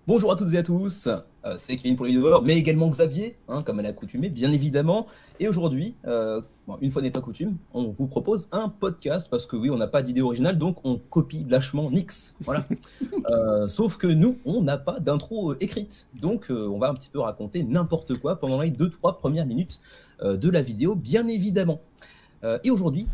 Bonjour à toutes et à tous, c'est Kevin pour les viewers, mais également Xavier, comme à l'accoutumée, bien évidemment. Et aujourd'hui, une fois n'est pas coutume, on vous propose un podcast, parce que oui, on n'a pas d'idée originale, donc on copie lâchement Nix. Voilà. Sauf que nous, on n'a pas d'intro écrite, donc on va un petit peu raconter n'importe quoi pendant les 2-3 premières minutes de la vidéo, bien évidemment. Et aujourd'hui,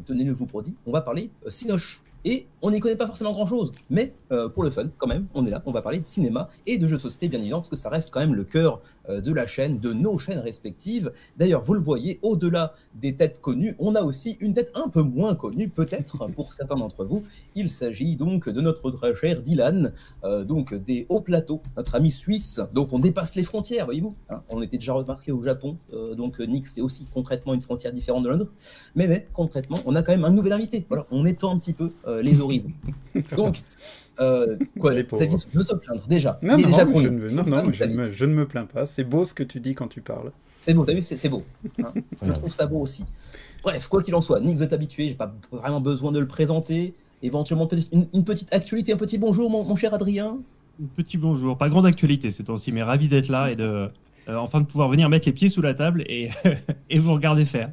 tenez-le vous pour dit, on va parler Cinoche. Et on n'y connaît pas forcément grand-chose, mais pour le fun, quand même, on est là, on va parler de cinéma et de jeux de société, bien évidemment, parce que ça reste quand même le cœur de la chaîne, de nos chaînes respectives. D'ailleurs, vous le voyez, au-delà des têtes connues, on a aussi une tête un peu moins connue, peut-être, pour certains d'entre vous. Il s'agit donc de notre très cher Dylan, donc des hauts plateaux, notre ami suisse. Donc on dépasse les frontières, voyez-vous. Hein. On était déjà remarqué au Japon, donc Nix, c'est aussi concrètement une frontière différente de la nôtre. Mais concrètement, on a quand même un nouvel invité. Voilà, on étend un petit peu les horizons. Donc, quoi, Xavier veut se plaindre déjà. Non, non, je ne me plains pas. C'est beau ce que tu dis quand tu parles. C'est beau, t'as vu, c'est beau. Hein. Je trouve ça beau aussi. Bref, quoi qu'il en soit, Nick, vous êtes habitué, j'ai pas vraiment besoin de le présenter. Éventuellement, peut-être une petite actualité, un petit bonjour, mon cher Adrien. Un petit bonjour. Pas grande actualité ces temps-ci, mais ravi d'être là et de enfin de pouvoir venir mettre les pieds sous la table et, et vous regarder faire.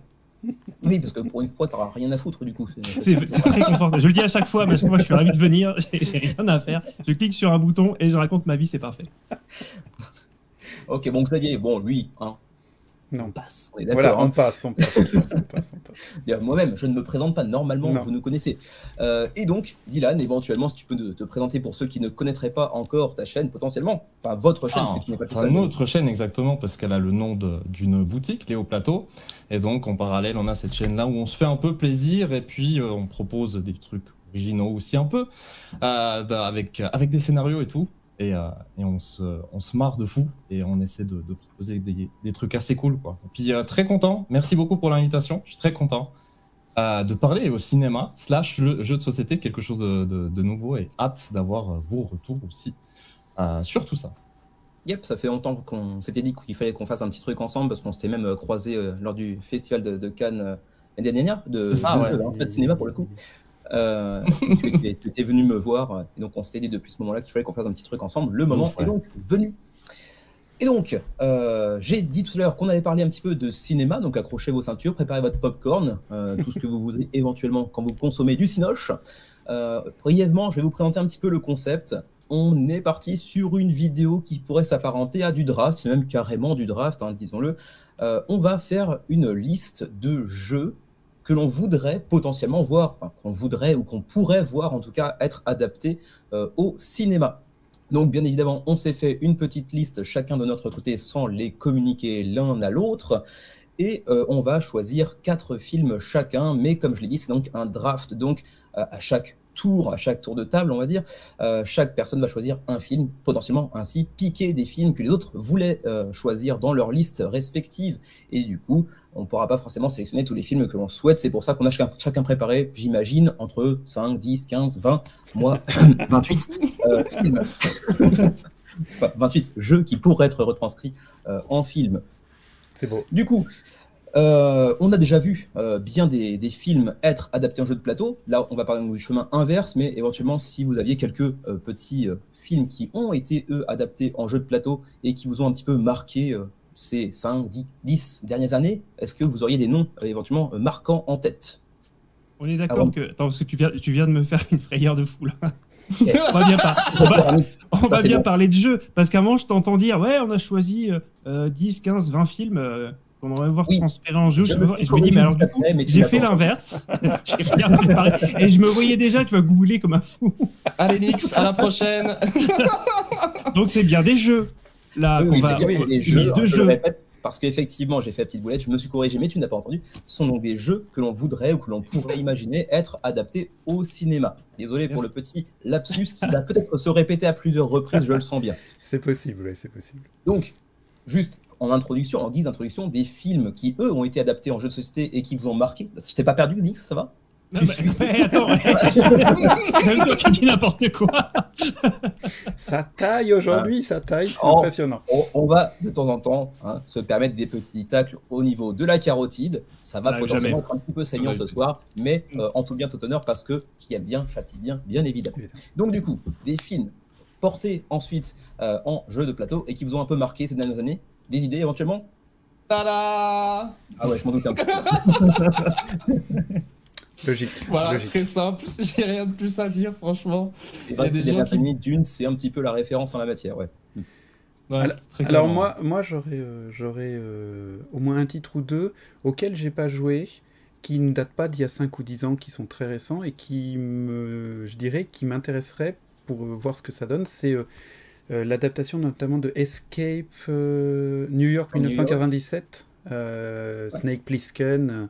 Oui, parce que pour une fois, t'auras rien à foutre du coup. C'est très confortable. Je le dis à chaque fois, parce que moi je suis ravi de venir, j'ai rien à faire. Je clique sur un bouton et je raconte ma vie, c'est parfait. Ok, bon Xavier, bon lui, hein. Non. On passe. Voilà, on passe. Moi-même, je ne me présente pas normalement, non. Vous nous connaissez. Et donc, Dylan, éventuellement, si tu peux te présenter pour ceux qui ne connaîtraient pas encore ta chaîne, potentiellement, enfin votre chaîne, qui n'est pas tout seul. Notre chaîne, exactement, parce qu'elle a le nom d'une boutique, Léo Plateau. Et donc, en parallèle, on a cette chaîne-là où on se fait un peu plaisir et puis on propose des trucs originaux aussi un peu, avec des scénarios et tout. Et on se marre de fou et on essaie de proposer des trucs assez cool, quoi. Et puis très content, merci beaucoup pour l'invitation, je suis très content de parler au cinéma / le jeu de société, quelque chose de nouveau, et hâte d'avoir vos retours aussi sur tout ça. Yep, ça fait longtemps qu'on s'était dit qu'il fallait qu'on fasse un petit truc ensemble, parce qu'on s'était même croisé lors du festival de Cannes l'année dernière, de cinéma pour le coup. Tu étais venu me voir, et donc on s'était dit depuis ce moment-là qu'il fallait qu'on fasse un petit truc ensemble. Le moment est donc venu. Et donc, j'ai dit tout à l'heure qu'on allait parler un petit peu de cinéma, donc accrochez vos ceintures, préparez votre popcorn, tout ce que vous voudrez éventuellement quand vous consommez du cinoche. Brièvement, je vais vous présenter un petit peu le concept. On est parti sur une vidéo qui pourrait s'apparenter à du draft, même carrément du draft, hein, disons-le. On va faire une liste de jeux que l'on voudrait potentiellement voir, enfin, qu'on voudrait ou qu'on pourrait voir en tout cas être adapté au cinéma. Donc bien évidemment, on s'est fait une petite liste chacun de notre côté sans les communiquer l'un à l'autre. Et on va choisir 4 films chacun, mais comme je l'ai dit, c'est donc un draft. Donc à chaque tour de table, on va dire, chaque personne va choisir un film, potentiellement ainsi piquer des films que les autres voulaient choisir dans leur liste respective. Et du coup, on ne pourra pas forcément sélectionner tous les films que l'on souhaite. C'est pour ça qu'on a chacun préparé, j'imagine, entre 5, 10, 15, 20, moi, 28 films. Enfin, 28 jeux qui pourraient être retranscrits en film. C'est beau. Du coup, on a déjà vu bien des films être adaptés en jeu de plateau. Là, on va parler du chemin inverse, mais éventuellement, si vous aviez quelques petits films qui ont été, eux, adaptés en jeu de plateau et qui vous ont un petit peu marqué ces 5, 10 dernières années, est-ce que vous auriez des noms éventuellement marquants en tête? On est d'accord que... Attends, parce que tu viens de me faire une frayeur de fou, là. On va bien parler de jeux, parce qu'avant, je t'entends dire, ouais, on a choisi 10, 15, 20 films... qu'on va voir transpirer en jeu, et je me dis, mais alors du coup, j'ai fait l'inverse, et je me voyais déjà, tu vas googler comme un fou. Allez Nix, à la prochaine. Donc c'est bien des jeux, là, oui, c'est bien des jeux, je le répète, parce qu'effectivement, j'ai fait la petite boulette, je me suis corrigé, mais tu n'as pas entendu, ce sont donc des jeux que l'on voudrait ou que l'on pourrait imaginer être adaptés au cinéma. Désolé pour le petit lapsus qui va peut-être se répéter à plusieurs reprises, je le sens bien. C'est possible, oui, c'est possible. Donc, juste en guise d'introduction, des films qui, eux, ont été adaptés en jeu de société et qui vous ont marqué. Je t'ai pas perdu, Nix, ça va? Attends, c'est même toi qui dis n'importe quoi. Ça taille aujourd'hui, ça taille, c'est impressionnant. On va, de temps en temps, se permettre des petits tacles au niveau de la carotide. Ça va potentiellement être un petit peu saignant ce soir, mais en tout bien, tout honneur, parce que qui aime bien, châtie bien, bien évidemment. Donc du coup, des films portés ensuite en jeu de plateau et qui vous ont un peu marqué ces dernières années. Des idées éventuellement? Tada! Ah ouais, je m'en doute un peu. Logique. Voilà, logique. très simple. J'ai rien de plus à dire, franchement. C'est vrai que ces dernières années, Dune, c'est un petit peu la référence en la matière, ouais. Ouais, alors moi j'aurais au moins un titre ou deux auxquels j'ai pas joué, qui ne datent pas d'il y a 5 ou 10 ans, qui sont très récents et qui je dirais, qui m'intéresseraient pour voir ce que ça donne. C'est l'adaptation notamment de Escape New York 1997, Snake Plissken,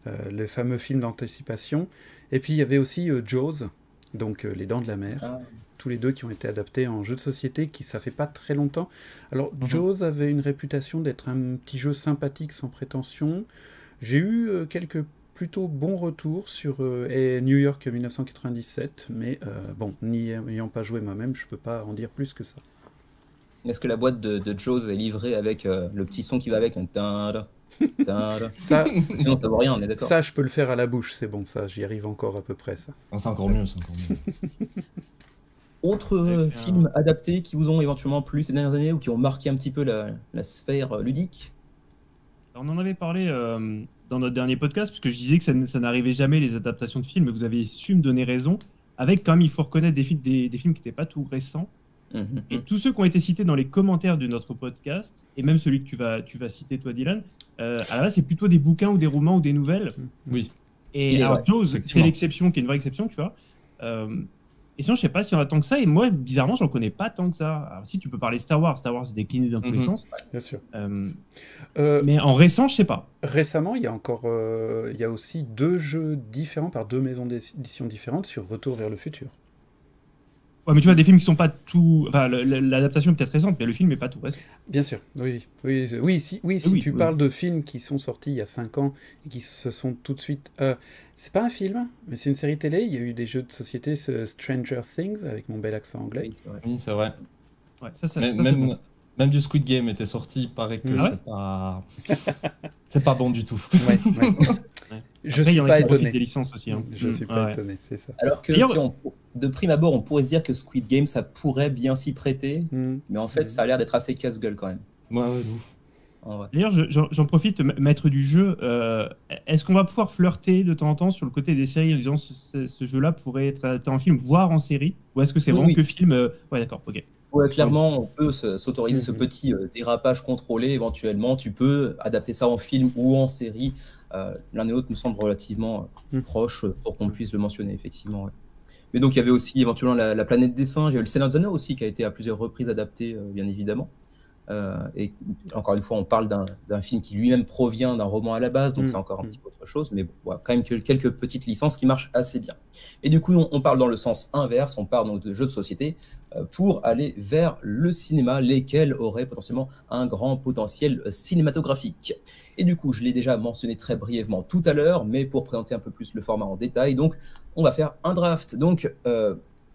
le fameux film d'anticipation. Et puis il y avait aussi Jaws, donc Les Dents de la Mer. Tous les deux qui ont été adaptés en jeu de société, ça fait pas très longtemps. Alors, Jaws avait une réputation d'être un petit jeu sympathique sans prétention. J'ai eu quelques plutôt bons retours sur New York 1997, mais bon, n'y ayant pas joué moi-même, je peux pas en dire plus que ça. Est-ce que la boîte de Jaws est livrée avec le petit son qui va avec ça, sinon ça vaut rien, on est d'accord. Ça, je peux le faire à la bouche, c'est bon, ça, j'y arrive encore à peu près, ça. C'est encore mieux, Autres films adaptés qui vous ont éventuellement plu ces dernières années ou qui ont marqué un petit peu la sphère ludique? On en avait parlé dans notre dernier podcast, puisque je disais que ça n'arrivait jamais, les adaptations de films, et vous avez su me donner raison, avec quand même, il faut reconnaître des films qui n'étaient pas tout récents. Et tous ceux qui ont été cités dans les commentaires de notre podcast, et même celui que tu vas citer toi, Dylan, à la base, c'est plutôt des bouquins ou des romans ou des nouvelles. Oui. Et alors, Jaws, c'est l'exception qui est une vraie exception, tu vois. Et sinon, je sais pas s'il y en a tant que ça, et moi, bizarrement, j'en connais pas tant que ça. Alors, si tu peux parler Star Wars est décliné dans tous les sens. Bien sûr. Mais en récent, je sais pas. Récemment, il y a encore, il y a aussi 2 jeux différents par 2 maisons d'édition différentes sur Retour vers le futur. Ouais, mais tu vois, des films qui sont pas tout. Enfin, l'adaptation est peut-être récente, mais le film est pas tout récent. Bien sûr, si tu parles de films qui sont sortis il y a 5 ans et qui se sont tout de suite. C'est pas un film, mais c'est une série télé. Il y a eu des jeux de société, Stranger Things, avec mon bel accent anglais. Oui, c'est vrai. Ouais, c'est bon. Même du Squid Game était sorti, il paraît que c'est pas bon du tout. Ouais. Je suis pas étonné. Des licences aussi, hein. Je suis pas étonné, c'est ça. Alors que de prime abord, on pourrait se dire que Squid Game, ça pourrait bien s'y prêter, mais en fait, ça a l'air d'être assez casse-gueule quand même. Ouais. D'ailleurs, j'en profite, maître du jeu. Est-ce qu'on va pouvoir flirter de temps en temps sur le côté des séries en disant ce jeu-là pourrait être adapté en film, voire en série? Ou est-ce que c'est vraiment que film? Ouais, d'accord, ok. Ouais, clairement, on peut s'autoriser ce petit dérapage contrôlé. Éventuellement, tu peux adapter ça en film ou en série. L'un et l'autre me semble relativement proche pour qu'on puisse le mentionner, effectivement. Ouais. Mais donc, il y avait aussi éventuellement la planète des singes. Il y a le Seigneur des Anneaux aussi qui a été à plusieurs reprises adapté, bien évidemment. Et encore une fois, on parle d'un film qui lui-même provient d'un roman à la base, donc c'est encore un petit peu autre chose, mais bon, voilà, quand même quelques petites licences qui marchent assez bien. Et du coup, on parle dans le sens inverse, on parle donc de jeux de société pour aller vers le cinéma, lesquels auraient potentiellement un grand potentiel cinématographique. Et du coup, je l'ai déjà mentionné très brièvement tout à l'heure, mais pour présenter un peu plus le format en détail, donc on va faire un draft. Donc,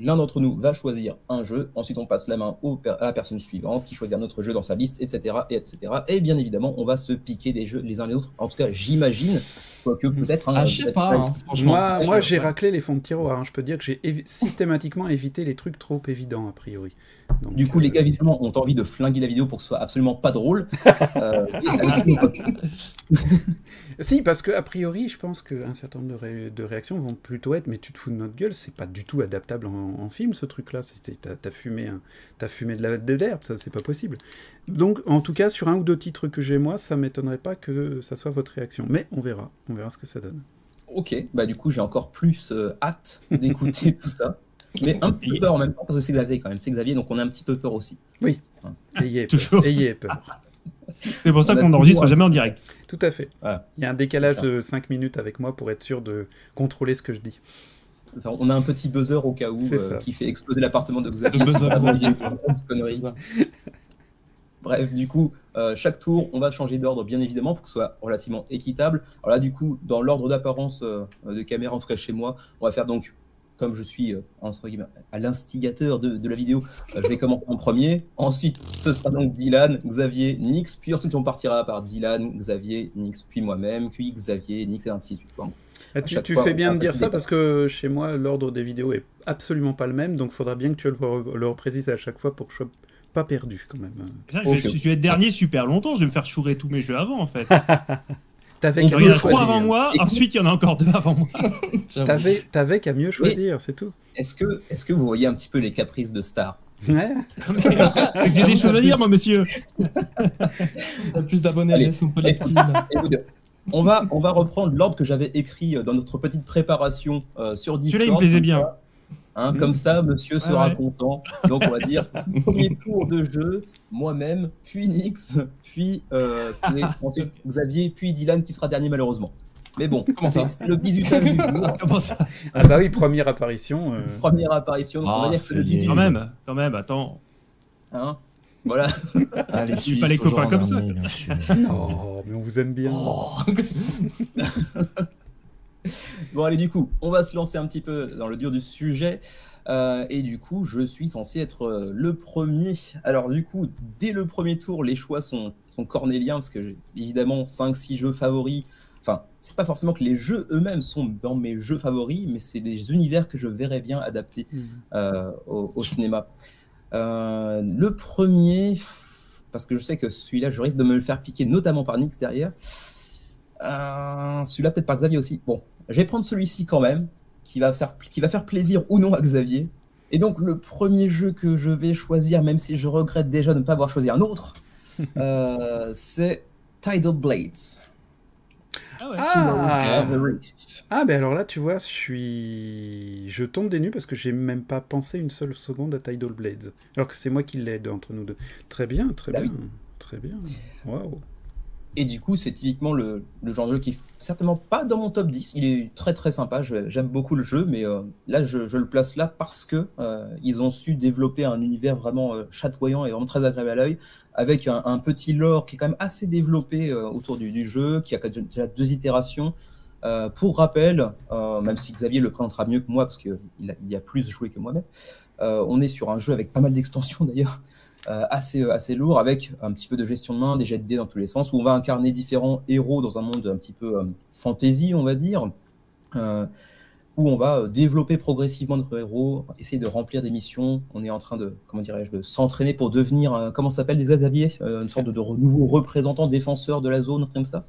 l'un d'entre nous va choisir un jeu, ensuite on passe la main à la personne suivante qui choisit un autre jeu dans sa liste, etc., etc. Et bien évidemment, on va se piquer des jeux les uns les autres. En tout cas, j'imagine que peut-être... je sais pas, franchement. Moi, j'ai raclé les fonds de tiroir. Hein. Je peux dire que j'ai systématiquement évité les trucs trop évidents, a priori. Donc, du coup, les gars, visiblement, ont envie de flinguer la vidéo pour que ce soit absolument pas drôle. Si, parce que a priori, je pense qu'un certain nombre de réactions vont plutôt être « mais tu te fous de notre gueule, c'est pas du tout adaptable en film, ce truc-là. T'as fumé de l'herbe, ça, c'est pas possible. » Donc, en tout cas, sur un ou deux titres que j'ai, moi, ça m'étonnerait pas que ça soit votre réaction. Mais on verra ce que ça donne. Ok, bah du coup, j'ai encore plus hâte d'écouter tout ça. Mais un petit peu peur en même temps, parce que c'est Xavier quand même. C'est Xavier, donc on a un petit peu peur aussi. Oui, ayez peur. C'est pour ça qu'on n'enregistre jamais en direct. Tout à fait. Voilà. Il y a un décalage de 5 minutes avec moi pour être sûr de contrôler ce que je dis. On a un petit buzzer au cas où qui fait exploser l'appartement de Xavier. Connerie. Bref, du coup, chaque tour, on va changer d'ordre, bien évidemment, pour que ce soit relativement équitable. Alors là, du coup, dans l'ordre d'apparence de caméra, en tout cas chez moi, on va faire donc comme je suis entre guillemets, à l'instigateur de la vidéo, je vais commencer en premier. Ensuite, ce sera donc Dylan, Xavier, Nix. Puis ensuite, on partira par Dylan, Xavier, Nix, puis moi-même, puis Xavier, Nix et ainsi de suite. Bon. Tu fais bien de dire ça parce que chez moi, l'ordre des vidéos est absolument pas le même, donc il faudra bien que tu le reprécises à chaque fois pour que je sois pas perdu quand même. Ça, je vais être dernier super longtemps, je vais me faire chourer tous mes jeux avant en fait. Il y en a 3 avant moi, ensuite il y en a encore 2 avant moi. T'avais qu'à mieux choisir, c'est tout. Est-ce que vous voyez un petit peu les caprices de Star? Ouais. J'ai des choses à dire, moi, monsieur. Plus d'abonnés, on peut les petits. On va reprendre l'ordre que j'avais écrit dans notre petite préparation sur Discord. Celui-là, il me plaisait bien. Comme ça, monsieur sera content. Donc, on va dire premier tour de jeu, moi-même, puis Nix, puis ensuite Xavier, puis Dylan qui sera dernier malheureusement. Mais bon, c'est le bizutage du jour. Comment ça? Ah bah oui, première apparition. Première apparition, donc on va dire que c'est le bizutage. Quand même, attends. Hein, voilà. Allez, suis pas les copains comme ça. Non, mais on vous aime bien. Bon allez, du coup, on va se lancer un petit peu dans le dur du sujet. Et du coup, je suis censé être le premier. Alors du coup, dès le premier tour, les choix sont cornéliens, parce que j'ai évidemment 5-6 jeux favoris. Enfin, c'est pas forcément que les jeux eux-mêmes sont dans mes jeux favoris, mais c'est des univers que je verrais bien adaptés au cinéma. Le premier, parce que je sais que celui-là, je risque de me le faire piquer, notamment par Nix derrière. Celui-là, peut-être par Xavier aussi. Bon, je vais prendre celui-ci quand même, qui va faire plaisir ou non à Xavier. Et donc, le premier jeu que je vais choisir, même si je regrette déjà de ne pas avoir choisi un autre, c'est Tidal Blades. Ben alors là, tu vois, je tombe des nues parce que j'ai même pas pensé une seule seconde à Tidal Blades. Alors que c'est moi qui l'aide entre nous deux. Très bien, très bien. Waouh. Et du coup, c'est typiquement le genre de jeu qui est certainement pas dans mon top 10. Il est très très sympa, j'aime beaucoup le jeu, mais là, je le place là parce que ils ont su développer un univers vraiment chatoyant et vraiment très agréable à l'œil, avec un petit lore qui est quand même assez développé autour du jeu, qui a déjà 2 itérations. Pour rappel, même si Xavier le présentera mieux que moi, parce qu'il y a plus joué que moi-même, on est sur un jeu avec pas mal d'extensions d'ailleurs, assez lourd, avec un petit peu de gestion de main, des jets de dés dans tous les sens, où on va incarner différents héros dans un monde un petit peu fantasy, on va dire, où on va développer progressivement notre héros, essayer de remplir des missions. On est en train de, de s'entraîner pour devenir, comment ça s'appelle déjà, Xavier, une sorte de nouveau représentant défenseur de la zone, un truc comme ça.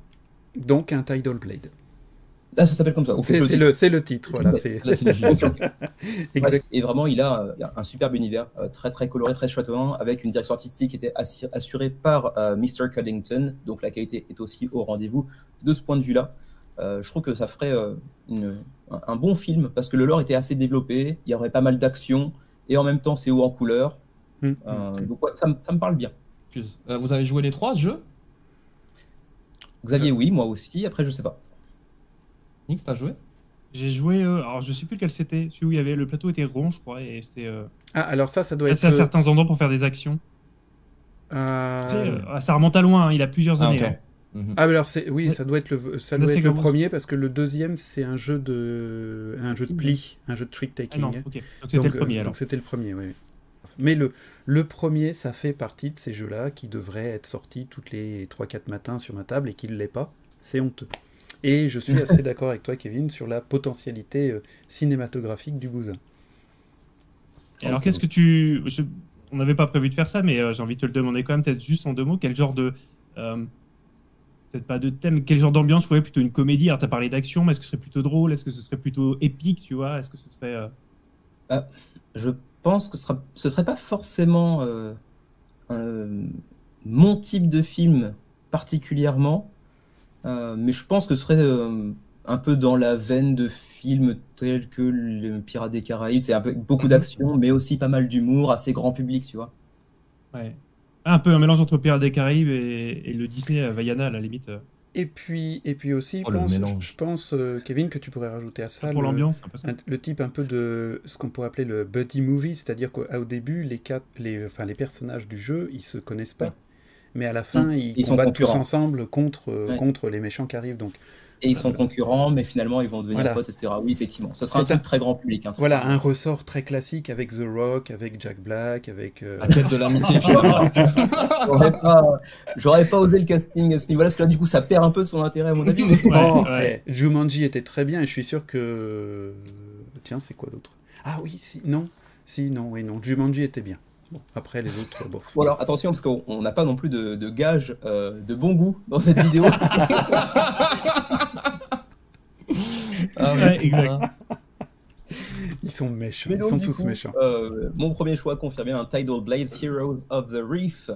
Donc un Tidal Blade. Ah, ça s'appelle comme ça. C'est le titre, voilà. Exact. Et vraiment, il a un superbe univers, très très coloré, très chatoyant, avec une direction artistique qui était assurée par Mr. Cuddington. Donc la qualité est aussi au rendez-vous de ce point de vue-là. Je trouve que ça ferait un bon film, parce que le lore était assez développé, il y aurait pas mal d'action, et en même temps c'est haut en couleur. Donc ouais, ça me parle bien. Vous avez joué les 3 jeux? Xavier, oui, moi aussi, après je sais pas. Nix, t'as joué? J'ai joué, alors je sais plus lequel c'était, celui où il y avait le plateau était rond, je crois, et c'est. Alors ça doit être. À certains endroits pour faire des actions. Ça remonte à loin, hein, il a plusieurs années. Okay. Alors oui, ça doit être le premier, parce que le deuxième c'est un jeu de pli, un jeu de trick taking. Donc c'était le premier alors. Donc c'était le premier, oui. Mais le premier, ça fait partie de ces jeux-là qui devraient être sortis toutes les 3-4 matins sur ma table et qui ne l'est pas. C'est honteux. Et je suis assez d'accord avec toi, Kevin, sur la potentialité cinématographique du bousin. Alors, qu'est-ce que on n'avait pas prévu de faire ça, mais j'ai envie de te le demander quand même, peut-être juste en 2 mots, quel genre de... peut-être pas de thème, quel genre d'ambiance? Ouais, plutôt une comédie. Alors, tu as parlé d'action, mais est-ce que ce serait plutôt drôle? Est-ce que ce serait plutôt épique, tu vois? Est-ce que ce serait... Je pense que ce serait pas forcément mon type de film particulièrement, mais je pense que ce serait un peu dans la veine de films tels que le Pirates des Caraïbes. C'est un peu beaucoup d'action, mais aussi pas mal d'humour, assez grand public, tu vois. Ouais. Un peu un mélange entre Pirates des Caraïbes et le Disney Vaiana, à la limite. Et puis aussi, je pense, Kevin, que tu pourrais rajouter à ça pour l'ambiance, le type un peu de ce qu'on pourrait appeler le buddy movie, c'est-à-dire qu'au début, les personnages du jeu, ils se connaissent pas. Mais à la fin, ils combattent tous ensemble contre les méchants qui arrivent. Donc, Et ils sont concurrents, mais finalement ils vont devenir potes, etc. Oui, effectivement. Ce sera un truc très grand public. Voilà, un ressort très classique avec The Rock, avec Jack Black, avec... La quête de l'amitié. J'aurais pas osé le casting à ce niveau-là, parce que là, du coup, ça perd un peu de son intérêt, à mon avis. Mais... Jumanji était très bien, et je suis sûr que... Tiens, c'est quoi d'autre? Ah oui, non, Jumanji était bien. Bon, après les autres, bof. Bon, alors attention, parce qu'on n'a pas non plus de gage de bon goût dans cette vidéo. Exact. Ils sont méchants, ils sont tous méchants. Mon premier choix confirmé, un Tidal Blaze Heroes of the Reef.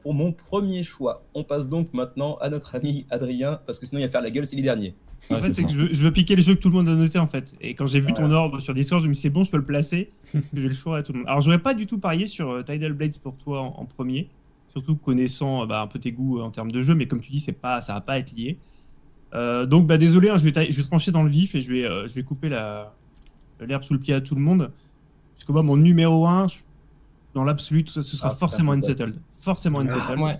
Pour mon premier choix, on passe donc maintenant à notre ami Adrien, parce que sinon il va faire la gueule, c'est les derniers. En fait, c'est que je veux piquer les jeux que tout le monde a noté en fait. Et quand j'ai vu ton ordre sur Discord, je me suis dit c'est bon, je peux le placer. J'ai le choix à tout le monde. Alors j'aurais pas du tout parié sur Tidal Blades pour toi en premier, surtout connaissant un peu tes goûts en termes de jeu, mais comme tu dis, ça va pas être lié. Donc désolé, hein, je vais trancher dans le vif et je vais couper l'herbe sous le pied à tout le monde. Parce que moi, mon numéro 1, dans l'absolu, ce sera forcément Unsettled. Forcément Unsettled.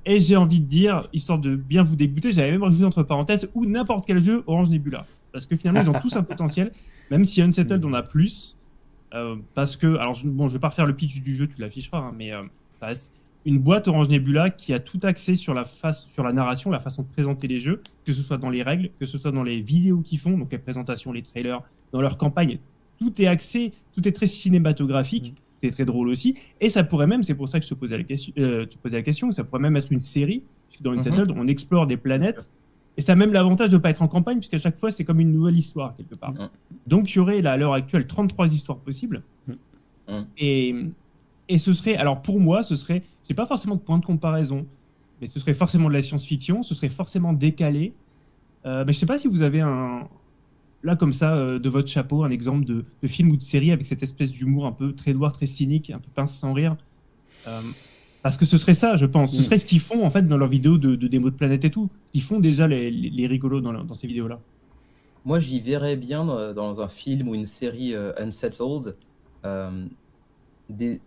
Et j'ai envie de dire, histoire de bien vous dégoûter, j'avais même rajouté entre parenthèses, ou n'importe quel jeu Orange Nebula. Parce que finalement, ils ont tous un potentiel, même si Unsettled en a plus. Parce que, alors, je vais pas refaire le pitch du jeu, tu l'afficheras, hein, mais ça reste une boîte Orange Nebula qui a tout axé sur la narration, la façon de présenter les jeux, que ce soit dans les règles, que ce soit dans les vidéos qu'ils font, donc les présentations, les trailers, dans leur campagne. Tout est axé, tout est très cinématographique. C'est très drôle aussi, et ça pourrait même, c'est pour ça que je te posais la question, ça pourrait même être une série, puisque dans Unsettled, on explore des planètes, et ça a même l'avantage de ne pas être en campagne, puisqu'à chaque fois, c'est comme une nouvelle histoire, quelque part. Donc, il y aurait, là, à l'heure actuelle, 33 histoires possibles, et ce serait, alors pour moi, j'ai pas forcément de point de comparaison, mais ce serait forcément de la science-fiction, ce serait forcément décalé, mais je sais pas si vous avez là, comme ça, de votre chapeau, un exemple de film ou de série avec cette espèce d'humour un peu très noir, très cynique, un peu pince sans rire. Parce que ce serait ça, je pense. Ce serait ce qu'ils font, en fait, dans leurs vidéos de démo de planète et tout. Ils font déjà les rigolos dans ces vidéos-là. Moi, j'y verrais bien dans un film ou une série Unsettled, des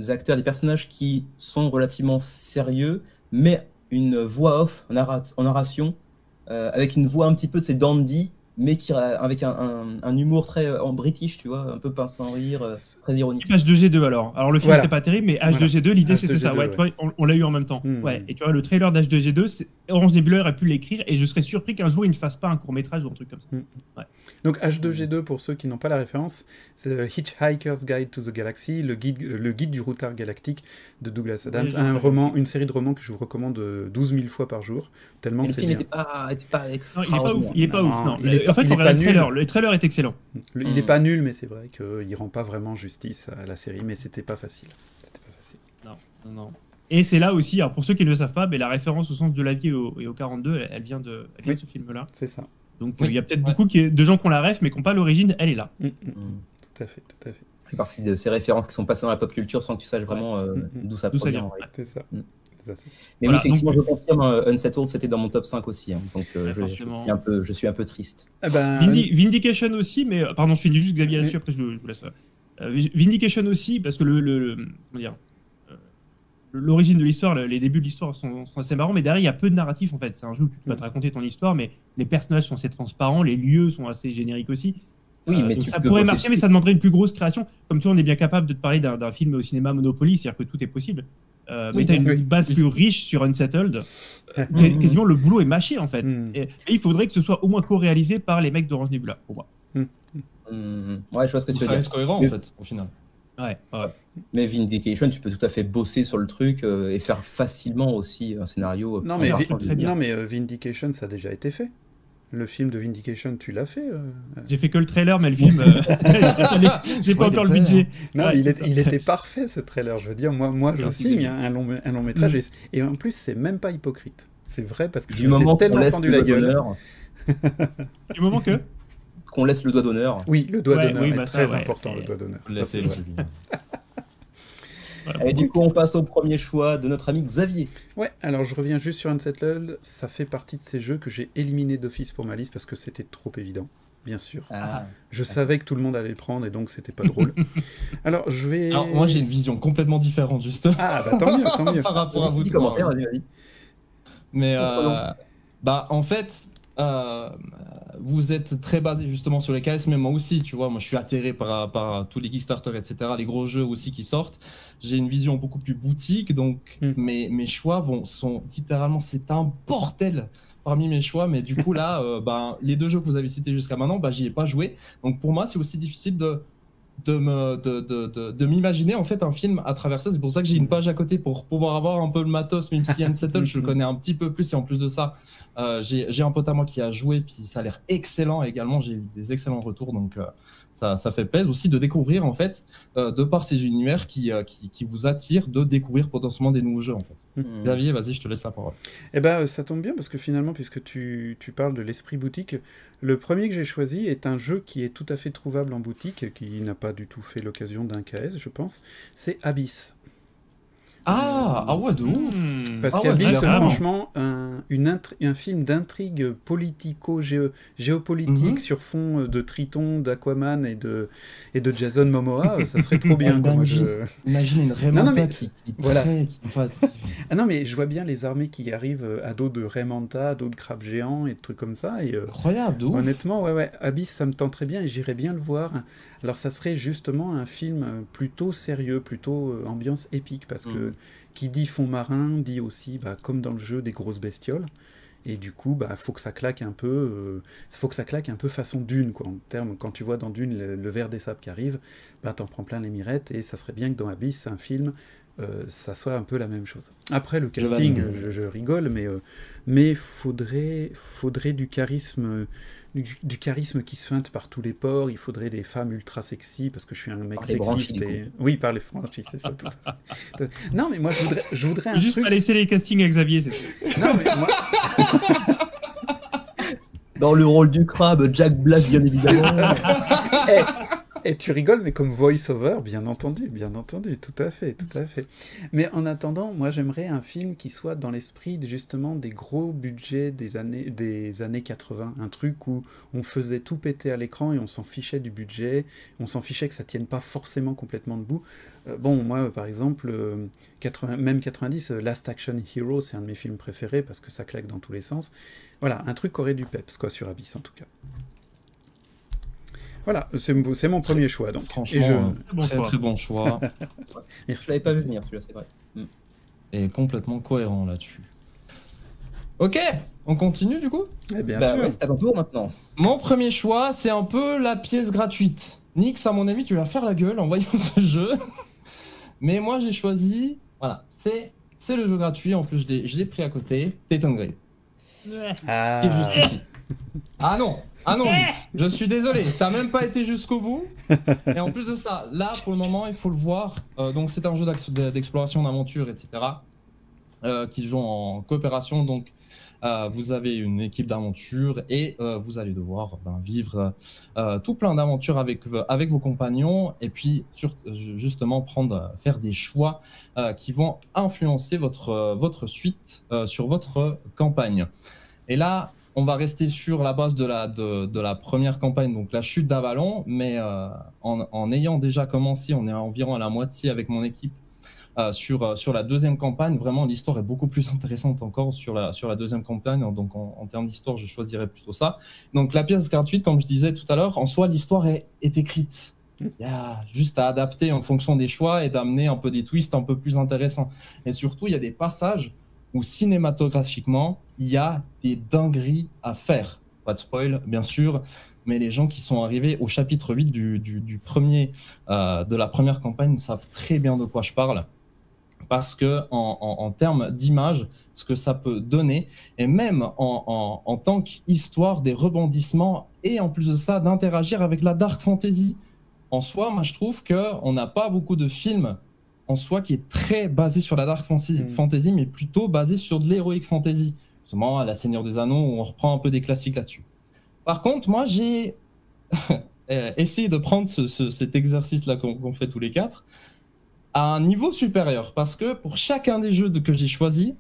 acteurs, des personnages qui sont relativement sérieux, mais une voix off en narration, avec une voix un petit peu de ces dandy, mais avec un humour très en british, tu vois, un peu pince sans rire, très ironique. H2G2 alors le film n'était pas terrible, mais H2G2, l'idée c'était ça, tu vois, on l'a eu en même temps. Et tu vois, le trailer d'H2G2, Orange Nebula aurait pu l'écrire, et je serais surpris qu'un jour il ne fasse pas un court-métrage ou un truc comme ça. Donc H2G2, pour ceux qui n'ont pas la référence, c'est Hitchhiker's Guide to the Galaxy, le guide du routard galactique de Douglas Adams, une série de romans que je vous recommande 12 000 fois par jour, tellement c'est bien. Le film n'était pas extraordinaire. Non, il est pas ouf, non. En fait, il faut regarder le trailer. Le trailer est excellent. Il est pas nul, mais c'est vrai qu'il rend pas vraiment justice à la série, mais c'était pas facile. Non. Et c'est là aussi, alors pour ceux qui ne le savent pas, mais la référence au sens de la vie et au 42, elle vient de ce film-là. C'est ça. Donc il y a peut-être beaucoup de gens qui ont la ref, mais qui n'ont pas l'origine, elle est là. Tout à fait. C'est partie de ces références qui sont passées dans la pop culture sans que tu saches vraiment d'où ça provient. C'est ça. Mais oui, effectivement, je confirme, Unsettled, c'était dans mon top 5 aussi. Hein, donc je suis un peu triste. Vindication aussi, mais pardon, je finis juste Xavier là-dessus, après je vous laisse. Vindication aussi, parce que l'origine de l'histoire, les débuts de l'histoire sont assez marrants, mais derrière il y a peu de narratif en fait. C'est un jeu où tu vas te raconter ton histoire, mais les personnages sont assez transparents, les lieux sont assez génériques aussi. Oui, mais ça pourrait marcher, mais ça demanderait une plus grosse création. Comme tu vois, on est bien capable de te parler d'un film au cinéma Monopoly, c'est-à-dire que tout est possible. Mais tu as une base plus riche sur Unsettled. Quasiment le boulot est mâché en fait. Et il faudrait que ce soit au moins co-réalisé par les mecs d'Orange Nebula, pour moi. Ouais, je vois ce que tu veux dire. Ça reste cohérent en fait, au final. Ouais. Mais Vindication, tu peux tout à fait bosser sur le truc et faire facilement aussi un scénario. Non, mais Vindication, ça a déjà été fait. Le film de Vindication, tu l'as fait J'ai fait que le trailer, mais le film, j'ai pas encore le budget. Non, il était parfait ce trailer. Je veux dire, moi je signe un long métrage et en plus, c'est même pas hypocrite. C'est vrai parce que du moment tellement fendu la gueule. Du moment que qu'on laisse le doigt d'honneur. Oui, le doigt d'honneur est très important, le doigt d'honneur. Et du coup, on passe au premier choix de notre ami Xavier. Ouais, alors je reviens juste sur Unsettled. Ça fait partie de ces jeux que j'ai éliminé d'office pour ma liste parce que c'était trop évident, bien sûr. Je savais que tout le monde allait le prendre et donc c'était pas drôle. Alors moi j'ai une vision complètement différente, justement. Ah bah tant mieux. Par rapport à vous. Petit commentaire, vas-y. Mais en fait, vous êtes très basé justement sur les KS, mais moi aussi, tu vois, moi je suis atterré par tous les Kickstarter, etc., les gros jeux aussi qui sortent. J'ai une vision beaucoup plus boutique, donc mes choix sont littéralement, c'est un bordel parmi mes choix, mais du coup là, les 2 jeux que vous avez cités jusqu'à maintenant, j'y ai pas joué. Donc pour moi, c'est aussi difficile de m'imaginer en fait un film à travers ça. C'est pour ça que j'ai une page à côté pour pouvoir avoir un peu le matos, même si Unsettled je le connais un petit peu plus, et en plus de ça j'ai un pote à moi qui a joué, puis ça a l'air excellent également, j'ai eu des excellents retours, donc ça fait plaisir aussi de découvrir en fait de par ces univers qui vous attirent, de découvrir potentiellement des nouveaux jeux en fait. Xavier, vas-y, je te laisse la parole. Eh ben ça tombe bien parce que finalement, puisque tu parles de l'esprit boutique, le premier que j'ai choisi est un jeu qui est tout à fait trouvable en boutique, qui n'a pas du tout fait l'occasion d'un KS, je pense, c'est Abyss. Ah ouais, de ouf. Parce qu'Abyss, franchement, un film d'intrigue politico-géopolitique sur fond de Triton, d'Aquaman et de Jason Momoa, ça serait trop bien. Imagine une Raymanta voilà. Ah non, mais je vois bien les armées qui arrivent à dos de Raymanta, à dos de crabes géants et de trucs comme ça. Et, incroyable, de ouf. Honnêtement, ouais, Abyss, ça me tenterait bien et j'irais bien le voir. Alors ça serait justement un film plutôt sérieux, plutôt ambiance épique, parce que qui dit fond marin dit aussi, comme dans le jeu, des grosses bestioles. Et du coup, faut que ça claque un peu, façon Dune, quoi. En termes, quand tu vois dans Dune le ver des sables qui arrive, t'en prends plein les mirettes, et ça serait bien que dans Abyss, un film, ça soit un peu la même chose. Après, le casting, je rigole, mais faudrait du charisme. Du charisme qui se feinte par tous les pores, il faudrait des femmes ultra sexy, parce que je suis un mec sexiste. Oui, par les franchises, c'est ça, tout ça. Non, mais moi, je voudrais un juste truc... pas laisser les castings à Xavier, c'est tout. Non, mais moi... Dans le rôle du crabe, Jack Black, bien évidemment. Et tu rigoles, mais comme voice-over, bien entendu, tout à fait. Mais en attendant, moi j'aimerais un film qui soit dans l'esprit justement des gros budgets des années 80, un truc où on faisait tout péter à l'écran et on s'en fichait du budget, on s'en fichait que ça tienne pas forcément complètement debout. Moi par exemple, même 90, Last Action Hero, c'est un de mes films préférés parce que ça claque dans tous les sens. Voilà, un truc qui aurait du peps, quoi, sur Abyss en tout cas. Voilà, c'est mon premier choix. Donc. Franchement, très bon choix. Merci. Je l'avais pas vu venir, celui-là, c'est vrai. Et complètement cohérent là-dessus. Ok, on continue du coup ? Bien sûr. Ouais, c'est à ton tour maintenant. Mon premier choix, c'est un peu la pièce gratuite. Nix, à mon avis, tu vas faire la gueule en voyant ce jeu. Mais moi, j'ai choisi... Voilà, c'est le jeu gratuit. En plus, je l'ai pris à côté. Titan Grey. Qui est juste ici. Ah non, je suis désolé, t'as même pas été jusqu'au bout. Et en plus de ça, là pour le moment, il faut le voir. Donc c'est un jeu d'exploration, d'aventure, etc. Qui se joue en coopération. Donc vous avez une équipe d'aventure et vous allez devoir vivre tout plein d'aventures avec vos compagnons. Et puis justement faire des choix qui vont influencer votre suite sur votre campagne. Et là, on va rester sur la base de la première campagne, donc la chute d'Avalon, mais en ayant déjà commencé, on est environ à la moitié avec mon équipe sur la deuxième campagne. Vraiment, l'histoire est beaucoup plus intéressante encore sur la deuxième campagne, donc en termes d'histoire, je choisirais plutôt ça. Donc la pièce gratuite, comme je disais tout à l'heure, en soi, l'histoire est écrite. Il y a juste à adapter en fonction des choix et d'amener un peu des twists un peu plus intéressants. Et surtout, il y a des passages où cinématographiquement, il y a des dingueries à faire. Pas de spoil, bien sûr, mais les gens qui sont arrivés au chapitre 8 du premier, de la première campagne savent très bien de quoi je parle. Parce que en termes d'image, ce que ça peut donner, et même en tant qu'histoire, des rebondissements, et en plus de ça, d'interagir avec la dark fantasy. En soi, moi je trouve qu'on n'a pas beaucoup de films en soi qui est très basé sur la dark fantasy, mais plutôt basé sur de l'heroic fantasy. Justement, à la Seigneur des Anneaux, où on reprend un peu des classiques là-dessus. Par contre, moi, j'ai essayé de prendre cet exercice-là qu'on fait tous les quatre à un niveau supérieur, parce que pour chacun des jeux que j'ai choisis,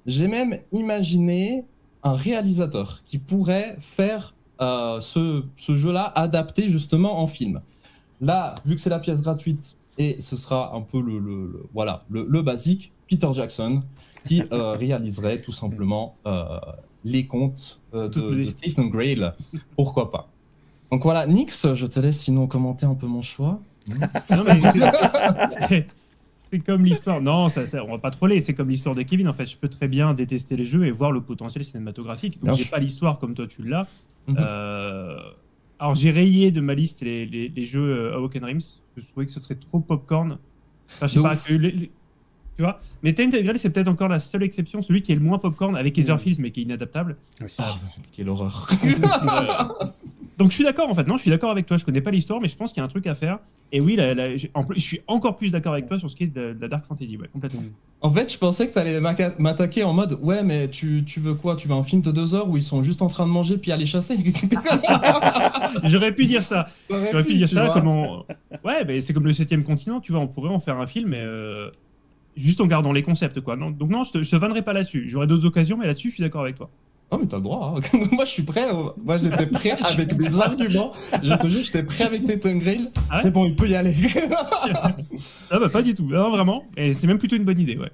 j'ai même imaginé un réalisateur qui pourrait faire ce jeu-là adapté justement en film. Là, vu que c'est la pièce gratuite, et ce sera un peu le basique, Peter Jackson, qui réaliserait tout simplement les contes de Stephen Grail, pourquoi pas. Donc voilà, Nix, je te laisse sinon commenter un peu mon choix. Non, mais c'est comme l'histoire. Non, on va pas troller. C'est comme l'histoire de Kevin. En fait, je peux très bien détester les jeux et voir le potentiel cinématographique. Donc, j'ai pas l'histoire comme toi, tu l'as. Alors, j'ai rayé de ma liste les jeux Awoken Realms. Je trouvais que ce serait trop popcorn. Enfin, je sais pas. Tu vois. Mais Tainted Grail, c'est peut-être encore la seule exception, celui qui est le moins popcorn avec Etherfields, mais qui est inadaptable. Quelle horreur. Donc je suis d'accord en fait, non, je suis d'accord avec toi, je connais pas l'histoire, mais je pense qu'il y a un truc à faire. Et oui, en plus, je suis encore plus d'accord avec toi sur ce qui est de la Dark Fantasy, ouais, complètement. En fait, je pensais que tu allais m'attaquer en mode ouais, mais tu veux quoi? Tu veux un film de 2 heures où ils sont juste en train de manger puis aller chasser? J'aurais pu dire ça. J'aurais pu dire ça, comment. Ouais, mais c'est comme le 7ème continent, tu vois, on pourrait en faire un film, mais juste en gardant les concepts, quoi. Donc non, je te vannerai pas là-dessus. J'aurai d'autres occasions, mais là-dessus, je suis d'accord avec toi. Non mais t'as le droit, hein. Moi je suis prêt, moi j'étais prêt avec mes arguments, je te jure j'étais prêt avec Tainted Grail, c'est bon il peut y aller. Ah bah pas du tout, non vraiment, et c'est même plutôt une bonne idée, ouais.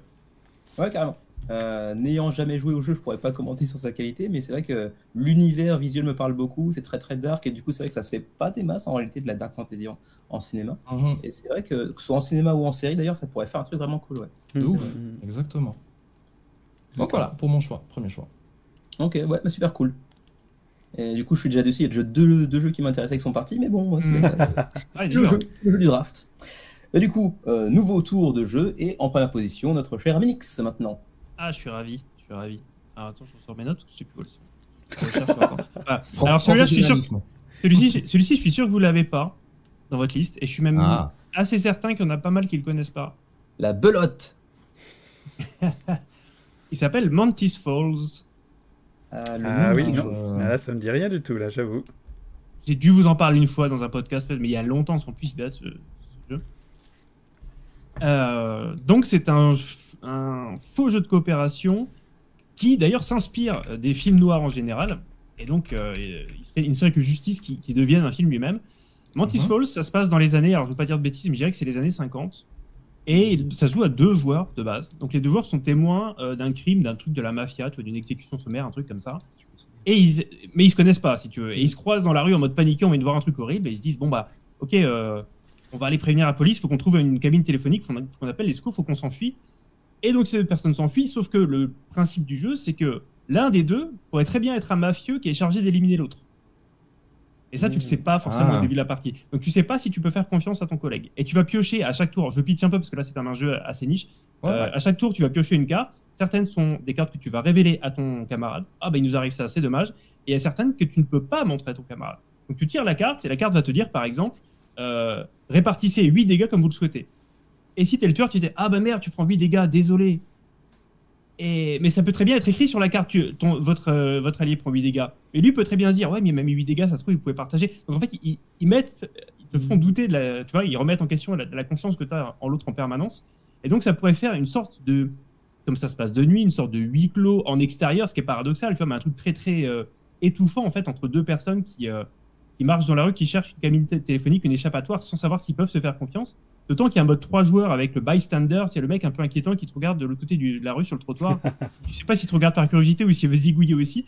Ouais carrément, n'ayant jamais joué au jeu je pourrais pas commenter sur sa qualité, mais c'est vrai que l'univers visuel me parle beaucoup, c'est très très dark et du coup c'est vrai que ça se fait pas des masses en réalité de la dark fantasy en cinéma, et c'est vrai que ce soit en cinéma ou en série d'ailleurs ça pourrait faire un truc vraiment cool, ouais. De ouf, exactement. Donc voilà, pour mon choix, premier choix. Ok, ouais, bah super cool. Et du coup, je suis déjà dessus. Il y a déjà deux jeux qui m'intéressaient qui sont partis, mais bon, c'est le jeu du draft. Et du coup, nouveau tour de jeu et en première position, notre cher Minix maintenant. Ah, je suis ravi. Alors attends, je ressors mes notes parce que je sais plus où elles sont. Alors celui-là, je suis sûr. Celui-ci, je suis sûr que vous l'avez pas dans votre liste, et je suis même assez certain qu'il y en a pas mal qui le connaissent pas. La belote. Il s'appelle Mantis Falls. Oui, non. Là, ça me dit rien du tout, là, j'avoue. J'ai dû vous en parler une fois dans un podcast, mais il y a longtemps, sans plus, ce jeu. Donc, c'est un faux jeu de coopération qui, d'ailleurs, s'inspire des films noirs en général. Et donc, il ne serait que justice qui devienne un film lui-même. Mantis Falls, ça se passe dans les années, alors je ne veux pas dire de bêtises, mais je dirais que c'est les années 50. Et ça se joue à 2 joueurs de base. Donc les 2 joueurs sont témoins d'un crime, d'un truc de la mafia, d'une exécution sommaire, un truc comme ça. Mais ils se connaissent pas, si tu veux. Et ils se croisent dans la rue en mode paniqué, on vient de voir un truc horrible, et ils se disent bon bah ok, on va aller prévenir la police, il faut qu'on trouve une cabine téléphonique, qu'on appelle les secours, il faut qu'on s'enfuit. Et donc ces 2 personnes s'enfuient, sauf que le principe du jeu, c'est que l'un des 2 pourrait très bien être un mafieux qui est chargé d'éliminer l'autre. Et ça, tu le sais pas forcément au début de la partie. Donc, tu sais pas si tu peux faire confiance à ton collègue. Et tu vas piocher à chaque tour. Je pitch un peu parce que là, c'est un jeu assez niche. À chaque tour, tu vas piocher une carte. Certaines sont des cartes que tu vas révéler à ton camarade. Ah, bah, il nous arrive ça, c'est dommage. Et il y a certaines que tu ne peux pas montrer à ton camarade. Donc, tu tires la carte et la carte va te dire, par exemple, répartissez 8 dégâts comme vous le souhaitez. Et si t'es le tueur, tu dis, ah, bah merde, tu prends 8 dégâts, désolé. Mais ça peut très bien être écrit sur la carte, votre allié prend 8 dégâts. Et lui peut très bien se dire, ouais, mais même 8 dégâts, ça se trouve, ils pouvaient partager. Donc en fait, ils te font douter, tu vois, ils remettent en question la confiance que tu as en l'autre en permanence. Et donc ça pourrait faire une sorte de, comme ça se passe de nuit, une sorte de huis clos en extérieur, ce qui est paradoxal, tu vois, mais un truc très très étouffant en fait entre 2 personnes qui marchent dans la rue, qui cherchent une cabine téléphonique, une échappatoire, sans savoir s'ils peuvent se faire confiance. D'autant qu'il y a un mode 3 joueurs avec le bystander, c'est le mec un peu inquiétant qui te regarde de l'autre côté de la rue sur le trottoir. Je sais pas s'il te regarde par curiosité ou s'il veut zigouiller aussi.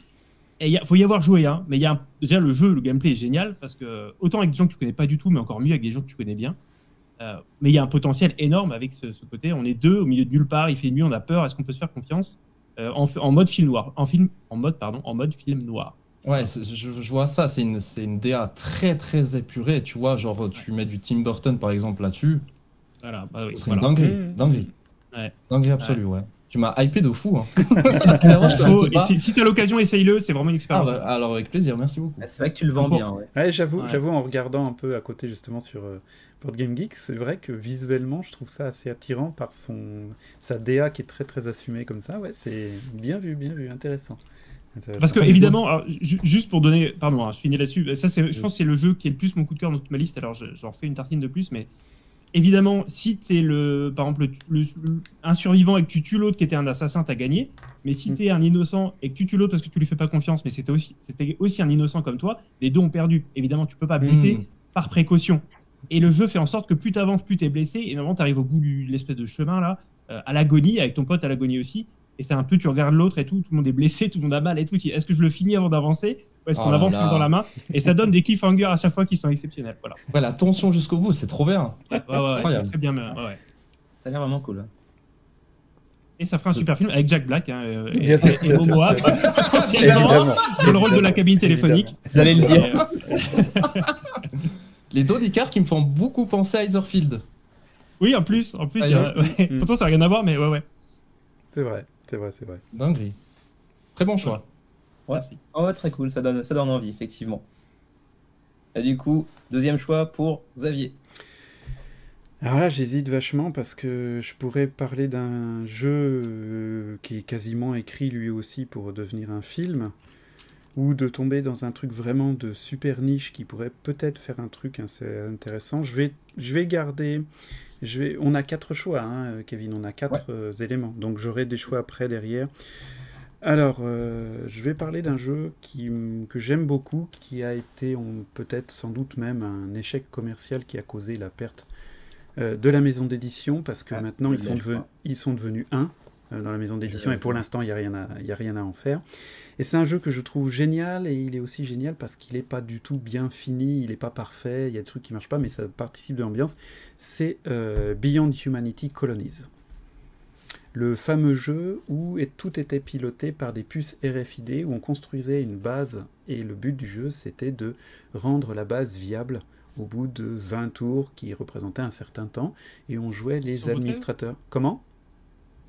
Et il faut y avoir joué, hein. Mais déjà le jeu, le gameplay est génial parce que autant avec des gens que tu connais pas du tout, mais encore mieux avec des gens que tu connais bien. Mais il y a un potentiel énorme avec ce côté. On est 2 au milieu de nulle part, il fait nuit, on a peur. Est-ce qu'on peut se faire confiance en mode film noir, en mode film noir. Ouais, je vois ça, c'est une DA très très épurée, tu vois, genre tu mets du Tim Burton par exemple là-dessus. Voilà, bah oui, c'est une dinguerie, dinguerie. Ouais. Dinguerie absolue, ouais. Tu m'as hypé de fou. Hein. Si tu as l'occasion, essaye-le, c'est vraiment une expérience. Alors avec plaisir, merci beaucoup. C'est vrai que tu le vends bien. Ouais, j'avoue, en regardant un peu à côté justement sur Board Game Geek, c'est vrai que visuellement, je trouve ça assez attirant par sa DA qui est très très assumée comme ça. Ouais, c'est bien vu, intéressant. Parce que évidemment, alors, juste pour donner, pardon, je finis là-dessus. Ça, je pense que c'est le jeu qui est le plus mon coup de cœur dans toute ma liste. Alors, j'en refais une tartine de plus, mais évidemment, si t'es par exemple un survivant et que tu tues l'autre qui était un assassin, t'as gagné. Mais si t'es un innocent et que tu tues l'autre parce que tu lui fais pas confiance, mais c'était aussi un innocent comme toi, les 2 ont perdu. Évidemment, tu peux pas buter par précaution. Et le jeu fait en sorte que plus t'avances, plus t'es blessé. Et normalement, t'arrives au bout de l'espèce de chemin là, à l'agonie, avec ton pote à l'agonie aussi. et c'est un peu, tu regardes l'autre et tout le monde est blessé, tout le monde a mal et tout. Est-ce que je le finis avant d'avancer ou est-ce qu'on avance dans la main? Et ça donne des cliffhangers à chaque fois qui sont exceptionnels. Voilà. Ouais, la tension jusqu'au bout, c'est trop bien. Ouais, c'est très bien. Ouais. Ça a l'air vraiment cool. Et ça fera un super film avec Jack Black bien sûr, et Momoa, potentiellement, dans le rôle de la cabine téléphonique. J'allais le dire. Les dos d'Icar qui me font beaucoup penser à Etherfield. Oui, en plus, pourtant ça n'a rien à voir, mais ouais. C'est vrai. Dinguerie. Très bon choix. Ouais, très cool, ça donne envie, effectivement. Et du coup, deuxième choix pour Xavier. Alors là, j'hésite vachement parce que je pourrais parler d'un jeu qui est quasiment écrit lui aussi pour devenir un film, ou de tomber dans un truc vraiment de super niche qui pourrait peut-être faire un truc assez intéressant. Je vais garder... On a 4 choix, hein, Kevin, on a 4 éléments, donc j'aurai des choix après, derrière. Alors, je vais parler d'un jeu que j'aime beaucoup, qui a été peut-être sans doute même un échec commercial qui a causé la perte de la maison d'édition, parce que maintenant ils sont devenus dans la maison d'édition, et pour l'instant il n'y a rien à en faire. Et c'est un jeu que je trouve génial, et il est aussi génial parce qu'il n'est pas du tout bien fini, il n'est pas parfait, il y a des trucs qui ne marchent pas, mais ça participe de l'ambiance. C'est Beyond Humanity Colonies. Le fameux jeu où tout était piloté par des puces RFID, où on construisait une base, et le but du jeu c'était de rendre la base viable au bout de 20 tours qui représentaient un certain temps, et on jouait les administrateurs. Comment ?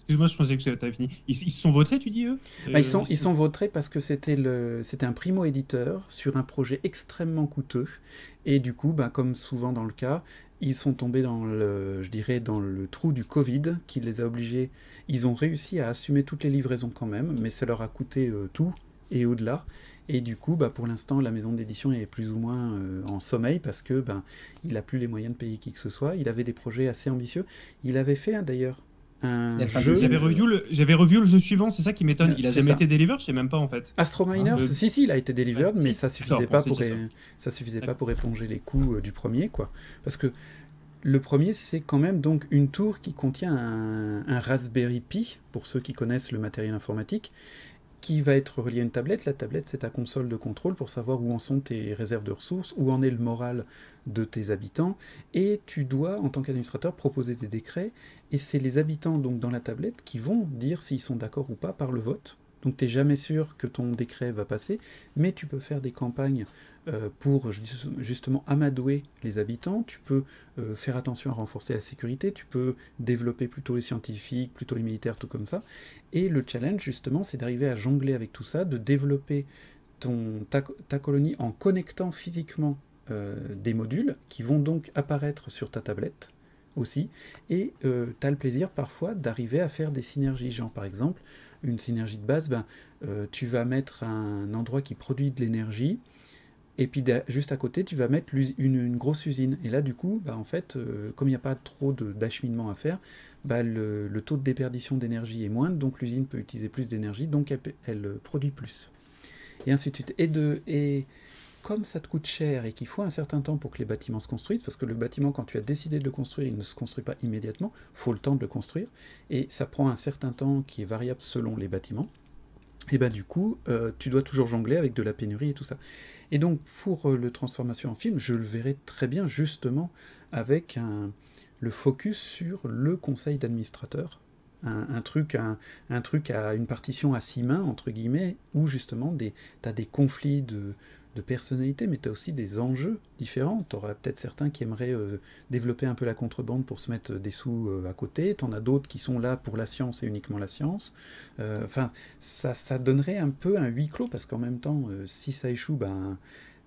Excuse-moi, je pensais que tu avais fini. Ils se sont votés, tu dis, eux ils sont votés parce que c'était un primo-éditeur sur un projet extrêmement coûteux, et du coup, comme souvent dans le cas, ils sont tombés dans le trou du Covid qui les a obligés. Ils ont réussi à assumer toutes les livraisons quand même, mais ça leur a coûté tout et au-delà. Et du coup, pour l'instant, la maison d'édition est plus ou moins en sommeil parce que il n'a plus les moyens de payer qui que ce soit. Il avait des projets assez ambitieux. Il avait fait d'ailleurs un jeu. J'avais revu le jeu suivant, c'est ça qui m'étonne. Il a jamais été delivered, je sais même pas en fait. Astro Miners, si, il a été delivered, mais ça suffisait pas pour éponger les coûts du premier, quoi. Parce que le premier, c'est quand même donc une tour qui contient un Raspberry Pi, pour ceux qui connaissent le matériel informatique, qui va être relié à une tablette. La tablette, c'est ta console de contrôle pour savoir où en sont tes réserves de ressources, où en est le moral de tes habitants, et tu dois, en tant qu'administrateur, proposer des décrets, et c'est les habitants donc dans la tablette qui vont dire s'ils sont d'accord ou pas par le vote. Donc tu n'es jamais sûr que ton décret va passer, mais tu peux faire des campagnes pour justement amadouer les habitants, tu peux faire attention à renforcer la sécurité, tu peux développer plutôt les scientifiques, plutôt les militaires, tout comme ça. Et le challenge justement, c'est d'arriver à jongler avec tout ça, de développer ta colonie en connectant physiquement des modules qui vont donc apparaître sur ta tablette aussi, et tu as le plaisir parfois d'arriver à faire des synergies, genre par exemple une synergie de base, tu vas mettre un endroit qui produit de l'énergie, et puis juste à côté tu vas mettre une grosse usine, et là du coup en fait comme il n'y a pas trop d'acheminement à faire, le taux de déperdition d'énergie est moindre, donc l'usine peut utiliser plus d'énergie, donc elle produit plus, et ainsi de suite. Et comme ça te coûte cher et qu'il faut un certain temps pour que les bâtiments se construisent, parce que le bâtiment, quand tu as décidé de le construire, il ne se construit pas immédiatement, il faut le temps de le construire, et ça prend un certain temps qui est variable selon les bâtiments, et du coup, tu dois toujours jongler avec de la pénurie et tout ça. Et donc, pour le transformation en film, je le verrai très bien, justement, avec le focus sur le conseil d'administrateur, un truc à une partition à 6 mains, entre guillemets, où justement, tu as des conflits de personnalité, mais tu as aussi des enjeux différents. Tu auras peut-être certains qui aimeraient développer un peu la contrebande pour se mettre des sous à côté, tu en as d'autres qui sont là pour la science et uniquement la science. Ça donnerait un peu un huis clos, parce qu'en même temps, si ça échoue,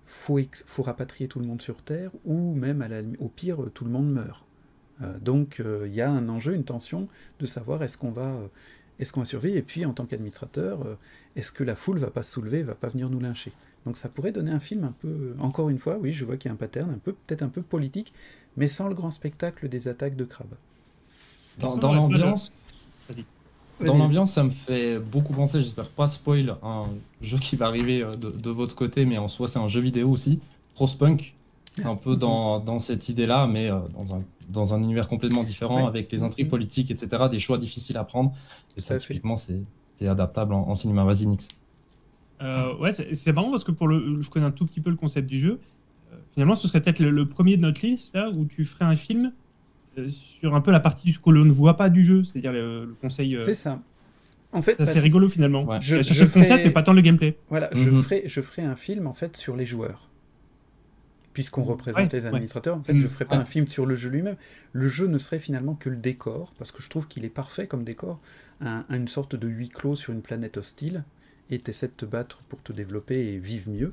faut rapatrier tout le monde sur Terre, ou même au pire, tout le monde meurt. Donc il y a un enjeu, une tension de savoir est-ce qu'on va surveiller, et puis en tant qu'administrateur, est-ce que la foule va pas se soulever, va pas venir nous lyncher. Donc ça pourrait donner un film un peu, encore une fois, oui, je vois qu'il y a un pattern, peut-être un peu politique, mais sans le grand spectacle des attaques de crabes. Dans l'ambiance, ça me fait beaucoup penser, j'espère pas spoil, un jeu qui va arriver de votre côté, mais en soi c'est un jeu vidéo aussi, Frostpunk, un peu dans cette idée-là, mais dans un dans un univers complètement différent, avec les intrigues politiques, etc., des choix difficiles à prendre. Et ça, typiquement, c'est adaptable en cinéma. Vas-y, Nix. Ouais, c'est marrant parce que je connais un tout petit peu le concept du jeu. Finalement, ce serait peut-être le premier de notre liste, là, où tu ferais un film sur un peu la partie que l'on ne voit pas du jeu, c'est-à-dire le conseil. C'est ça. En fait, c'est rigolo finalement. Ouais. Je le concept, mais pas tant le gameplay. Voilà, je ferai un film en fait sur les joueurs. Puisqu'on représente les administrateurs, en fait, je ferai pas un film sur le jeu lui-même. Le jeu ne serait finalement que le décor, parce que je trouve qu'il est parfait comme décor, une sorte de huis clos sur une planète hostile, et t'essaies de te battre pour te développer et vivre mieux.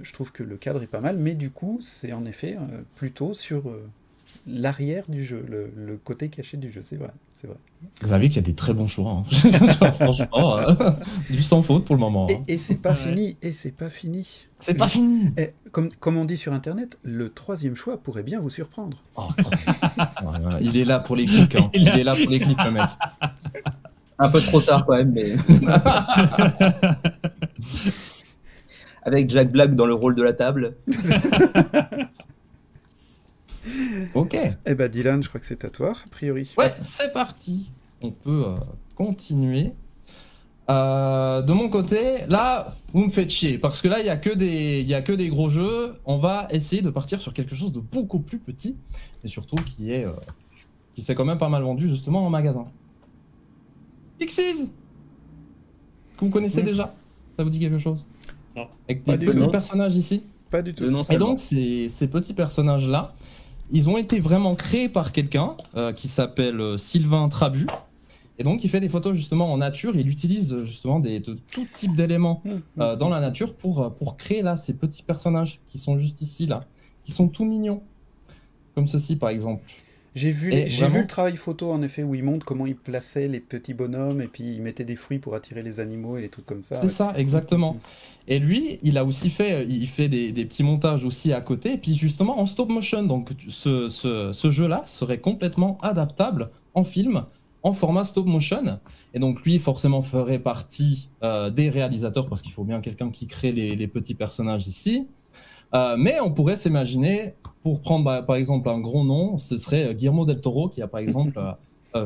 Je trouve que le cadre est pas mal, mais du coup, c'est en effet plutôt sur l'arrière du jeu, le côté caché du jeu, c'est vrai. Xavier, qu'il y a des très bons choix. Hein. Franchement, du sans faute pour le moment. Hein. Et c'est pas fini, C'est pas fini. Et, comme on dit sur Internet, le troisième choix pourrait bien vous surprendre. Oh, voilà. Il est là pour les clics, hein. Il est là pour les clics, le mec. Un peu trop tard quand même, mais... Avec Jack Black dans le rôle de la table. Ok. Eh ben Dylan, je crois que c'est à toi, a priori. Ouais, c'est parti. On peut continuer. De mon côté, là, vous me faites chier, parce que là, il n'y a que des gros jeux. On va essayer de partir sur quelque chose de beaucoup plus petit, et surtout qui s'est quand même pas mal vendu, justement, en magasin. Pixies, que vous connaissez déjà. Ça vous dit quelque chose? Non. Avec des petits personnages ici. Pas du tout. Et donc, ces petits personnages-là, ils ont été vraiment créés par quelqu'un qui s'appelle Sylvain Trabu. Et donc, il fait des photos justement en nature. Il utilise justement de tout type d'éléments dans la nature pour créer là ces petits personnages qui sont juste ici, là, qui sont tout mignons. Comme ceci, par exemple. J'ai vu le travail photo, en effet, où il montre comment il plaçait les petits bonhommes et puis il mettait des fruits pour attirer les animaux et des trucs comme ça. C'est ça, exactement. Et lui, il a aussi fait des petits montages aussi à côté, et puis justement en stop motion. Donc ce jeu-là serait complètement adaptable en film, en format stop motion. Et donc lui, forcément, ferait partie des réalisateurs, parce qu'il faut bien quelqu'un qui crée les petits personnages ici. Mais on pourrait s'imaginer, pour prendre par exemple un gros nom, ce serait Guillermo del Toro, qui a par exemple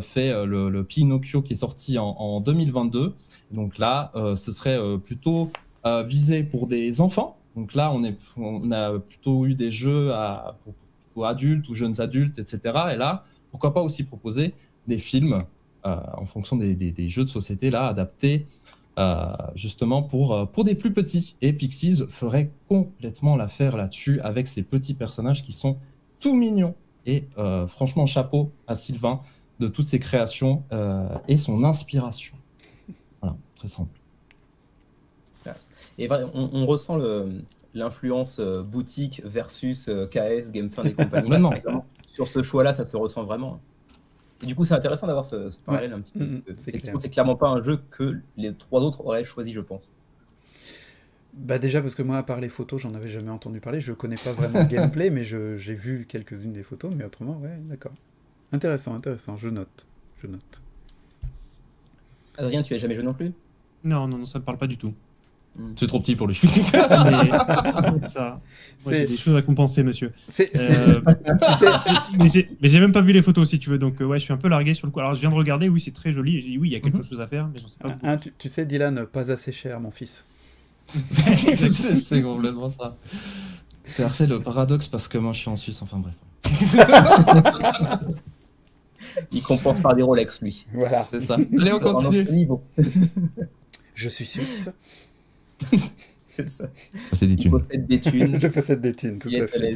fait le Pinocchio qui est sorti en 2022. Donc là, ce serait plutôt visé pour des enfants. Donc là, on a plutôt eu des jeux pour adultes ou jeunes adultes, etc. Et là, pourquoi pas aussi proposer des films en fonction des jeux de société là, adaptés justement pour des plus petits. Et Pixies ferait complètement l'affaire là-dessus avec ces petits personnages qui sont tout mignons. Et franchement, chapeau à Sylvain de toutes ses créations et son inspiration. Voilà, très simple. Et on ressent l'influence boutique versus KS, GameFund et compagnie. Sur ce choix-là, ça se ressent vraiment. Et du coup, c'est intéressant d'avoir ce parallèle un petit peu. C'est clairement pas un jeu que les trois autres auraient choisi, je pense. Bah déjà parce que moi, à part les photos, j'en avais jamais entendu parler. Je connais pas vraiment le gameplay, mais j'ai vu quelques-unes des photos. Mais autrement, ouais, d'accord. Intéressant. Je note. Adrien, tu as jamais joué non plus? Non, ça me parle pas du tout. C'est trop petit pour lui. Ça. Moi, j'ai des choses à compenser, monsieur. Tu sais... mais j'ai même pas vu les photos, si tu veux. Donc, ouais, je suis un peu largué sur le coup. Alors, je viens de regarder. Oui, c'est très joli. J'ai dit, oui, il y a quelque chose à faire, mais j'en sais pas. Tu sais, Dylan, pas assez cher, mon fils. C'est complètement ça. C'est le paradoxe parce que moi, je suis en Suisse. Enfin, bref. Il compense par des Rolex, lui. Voilà. C'est ça. Allez, on continue. Je suis suisse. C'est ça. C'est des thunes. Je possède des thunes, tout à fait.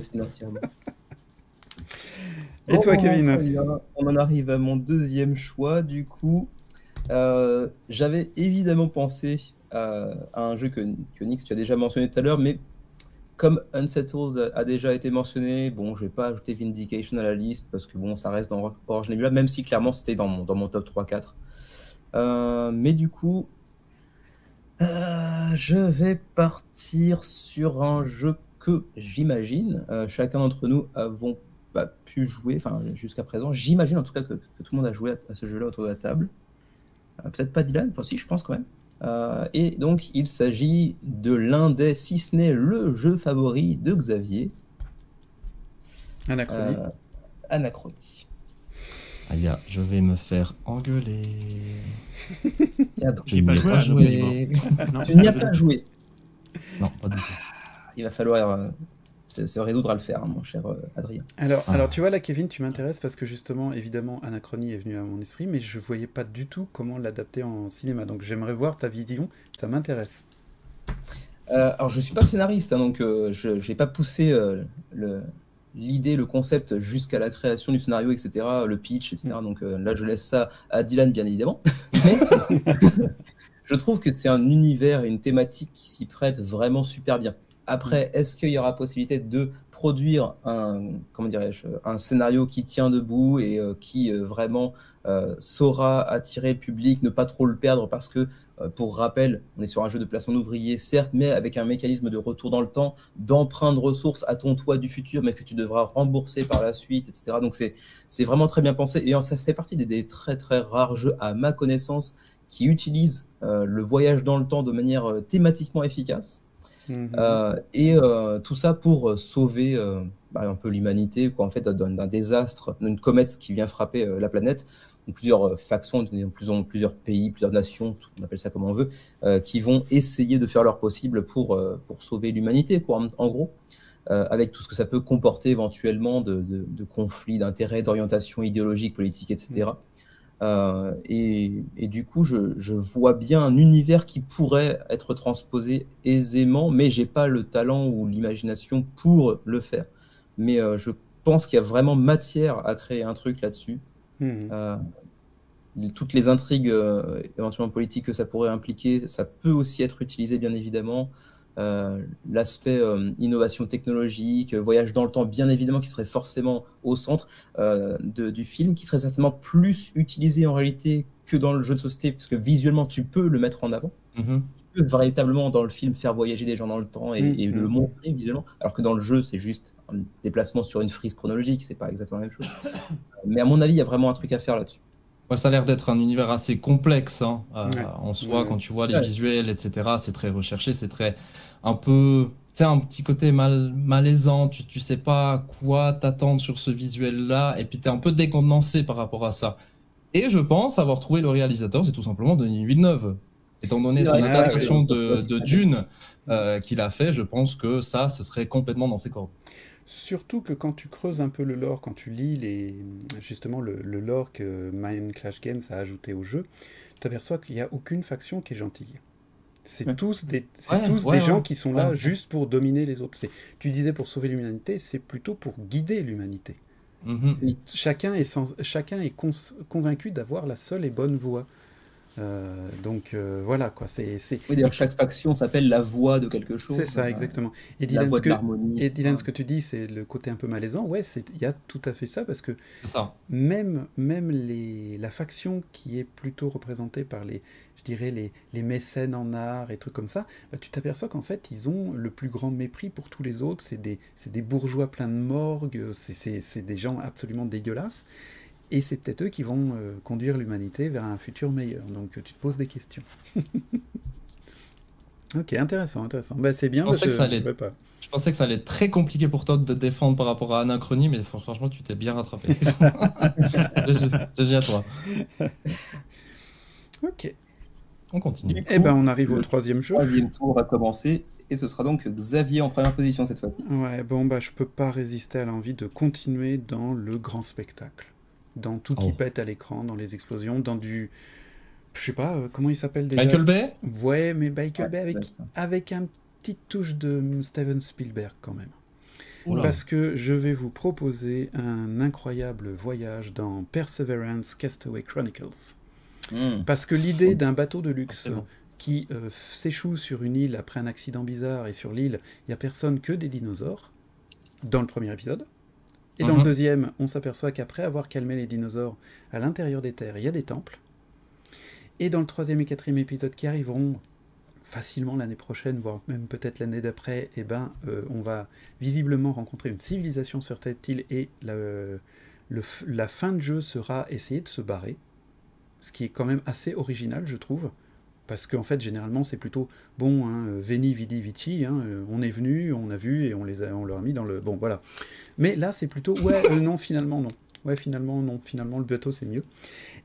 Et toi, Kevin? On en arrive à mon deuxième choix, du coup. J'avais évidemment pensé à un jeu que Nix, tu as déjà mentionné tout à l'heure, mais comme Unsettled a déjà été mentionné, bon, je vais pas ajouter Vindication à la liste, parce que bon, ça reste dans Orange Nebula, même si clairement c'était dans mon top 3-4. Mais du coup, je vais partir sur un jeu que j'imagine chacun d'entre nous avons pu jouer, enfin jusqu'à présent. J'imagine en tout cas que tout le monde a joué à ce jeu-là autour de la table. Peut-être pas Dylan, enfin si, je pense quand même. Et donc il s'agit de l'un des, si ce n'est le jeu favori de Xavier. Anachronie. Anachronie. Aïe, je vais me faire engueuler. Je n'ai pas joué. Tu n'y as pas joué. Non, pas du tout. Il va falloir se résoudre à le faire, hein, mon cher Adrien. Alors, tu vois, là, Kevin, tu m'intéresses parce que justement, évidemment, Anachronie est venu à mon esprit, mais je voyais pas du tout comment l'adapter en cinéma. Donc, j'aimerais voir ta vision, ça m'intéresse. Alors, je suis pas scénariste, hein, donc je n'ai pas poussé l'idée, le concept jusqu'à la création du scénario, etc., le pitch, etc. Donc là, je laisse ça à Dylan, bien évidemment. Mais je trouve que c'est un univers et une thématique qui s'y prête vraiment super bien. Après, est-ce qu'il y aura possibilité de produire un scénario qui tient debout et qui vraiment saura attirer le public, ne pas trop le perdre parce que, pour rappel, on est sur un jeu de placement d'ouvriers, certes, mais avec un mécanisme de retour dans le temps, d'emprunt de ressources à ton toi du futur, mais que tu devras rembourser par la suite, etc. Donc c'est vraiment très bien pensé et ça fait partie des très très rares jeux, à ma connaissance, qui utilisent le voyage dans le temps de manière thématiquement efficace. Et tout ça pour sauver un peu l'humanité, quoi, en fait, d'un désastre, d'une comète qui vient frapper la planète. Donc, plusieurs factions, plusieurs pays, plusieurs nations, on appelle ça comme on veut, qui vont essayer de faire leur possible pour sauver l'humanité, quoi, en gros, avec tout ce que ça peut comporter éventuellement de conflits d'intérêts, d'orientation idéologique, politique, etc. Et du coup, je vois bien un univers qui pourrait être transposé aisément, mais j'ai pas le talent ou l'imagination pour le faire. Mais je pense qu'il y a vraiment matière à créer un truc là-dessus. Toutes les intrigues éventuellement politiques que ça pourrait impliquer, ça peut aussi être utilisé, bien évidemment. L'aspect innovation technologique, voyage dans le temps, bien évidemment, qui serait forcément au centre du film, qui serait certainement plus utilisé en réalité que dans le jeu de société, parce que visuellement, tu peux le mettre en avant. Tu peux véritablement, dans le film, faire voyager des gens dans le temps et le montrer visuellement, alors que dans le jeu, c'est juste un déplacement sur une frise chronologique, c'est pas exactement la même chose. Mais à mon avis, il y a vraiment un truc à faire là-dessus. Ouais, ça a l'air d'être un univers assez complexe, hein, en soi, quand tu vois les visuels, etc. C'est très recherché, c'est très un peu, tu sais, un petit côté malaisant. Tu sais pas quoi t'attendre sur ce visuel-là, et puis tu es un peu décontenancé par rapport à ça. Et je pense avoir trouvé le réalisateur, c'est tout simplement Denis Villeneuve. Étant donné son adaptation de Dune qu'il a fait, je pense que ça, ce serait complètement dans ses cordes. Surtout que quand tu creuses un peu le lore, quand tu lis justement le lore que Mind Clash Games a ajouté au jeu, tu t'aperçois qu'il n'y a aucune faction qui est gentille. C'est tous des gens qui sont là juste pour dominer les autres. Tu disais pour sauver l'humanité, c'est plutôt pour guider l'humanité. Chacun est convaincu d'avoir la seule et bonne voie. Donc voilà quoi, Oui, d'ailleurs, chaque faction s'appelle la voix de quelque chose. C'est ça, exactement. Et Dylan, ce que tu dis, c'est le côté un peu malaisant. Ouais, il y a tout à fait ça, parce que même la faction qui est plutôt représentée par les mécènes en art et trucs comme ça, bah, tu t'aperçois qu'en fait, ils ont le plus grand mépris pour tous les autres. C'est des bourgeois pleins de morgue, c'est des gens absolument dégueulasses. Et c'est peut-être eux qui vont conduire l'humanité vers un futur meilleur. Donc tu te poses des questions. Ok, intéressant. Bah, c'est bien. Je pensais que ça allait être très compliqué pour toi de te défendre par rapport à Anachronie, mais franchement, tu t'es bien rattrapé. GG à toi. Ok. On continue. Et ben on arrive au troisième jeu. Le troisième tour va commencer. Et ce sera donc Xavier en première position cette fois-ci. Ouais, bon, bah je peux pas résister à l'envie de continuer dans le grand spectacle. Dans tout qui pète à l'écran, dans les explosions, dans du... Je sais pas, comment il s'appelle déjà ? Michael Bay ? Ouais, mais Michael Bay avec un petit touche de Steven Spielberg quand même. Oula. Parce que je vais vous proposer un incroyable voyage dans Perseverance Castaway Chronicles. Parce que l'idée d'un bateau de luxe qui s'échoue sur une île après un accident bizarre, et sur l'île, il n'y a personne que des dinosaures, dans le premier épisode. Et dans le deuxième, on s'aperçoit qu'après avoir calmé les dinosaures, à l'intérieur des terres, il y a des temples. Et dans le troisième et quatrième épisode qui arriveront facilement l'année prochaine, voire même peut-être l'année d'après, on va visiblement rencontrer une civilisation sur cette île, et la fin de jeu sera essayer de se barrer, ce qui est quand même assez original, je trouve. Parce qu'en fait, généralement, c'est plutôt bon, hein, veni, vidi, vici, hein, on est venu, on a vu et on leur a mis dans le... Bon, voilà. Mais là, c'est plutôt, ouais, non, finalement, non. Ouais, finalement, non, finalement, le bateau, c'est mieux.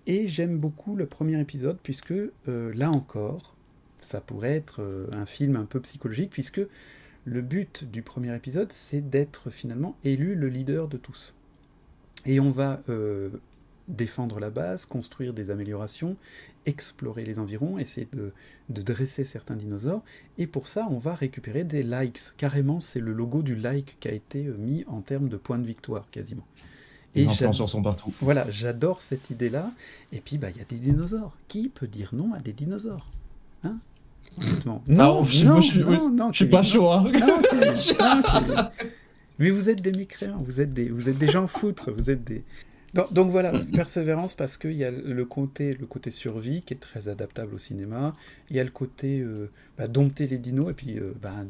Et j'aime beaucoup le premier épisode, puisque, là encore, ça pourrait être un film un peu psychologique, puisque le but du premier épisode, c'est d'être finalement élu le leader de tous. Et on va défendre la base, construire des améliorations, explorer les environs, essayer de dresser certains dinosaures, et pour ça, on va récupérer des likes. Carrément, c'est le logo du like qui a été mis en termes de points de victoire, quasiment. Les influenceurs sont partout. Voilà, j'adore cette idée-là. Et puis, bah, y a des dinosaures. Qui peut dire non à des dinosaures, hein? Honnêtement. Non, je suis pas chaud. Hein. Non, mais vous êtes des mécréants, vous êtes des gens foutres, vous êtes des... Donc voilà, Persévérance, parce qu'il y a le côté survie qui est très adaptable au cinéma, il y a le côté dompter les dinos, et puis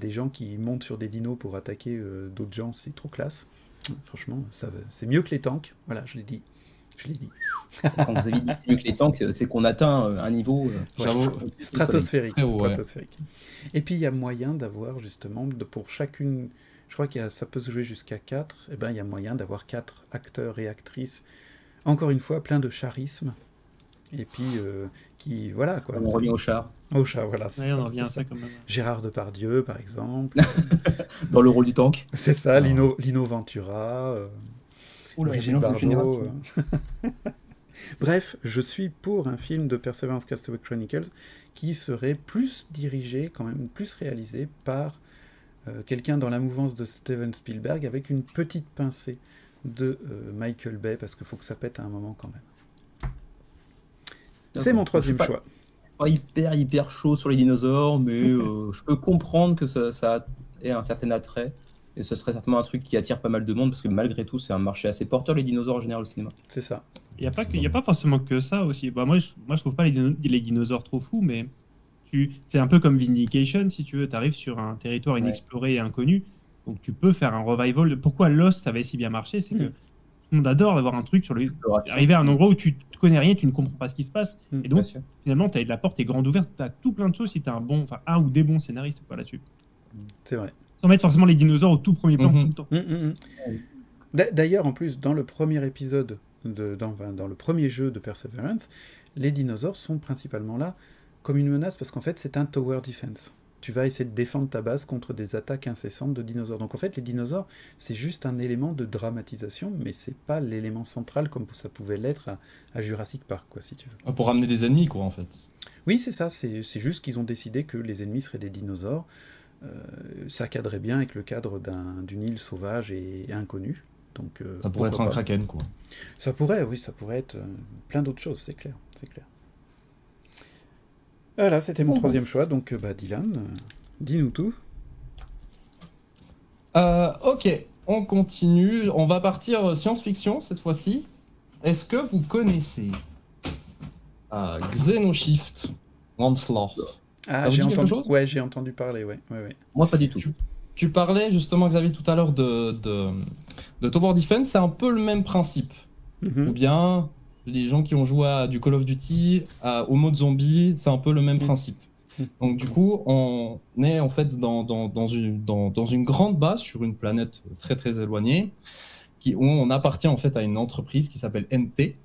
des gens qui montent sur des dinos pour attaquer d'autres gens, c'est trop classe. Franchement, c'est mieux que les tanks, voilà, je l'ai dit. Quand vous avez dit c'est mieux que les tanks, c'est qu'on atteint un niveau stratosphérique. Et puis il y a moyen d'avoir justement, pour chacune... Je crois que ça peut se jouer jusqu'à 4. Et ben, il y a moyen d'avoir 4 acteurs et actrices, encore une fois, plein de charisme. Et puis, qui... Voilà, quoi. On revient au char. Au char, voilà. Ouais, on revient à ça quand même. Gérard Depardieu, par exemple. Dans le rôle du tank. C'est ça, Lino Ventura. Brigitte Bardot. Bref, je suis pour un film de Perseverance Castaway Chronicles qui serait plus dirigé, quand même, plus réalisé par... quelqu'un dans la mouvance de Steven Spielberg avec une petite pincée de Michael Bay, parce qu'il faut que ça pète à un moment quand même. C'est mon troisième choix. Pas hyper chaud sur les dinosaures, mais je peux comprendre que ça ait un certain attrait, et ce serait certainement un truc qui attire pas mal de monde, parce que malgré tout, c'est un marché assez porteur, les dinosaures en général au cinéma. C'est ça. Il n'y a pas forcément que ça aussi. Moi, je trouve pas les dinosaures trop fous, mais... C'est un peu comme Vindication, si tu veux, tu arrives sur un territoire inexploré et inconnu, donc tu peux faire un revival. Pourquoi Lost avait si bien marché, c'est que tout le monde adore d'avoir un truc sur le... Arriver à un endroit où tu ne connais rien, tu ne comprends pas ce qui se passe, et donc finalement la porte est grande ouverte, tu as tout plein de choses si tu as un ou des bons scénaristes là-dessus. C'est vrai. Sans mettre forcément les dinosaures au tout premier plan tout le temps. D'ailleurs, en plus, dans le premier épisode, dans le premier jeu de Perseverance, les dinosaures sont principalement là comme une menace, parce qu'en fait, c'est un tower defense. Tu vas essayer de défendre ta base contre des attaques incessantes de dinosaures. Donc en fait, les dinosaures, c'est juste un élément de dramatisation, mais c'est pas l'élément central comme ça pouvait l'être à Jurassic Park, quoi, si tu veux. Pour ramener des ennemis, quoi, en fait. Oui, c'est ça. C'est juste qu'ils ont décidé que les ennemis seraient des dinosaures. Ça cadrait bien avec le cadre d'une île sauvage et inconnue. Donc, ça pourrait être un kraken, quoi. Ça pourrait être plein d'autres choses, c'est clair. Voilà, c'était mon troisième choix, donc Dylan, dis-nous tout. Ok, on continue, on va partir science-fiction cette fois-ci. Est-ce que vous connaissez Xenoshift Onslaught? J'ai entendu parler, ouais. Moi, pas du tout. Tu parlais justement, Xavier, tout à l'heure de Tower Defense, c'est un peu le même principe. Ou bien... Les gens qui ont joué à du Call of Duty, au mode zombie, c'est un peu le même principe. Donc du coup, on est en fait dans une grande base sur une planète très très éloignée, où on appartient en fait à une entreprise qui s'appelle NT,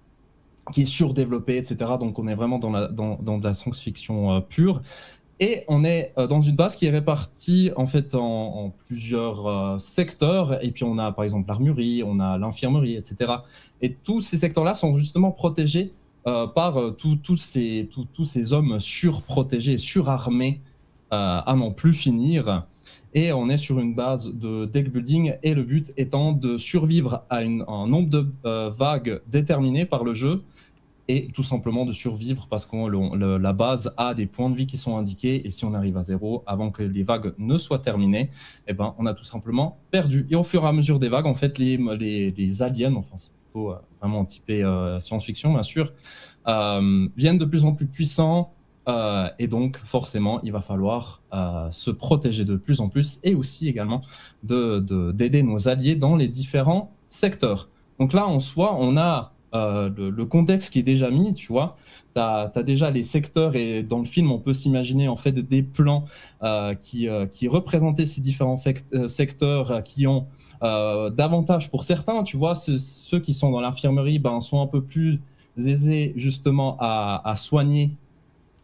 qui est surdéveloppée, etc. Donc on est vraiment dans de la science-fiction pure. Et on est dans une base qui est répartie en fait en plusieurs secteurs. Et puis on a par exemple l'armurerie, on a l'infirmerie, etc. Et tous ces secteurs-là sont justement protégés par tous ces hommes surprotégés, surarmés à n'en plus finir. Et on est sur une base de deck building. Et le but étant de survivre à un nombre de vagues déterminées par le jeu. Et tout simplement de survivre parce que la base a des points de vie qui sont indiqués, et si on arrive à 0 avant que les vagues ne soient terminées, eh ben, on a tout simplement perdu. Et au fur et à mesure des vagues, en fait, les aliens, enfin c'est plutôt vraiment typé science-fiction bien sûr, viennent de plus en plus puissants, et donc forcément il va falloir se protéger de plus en plus, et aussi également d'aider nos alliés dans les différents secteurs. Donc là en soi on a le contexte qui est déjà mis, tu vois. T'as déjà les secteurs et dans le film, on peut s'imaginer en fait des plans qui représentaient ces différents secteurs qui ont davantage pour certains, tu vois, ceux qui sont dans l'infirmerie sont un peu plus aisés justement à soigner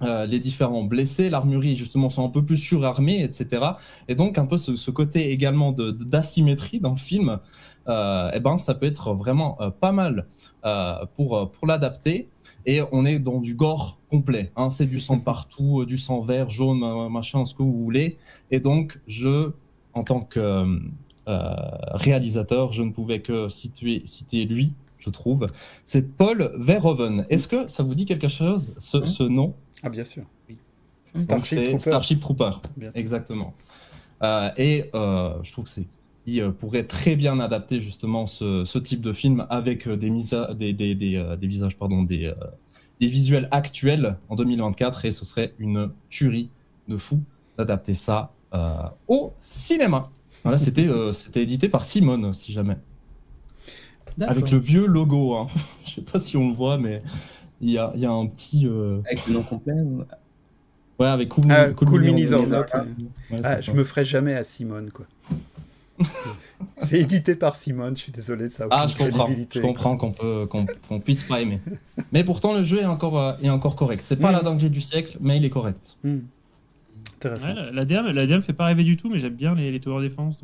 les différents blessés, l'armurerie justement sont un peu plus surarmés, etc. Et donc un peu ce côté également d'asymétrie dans le film, ça peut être vraiment pas mal pour l'adapter. Et on est dans du gore complet, hein. C'est du sang partout, du sang vert, jaune, machin, ce que vous voulez. Et donc en tant que réalisateur, je ne pouvais que citer lui, je trouve. C'est Paul Verhoeven. Est-ce que ça vous dit quelque chose, ce nom? Ah, bien sûr. Oui. Starship Trooper, exactement. Je trouve que il pourrait très bien adapter justement ce type de film avec des visuels actuels en 2024, et ce serait une tuerie de fou d'adapter ça au cinéma. Voilà, c'était édité par Simone, si jamais. Avec le vieux logo, hein. Je sais pas si on le voit, mais il y a un petit... Avec le nom complet Ouais, avec Cool Mini Zornot. Je me ferai jamais à Simone, quoi. C'est édité par Simone, je suis désolé, ça a aucune crédibilité. Je comprends qu'on puisse pas aimer. Mais pourtant, le jeu est encore correct. C'est pas la dinguerie du siècle, mais il est correct. Intéressant. Ouais, la DM fait pas rêver du tout, mais j'aime bien les tower defense.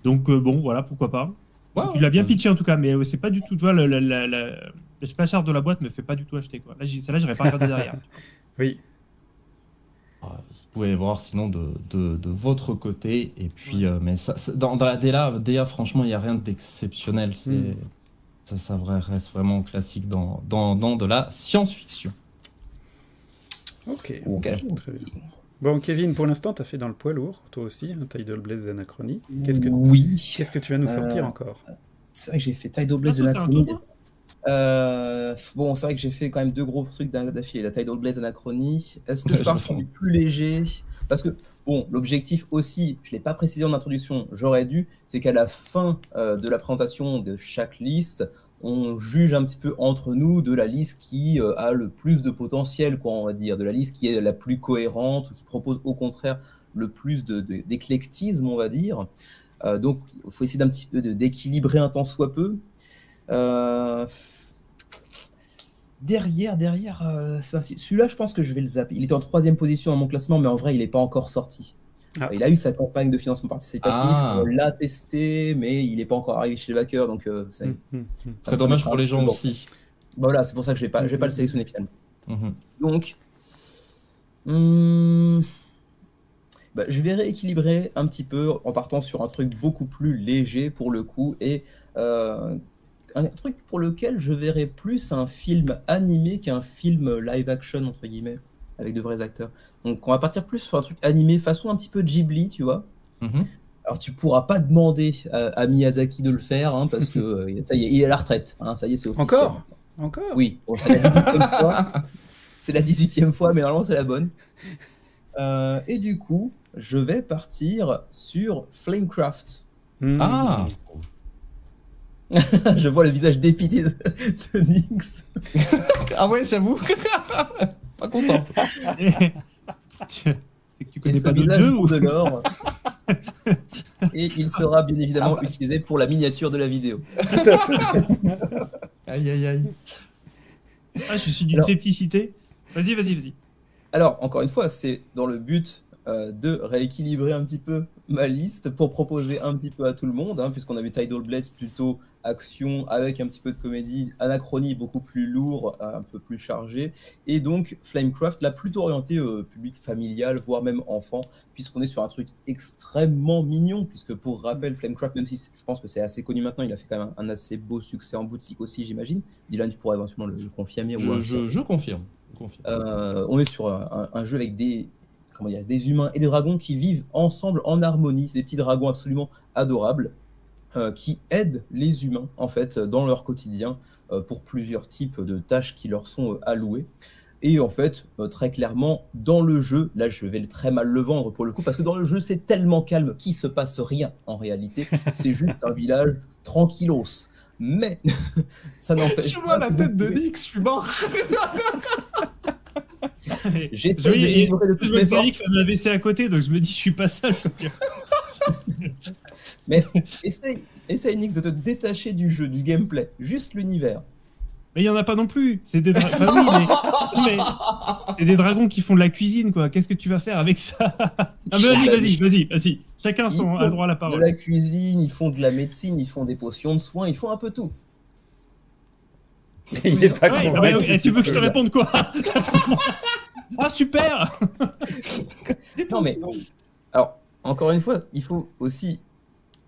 Donc bon, voilà, pourquoi pas. Ouais, tu l'as bien pitché en tout cas, mais c'est pas du tout, tu vois, le splash art de la boîte me fait pas du tout acheter, quoi. Là, celle-là, j'aurais pas regardé derrière. Oui. Vous pouvez voir sinon de votre côté. Et puis, mais dans la DA, franchement, il n'y a rien d'exceptionnel. Ça reste vraiment classique dans de la science-fiction. Ok, très bien. Bon, Kevin, pour l'instant, tu as fait dans le poids lourd, toi aussi, hein, Tidal Blaze Anachronie. Qu'est-ce que tu vas nous sortir encore? C'est vrai que j'ai fait Tidal Blaze Anachronie. Bon, c'est vrai que j'ai fait quand même 2 gros trucs d'affilée, la Tidal Blaze Anachronie. Est-ce que je pars sur du plus léger? Parce que, bon, l'objectif aussi, je ne l'ai pas précisé en introduction, j'aurais dû, c'est qu'à la fin de la présentation de chaque liste, on juge un petit peu entre nous de la liste qui a le plus de potentiel, quoi, on va dire, de la liste qui est la plus cohérente, ou qui propose au contraire le plus d'éclectisme, on va dire. Donc, il faut essayer d'un petit peu d'équilibrer un tant soit peu. Derrière, celui-là, je pense que je vais le zapper. Il était en 3e position dans mon classement, mais en vrai, il n'est pas encore sorti. Il a eu sa campagne de financement participatif, on l'a testé, mais il n'est pas encore arrivé chez les backers, donc c'est très dommage pour les gens aussi. Voilà, c'est pour ça que je vais pas le sélectionner finalement. Donc, je vais rééquilibrer un petit peu en partant sur un truc beaucoup plus léger pour le coup, et un truc pour lequel je verrais plus un film animé qu'un film live action, entre guillemets, avec de vrais acteurs. Donc on va partir plus sur un truc animé façon un petit peu Ghibli, tu vois. Alors tu pourras pas demander à Miyazaki de le faire, hein, parce que ça y est, il est à la retraite, hein, ça y est, c'est officiel. Encore Oui, bon, c'est la 18e fois. C'est la 18e fois, mais normalement c'est la bonne. Et du coup, je vais partir sur Flamecraft. Je vois le visage dépité de Nix. Ah ouais, j'avoue. Pas content. C'est que tu connais pas d'autres jeux ou de l'or. Et il sera bien évidemment utilisé pour la miniature de la vidéo. Tout à fait. Aïe. Je suis d'une scepticité. Vas-y. Alors, encore une fois, c'est dans le but de rééquilibrer un petit peu ma liste pour proposer un petit peu à tout le monde, hein, puisqu'on avait Tidal Blades plutôt action avec un petit peu de comédie, Anachronie beaucoup plus lourd, un peu plus chargé, et donc Flamecraft là plutôt orienté public familial, voire même enfant, puisqu'on est sur un truc extrêmement mignon, puisque pour rappel, Flamecraft, même si je pense que c'est assez connu maintenant, il a fait quand même un assez beau succès en boutique aussi, j'imagine. Dylan, tu pourrais éventuellement le confirmer. Je confirme. On est sur un jeu avec des humains et des dragons qui vivent ensemble en harmonie. C'est des petits dragons absolument adorables qui aident les humains en fait dans leur quotidien pour plusieurs types de tâches qui leur sont allouées. Et en fait, très clairement, dans le jeu, là je vais très mal le vendre pour le coup, parce que dans le jeu c'est tellement calme qu'il se passe rien en réalité. C'est juste un village tranquillos, Mais ça n'empêche. Je vois la tête de Nix, je suis mort. J'ai essayé je me dis que ça AVC à côté, donc je me dis je suis pas seul. Mais essaye Nix de te détacher du jeu, du gameplay, juste l'univers. Mais il y en a pas non plus. C'est des mais c'est des dragons qui font de la cuisine, quoi. Qu'est-ce que tu vas faire avec ça? Ah, vas-y. Chacun a droit à la parole. De la cuisine, ils font de la médecine, ils font des potions de soins, ils font un peu tout. Il est pas convaincu. Tu veux que je te réponde quoi? Ah super. Non mais alors encore une fois, il faut aussi,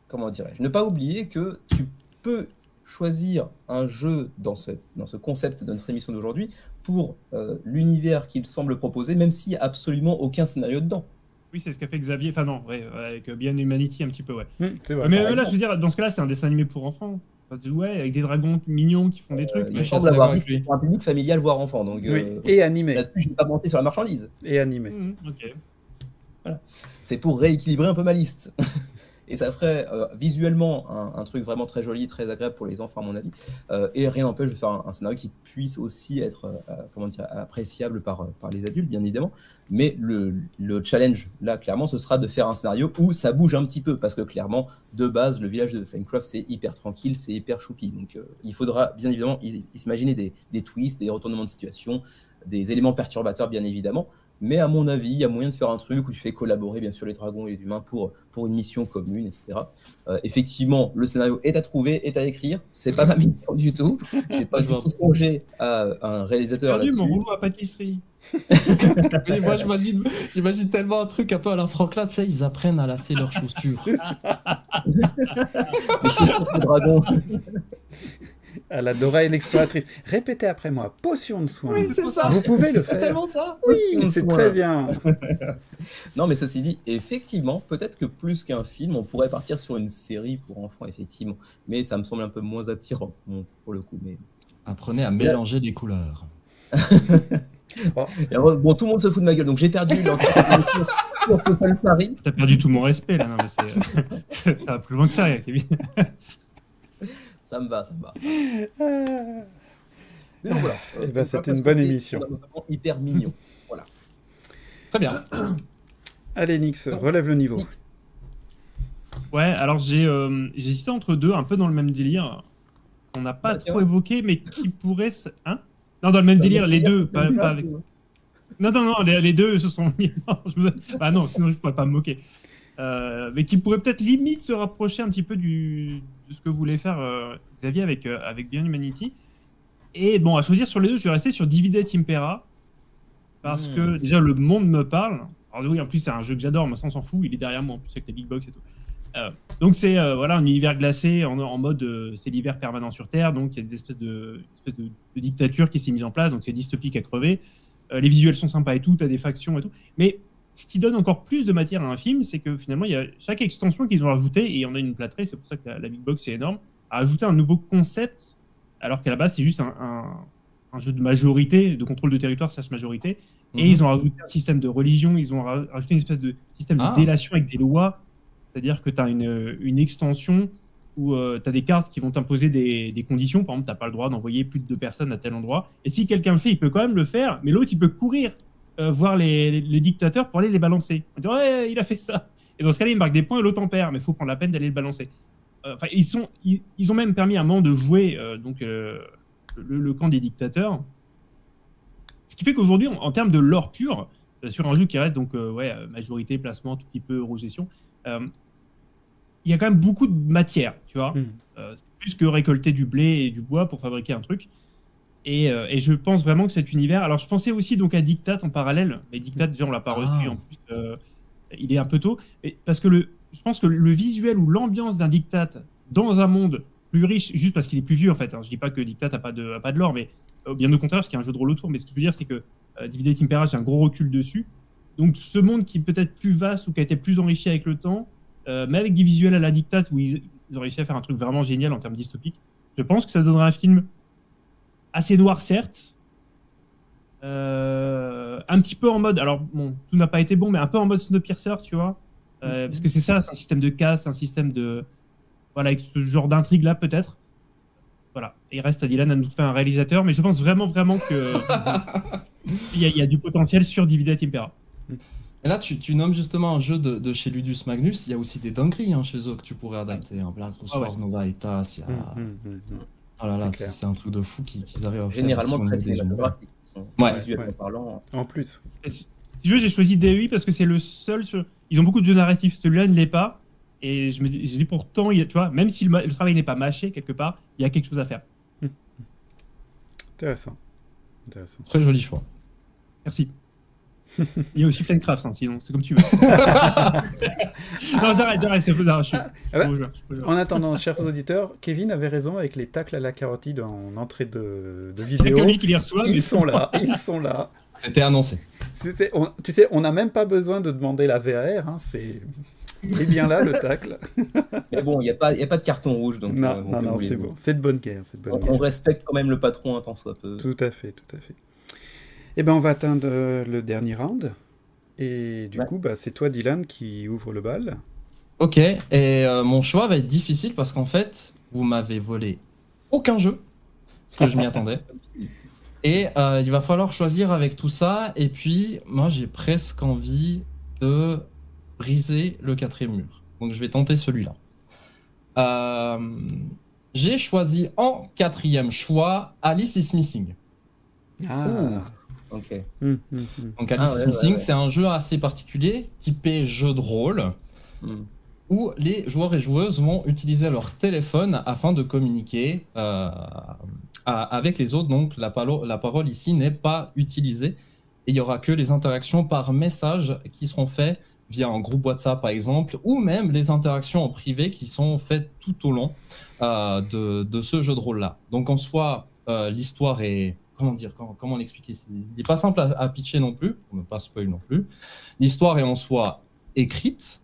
comment dirais-je, ne pas oublier que tu peux choisir un jeu dans ce concept de notre émission d'aujourd'hui pour l'univers qu'il semble proposer, même s'il n'y a absolument aucun scénario dedans. Oui, c'est ce qu'a fait Xavier, enfin non, ouais, avec Beyond Humanity un petit peu, ouais. C'est vrai. Mais là, je veux dire, dans ce cas-là, c'est un dessin animé pour enfants. Enfin, ouais, avec des dragons mignons qui font des trucs. Il semble avoir dit pour un public familial, voire enfant. Donc, et animé. Là-dessus, je ne vais pas monter sur la marchandise. Et animé. Ok. Voilà. C'est pour rééquilibrer un peu ma liste. Et ça ferait visuellement un truc vraiment très joli, très agréable pour les enfants, à mon avis. Et rien n'empêche de faire un scénario qui puisse aussi être appréciable par les adultes, bien évidemment. Mais le challenge, là, clairement, ce sera de faire un scénario où ça bouge un petit peu. Parce que clairement, de base, le village de Flamecraft, c'est hyper tranquille, c'est hyper choupi. Donc il faudra, bien évidemment, s'imaginer des twists, des retournements de situation, des éléments perturbateurs, bien évidemment. Mais à mon avis, il y a moyen de faire un truc où tu fais collaborer bien sûr les dragons et les humains pour une mission commune, etc. Effectivement, le scénario est à trouver, est à écrire. C'est pas ma mission du tout. J'ai pas du tout songé à un réalisateur là-dessus. Mon rouleau à pâtisserie. Mais moi, j'imagine tellement un truc un peu à la Franklin, tu sais, ils apprennent à lasser leurs chaussures. Les chaussures de dragon. À la Dora et l'exploratrice. Répétez après moi, potion de soin. Oui, c'est ça. Vous pouvez le faire. C'est tellement ça. Oui, c'est très bien. Non, mais ceci dit, effectivement, peut-être que plus qu'un film, on pourrait partir sur une série pour enfants, effectivement. Mais ça me semble un peu moins attirant, pour le coup. Mais... Apprenez à mélanger les couleurs. Bon, tout le monde se fout de ma gueule, donc j'ai perdu Paris. T'as perdu tout mon respect, là. Non, mais ça va plus loin que ça, Kevin. Ça me va. Mais donc, voilà. C'était une bonne émission. Hyper mignon. Voilà. Très bien. Allez, Nix, relève le niveau. Ouais, alors j'ai hésité entre deux, un peu dans le même délire. On n'a pas trop évoqué, mais qui pourrait... Hein? Non, dans le même délire, les deux. Pas avec... Non, les deux se sont mis... Ah non, sinon je pourrais pas me moquer. Mais qui pourrait peut-être limite se rapprocher un petit peu de ce que voulait faire Xavier avec Beyond Humanity. Et bon, à choisir sur les deux, je suis resté sur Divided Impera. Parce que déjà, le monde me parle. Alors oui, en plus, c'est un jeu que j'adore, mais ça, on s'en fout. Il est derrière moi, en plus, avec les big box et tout. Donc, c'est voilà, un univers glacé en mode c'est l'hiver permanent sur Terre. Donc, il y a des espèces de dictature qui s'est mise en place. Donc, c'est dystopique à crever. Les visuels sont sympas et tout. Tu as des factions et tout. Mais ce qui donne encore plus de matière à un film, c'est que finalement, il y a chaque extension qu'ils ont rajoutée, et on a une plâtrée, c'est pour ça que la big box c'est énorme, a ajouté un nouveau concept, alors qu'à la base, c'est juste un jeu de majorité, de contrôle de territoire, slash majorité. Et ils ont rajouté un système de religion, ils ont rajouté une espèce de système de délation avec des lois. C'est-à-dire que tu as une extension où tu as des cartes qui vont t'imposer des conditions. Par exemple, tu n'as pas le droit d'envoyer plus de 2 personnes à tel endroit. Et si quelqu'un le fait, il peut quand même le faire, mais l'autre, il peut courir voir les dictateurs pour aller les balancer. On dit, ouais, il a fait ça. Et dans ce cas-là, il marque des points et l'autre en perd, mais il faut prendre la peine d'aller le balancer. Ils ont même permis à un moment de jouer le camp des dictateurs. Ce qui fait qu'aujourd'hui, en termes de lore pur, sur un jeu qui reste donc majorité, placement, tout petit peu euro-gestion, il y a quand même beaucoup de matière, tu vois. C'est plus que récolter du blé et du bois pour fabriquer un truc. Et je pense vraiment que cet univers... Alors, je pensais aussi donc à Dictate en parallèle. Mais Dictate, déjà, on l'a pas reçu. En plus, il est un peu tôt. Mais parce que je pense que le visuel ou l'ambiance d'un Dictate dans un monde plus riche, juste parce qu'il est plus vieux, en fait. Hein. Je dis pas que Dictate a pas de lore, mais bien au contraire, parce qu'il y a un jeu de rôle autour. Mais ce que je veux dire, c'est que Divided Impera, j'ai un gros recul dessus. Donc, ce monde qui est peut-être plus vaste ou qui a été plus enrichi avec le temps, mais avec des visuels à la Dictate où ils ont réussi à faire un truc vraiment génial en termes dystopiques, je pense que ça donnerait un film assez noir, certes. Un petit peu en mode... Alors, bon, tout n'a pas été bon, mais un peu en mode Snowpiercer, tu vois. Parce que c'est ça, c'est un système de casse, un système de... Voilà, avec ce genre d'intrigue-là, peut-être. voilà. Il reste à Dylan à nous faire un réalisateur, mais je pense vraiment que il y a du potentiel sur Divide et Impera. Et là, tu nommes justement un jeu de chez Ludus Magnus. Il y a aussi des dingueries chez eux que tu pourrais adapter. Black Rose Force, Nova Etas. Oh là là, c'est un truc de fou qu'ils arrivent à faire. Généralement très cinématographiques. Visuellement parlant. En plus. Si tu veux, j'ai choisi DEI parce que c'est le seul. Ils ont beaucoup de jeux narratifs. Celui-là, il ne l'est pas. Et j'ai dit pourtant, tu vois, même si le travail n'est pas mâché quelque part, il y a quelque chose à faire. Intéressant. Très joli choix. Merci. Il y a aussi Flamecraft, sinon c'est comme tu veux. Non, j'arrête. En attendant, chers auditeurs, Kevin avait raison avec les tacles à la carotide en entrée de vidéo. Lui qui les reçoit, ils sont là. C'était annoncé. Tu sais, on n'a même pas besoin de demander la VAR. C'est bien là le tacle. Mais bon, il n'y a pas de carton rouge. Donc, non, c'est bon. C'est de bonne guerre. On respecte quand même le patron, tant soit peu. Tout à fait. Eh ben, on va atteindre le dernier round. Et du coup, c'est toi, Dylan, qui ouvre le bal. Ok, et mon choix va être difficile parce qu'en fait, vous m'avez volé aucun jeu, parce que je m'y attendais. Et il va falloir choisir avec tout ça. Et puis, moi, j'ai presque envie de briser le 4e mur. Donc, je vais tenter celui-là. J'ai choisi en 4e choix Alice is Missing. Ok. Donc Alice is Missing, c'est un jeu assez particulier, typé jeu de rôle, où les joueurs et joueuses vont utiliser leur téléphone afin de communiquer avec les autres. Donc la parole ici n'est pas utilisée et il n'y aura que les interactions par message qui seront faites via un groupe WhatsApp par exemple, ou même les interactions en privé qui sont faites tout au long de ce jeu de rôle-là. Donc en soi, l'histoire est... Comment l'expliquer? Il n'est pas simple à pitcher non plus, on ne pas spoil non plus. L'histoire est en soi écrite,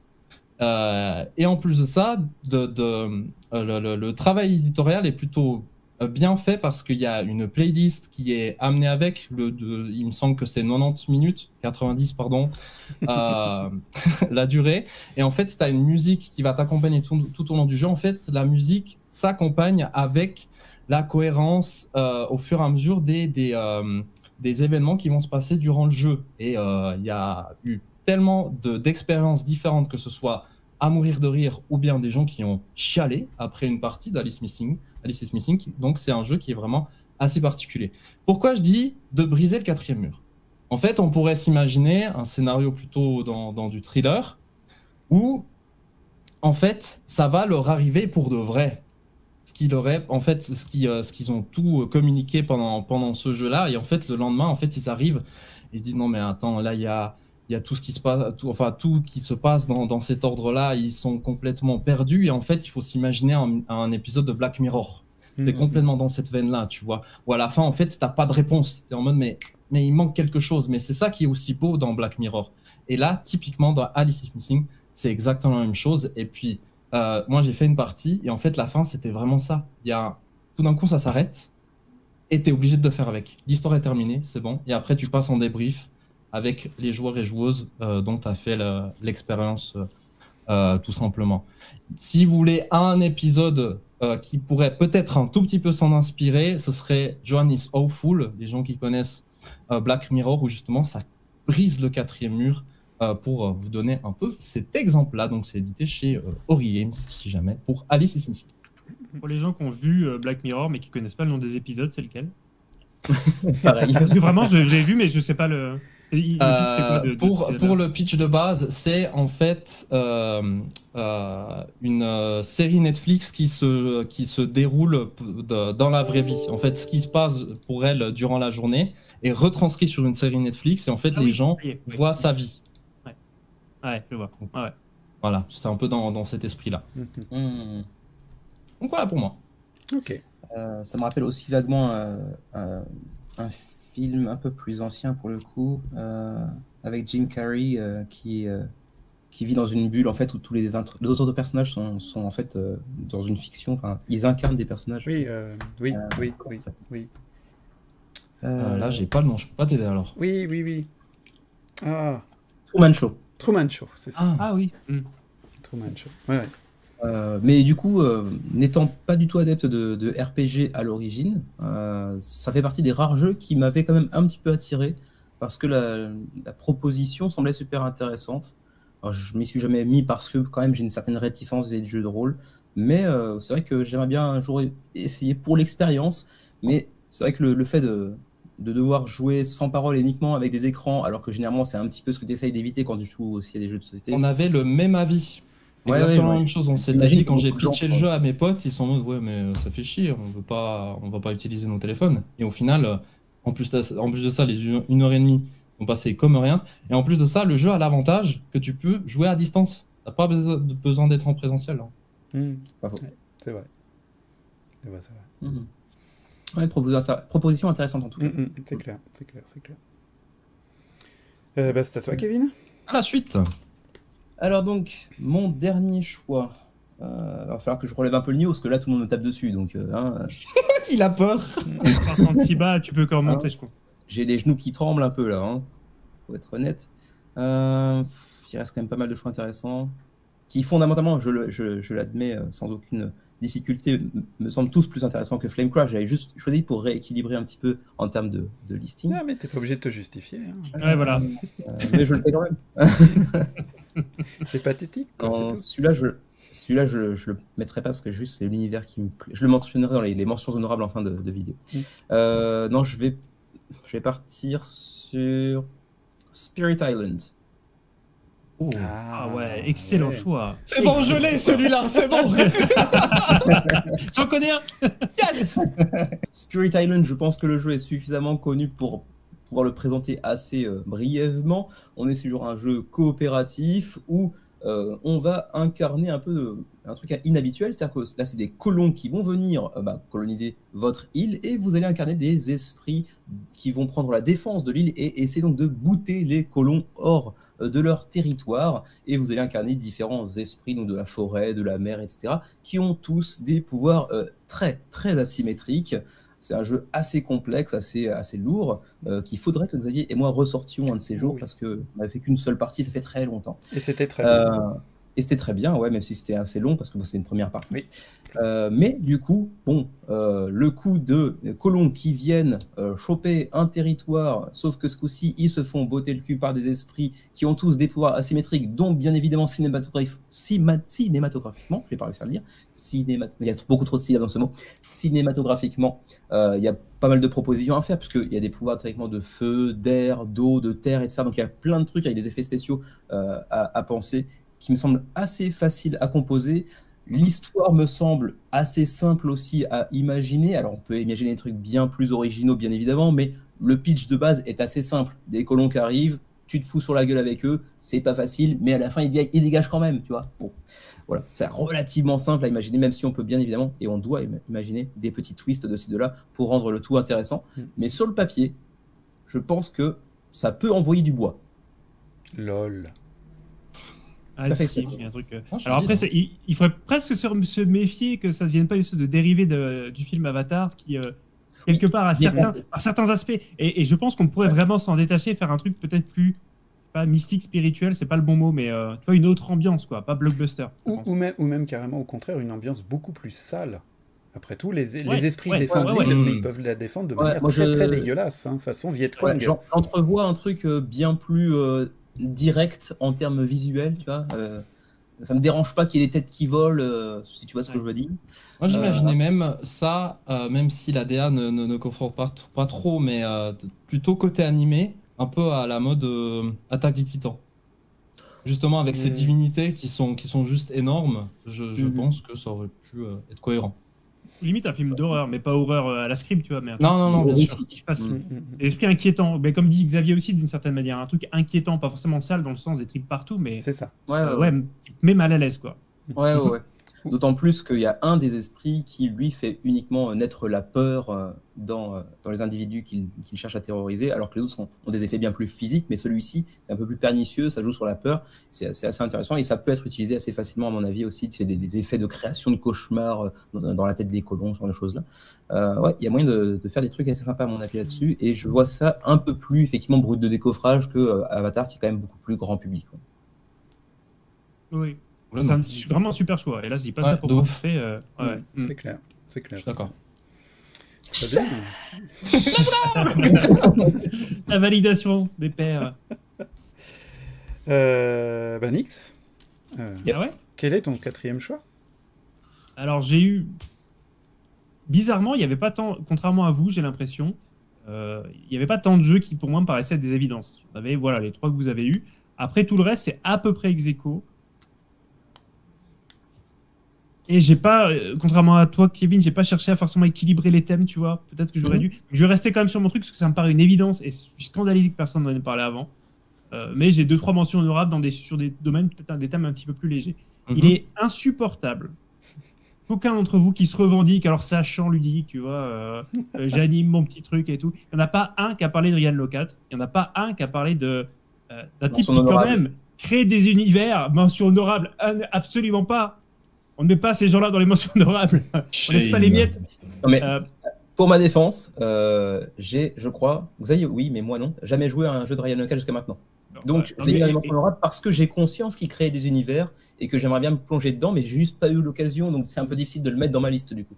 et en plus de ça, le travail éditorial est plutôt bien fait parce qu'il y a une playlist qui est amenée avec, il me semble que c'est 90 pardon, la durée, et en fait, tu as une musique qui va t'accompagner tout au long du jeu. En fait, la musique s'accompagne avec la cohérence au fur et à mesure des événements qui vont se passer durant le jeu. Et il y a eu tellement d'expériences différentes, que ce soit à mourir de rire ou bien des gens qui ont chialé après une partie d'Alice is Missing. Donc c'est un jeu qui est vraiment assez particulier. Pourquoi je dis de briser le 4e mur? En fait, on pourrait s'imaginer un scénario plutôt dans du thriller où en fait ça va leur arriver pour de vrai. Ce qu'ils ont tout communiqué pendant ce jeu-là, et en fait le lendemain, en fait ils arrivent, ils se disent non mais attends, là il y a tout ce qui se passe, tout qui se passe dans cet ordre-là, ils sont complètement perdus, et en fait il faut s'imaginer un épisode de Black Mirror. C'est complètement dans cette veine-là, tu vois, où à la fin en fait t'as pas de réponse, t'es en mode mais il manque quelque chose, mais c'est ça qui est aussi beau dans Black Mirror. Et là typiquement dans Alice is Missing, c'est exactement la même chose. Et puis moi j'ai fait une partie et en fait la fin c'était vraiment ça. Tout d'un coup ça s'arrête et t'es obligé de faire avec. L'histoire est terminée, c'est bon. Et après tu passes en débrief avec les joueurs et joueuses dont tu as fait l'expérience tout simplement. Si vous voulez un épisode qui pourrait peut-être un tout petit peu s'en inspirer, ce serait Joan is Awful, les gens qui connaissent Black Mirror, où justement ça brise le 4e mur. Pour vous donner un peu cet exemple-là. Donc c'est édité chez Ori Games, si jamais, pour Alice is Missing. Pour les gens qui ont vu Black Mirror mais qui connaissent pas le nom des épisodes, c'est lequel? Pareil. Parce que vraiment, je l'ai vu, mais je sais pas le... Pour le pitch de base, c'est en fait une série Netflix qui se déroule dans la vraie vie. En fait, ce qui se passe pour elle durant la journée est retranscrit sur une série Netflix, et en fait les gens voient sa vie. Ouais, je vois. Ouais. Voilà, c'est un peu dans cet esprit-là. Donc voilà pour moi. Ok. Ça me rappelle aussi vaguement un film un peu plus ancien pour le coup, avec Jim Carrey qui vit dans une bulle en fait où tous les autres personnages sont en fait dans une fiction. Enfin, ils incarnent des personnages. Oui. Là, j'ai pas le nom, je peux pas t'aider alors. Oui. Truman Show. Truman Show, c'est ça. Ah oui. Truman Show. Ouais. Mais du coup, n'étant pas du tout adepte de RPG à l'origine, ça fait partie des rares jeux qui m'avaient quand même un petit peu attiré parce que la proposition semblait super intéressante. Alors, je m'y suis jamais mis parce que quand même j'ai une certaine réticence vis-à-vis du jeu de rôle, mais c'est vrai que j'aimerais bien un jour essayer pour l'expérience. Mais c'est vrai que le fait de devoir jouer sans parole et uniquement avec des écrans, alors que généralement c'est un petit peu ce que tu essayes d'éviter quand tu joues aussi à des jeux de société. On avait le même avis. Exactement la même chose. On s'était dit quand j'ai pitché le jeu à mes potes, ils sont en mode ouais mais ça fait chier, on va pas utiliser nos téléphones. Et au final, en plus de ça, les 1h30 sont passées comme rien. Et en plus de ça, le jeu a l'avantage que tu peux jouer à distance. T'as pas besoin d'être en présentiel. Pas faux. Ouais, c'est vrai. C'est vrai. Ouais, proposition intéressante en tout cas. C'est clair. C'est à toi, Kevin. À la suite. Alors donc, mon dernier choix. Va falloir que je relève un peu le niveau, parce que là, tout le monde me tape dessus. Donc, Il a peur. Par contre, si bas, tu peux encore monter, je pense. J'ai les genoux qui tremblent un peu là, faut être honnête. Il reste quand même pas mal de choix intéressants, qui fondamentalement, je l'admets sans aucune difficulté, me semblent tous plus intéressants que Flamecraft. J'avais juste choisi pour rééquilibrer un petit peu en termes de listing. Ah, mais t'es pas obligé de te justifier. Ouais, voilà. Mais je le fais quand même. C'est pathétique, quoi, c'est tout. Celui-là, je le mettrai pas parce que juste c'est l'univers qui me plaît. Je le mentionnerai dans les mentions honorables en fin de vidéo. Non, je vais partir sur Spirit Island. Ah ouais, excellent choix. C'est bon, je l'ai celui-là, c'est bon. J'en connais un. Yes. Spirit Island, je pense que le jeu est suffisamment connu pour pouvoir le présenter assez brièvement. On est sur un jeu coopératif où on va incarner un peu un truc inhabituel, c'est-à-dire que là c'est des colons qui vont venir coloniser votre île et vous allez incarner des esprits qui vont prendre la défense de l'île et essayer donc de bouter les colons hors de leur territoire, et vous allez incarner différents esprits donc de la forêt, de la mer, etc., qui ont tous des pouvoirs très très asymétriques. C'est un jeu assez complexe, assez lourd, qu'il faudrait que Xavier et moi ressortions un de ces jours, parce qu'on n'avait fait qu'une seule partie, ça fait très longtemps. Et c'était très bien. Et c'était très bien, ouais, même si c'était assez long, parce que c'était une première partie. Oui. Mais du coup, le coup de colons qui viennent choper un territoire, sauf que ce coup-ci, ils se font botter le cul par des esprits qui ont tous des pouvoirs asymétriques, dont bien évidemment cinématographiquement, je vais pas réussir à le dire, il y a beaucoup trop de syllabes dans ce mot, cinématographiquement, il y a pas mal de propositions à faire, puisqu'il y a des pouvoirs directement de feu, d'air, d'eau, de terre, etc. Donc il y a plein de trucs avec des effets spéciaux à penser, qui me semble assez facile à composer. L'histoire me semble assez simple aussi à imaginer. Alors, on peut imaginer des trucs bien plus originaux, bien évidemment, mais le pitch de base est assez simple. Des colons qui arrivent, tu te fous sur la gueule avec eux, c'est pas facile, mais à la fin, ils dégagent quand même, tu vois. Bon, voilà, c'est relativement simple à imaginer, même si on peut bien évidemment, et on doit imaginer des petits twists de ci, de là, pour rendre le tout intéressant. Mais sur le papier, je pense que ça peut envoyer du bois. LOL. Ah, si, il y a un truc, Alors après, il faudrait presque se méfier que ça ne devienne pas une sorte de dérivé du film Avatar qui, quelque part, à certains aspects, et je pense qu'on pourrait vraiment s'en détacher, faire un truc peut-être plus, pas mystique, spirituel, c'est pas le bon mot, mais tu vois, une autre ambiance, quoi, pas blockbuster. Ou même carrément, au contraire, une ambiance beaucoup plus sale. Après tout, les esprits défendent ils peuvent la défendre de manière très dégueulasse, façon Viet Cong. J'entrevois un truc bien plus direct en termes visuels, tu vois. Ça me dérange pas qu'il y ait des têtes qui volent, si tu vois ce que je veux dire. Moi, j'imaginais même ça, même si la DA ne confronte pas trop, mais plutôt côté animé, un peu à la mode Attaque des Titans. Justement, avec ces divinités qui sont juste énormes, je pense que ça aurait pu être cohérent. Limite un film d'horreur, mais pas horreur à la Scream, tu vois. Mais non, bien sûr. L'esprit inquiétant, mais comme dit Xavier aussi, d'une certaine manière, un truc inquiétant, pas forcément sale dans le sens des tripes partout, mais c'est ça. Mais mal à l'aise, quoi. Ouais. D'autant plus qu'il y a un des esprits qui, lui, fait uniquement naître la peur dans les individus qu'il cherche à terroriser, alors que les autres ont des effets bien plus physiques, mais celui-ci, c'est un peu plus pernicieux, ça joue sur la peur, c'est assez intéressant, et ça peut être utilisé assez facilement, à mon avis, aussi, de faire des effets de création de cauchemars dans la tête des colons, ce genre de choses-là. Il y a moyen de faire des trucs assez sympas, à mon avis, là-dessus, et je vois ça un peu plus, effectivement, brut de décoffrage que Avatar, qui est quand même beaucoup plus grand public. Oui. C'est vraiment un super choix. Et là, je dis pas ça pour vous fait. C'est clair. C'est clair. D'accord. La validation des pairs. Nix, quel est ton 4e choix? Alors, j'ai eu... Bizarrement, il n'y avait pas tant... Contrairement à vous, j'ai l'impression, il n'y avait pas tant de jeux qui, pour moi, me paraissaient être des évidences. On avait, voilà, les 3 que vous avez eus. Après, tout le reste, c'est à peu près ex-aequo. Et j'ai pas, contrairement à toi, Kevin, j'ai pas cherché à forcément équilibrer les thèmes, tu vois. Peut-être que j'aurais dû. Je vais rester quand même sur mon truc parce que ça me paraît une évidence et je suis scandalisé que personne n'en ait parlé avant. Mais j'ai 2-3 mentions honorables sur des domaines, peut-être des thèmes un petit peu plus légers. Il est insupportable qu'aucun d'entre vous qui se revendique, alors sachant ludique, tu vois, j'anime mon petit truc et tout. Il n'y en a pas un qui a parlé de Ryan Locat. Il n'y en a pas un qui a parlé d'un type qui, quand même, crée des univers. Mention honorable, absolument pas. On ne met pas ces gens-là dans les mentions honorables. On laisse pas les miettes. Non, mais pour ma défense, j'ai, je crois, Xavier, oui, mais moi non, jamais joué à un jeu de Ryan Locat jusqu'à maintenant. Donc, j'ai mis un mention honorable parce que j'ai conscience qu'il crée des univers et que j'aimerais bien me plonger dedans, mais j'ai juste pas eu l'occasion, donc c'est un peu difficile de le mettre dans ma liste du coup.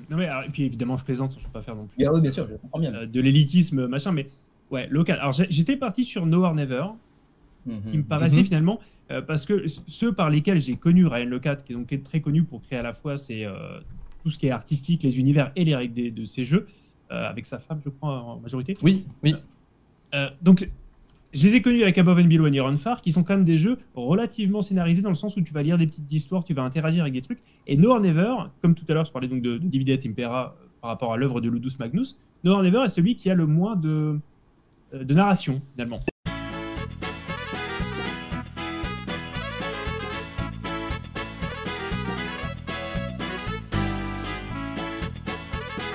Non, mais et puis évidemment, je plaisante, je ne peux pas faire non plus. Oui, bien sûr, je comprends bien. De l'élitisme, machin, mais ouais, Locat. Alors, j'étais parti sur No or Never, qui me paraissait finalement. Parce que ceux par lesquels j'ai connu Ryan Locat, qui est donc très connu pour créer à la fois tout ce qui est artistique, les univers et les règles de ces jeux, avec sa femme, je crois, en majorité. Oui. Donc, je les ai connus avec Above and Below et Near and Far, qui sont quand même des jeux relativement scénarisés dans le sens où tu vas lire des petites histoires, tu vas interagir avec des trucs. Et No or Never, comme tout à l'heure, je parlais donc de Divide et Impera par rapport à l'œuvre de Ludus Magnus, No or Never est celui qui a le moins de narration, finalement.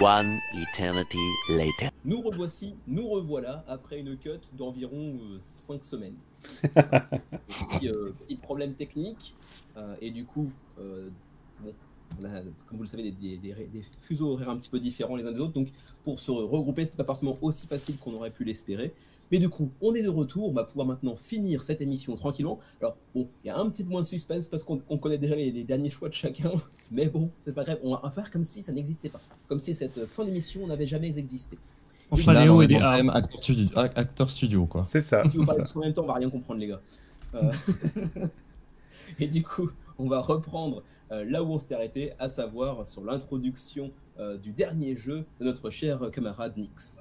One eternity later. Nous revoilà après une cut d'environ 5 semaines. Petit problème technique, et du coup, bon, on a, comme vous le savez, des fuseaux horaires un petit peu différents les uns des autres, donc pour se regrouper, c'était pas forcément aussi facile qu'on aurait pu l'espérer. Mais du coup, on est de retour, on va pouvoir maintenant finir cette émission tranquillement. Alors bon, il y a un petit peu moins de suspense parce qu'on connaît déjà les derniers choix de chacun, mais bon, c'est pas grave, on va faire comme si ça n'existait pas, comme si cette fin d'émission n'avait jamais existé. Au final, on est dans le thème acteur studio, quoi. C'est ça. Si vous parlez en même temps, on va rien comprendre, les gars. Et du coup, on va reprendre là où on s'était arrêté, à savoir sur l'introduction du dernier jeu de notre cher camarade Nix.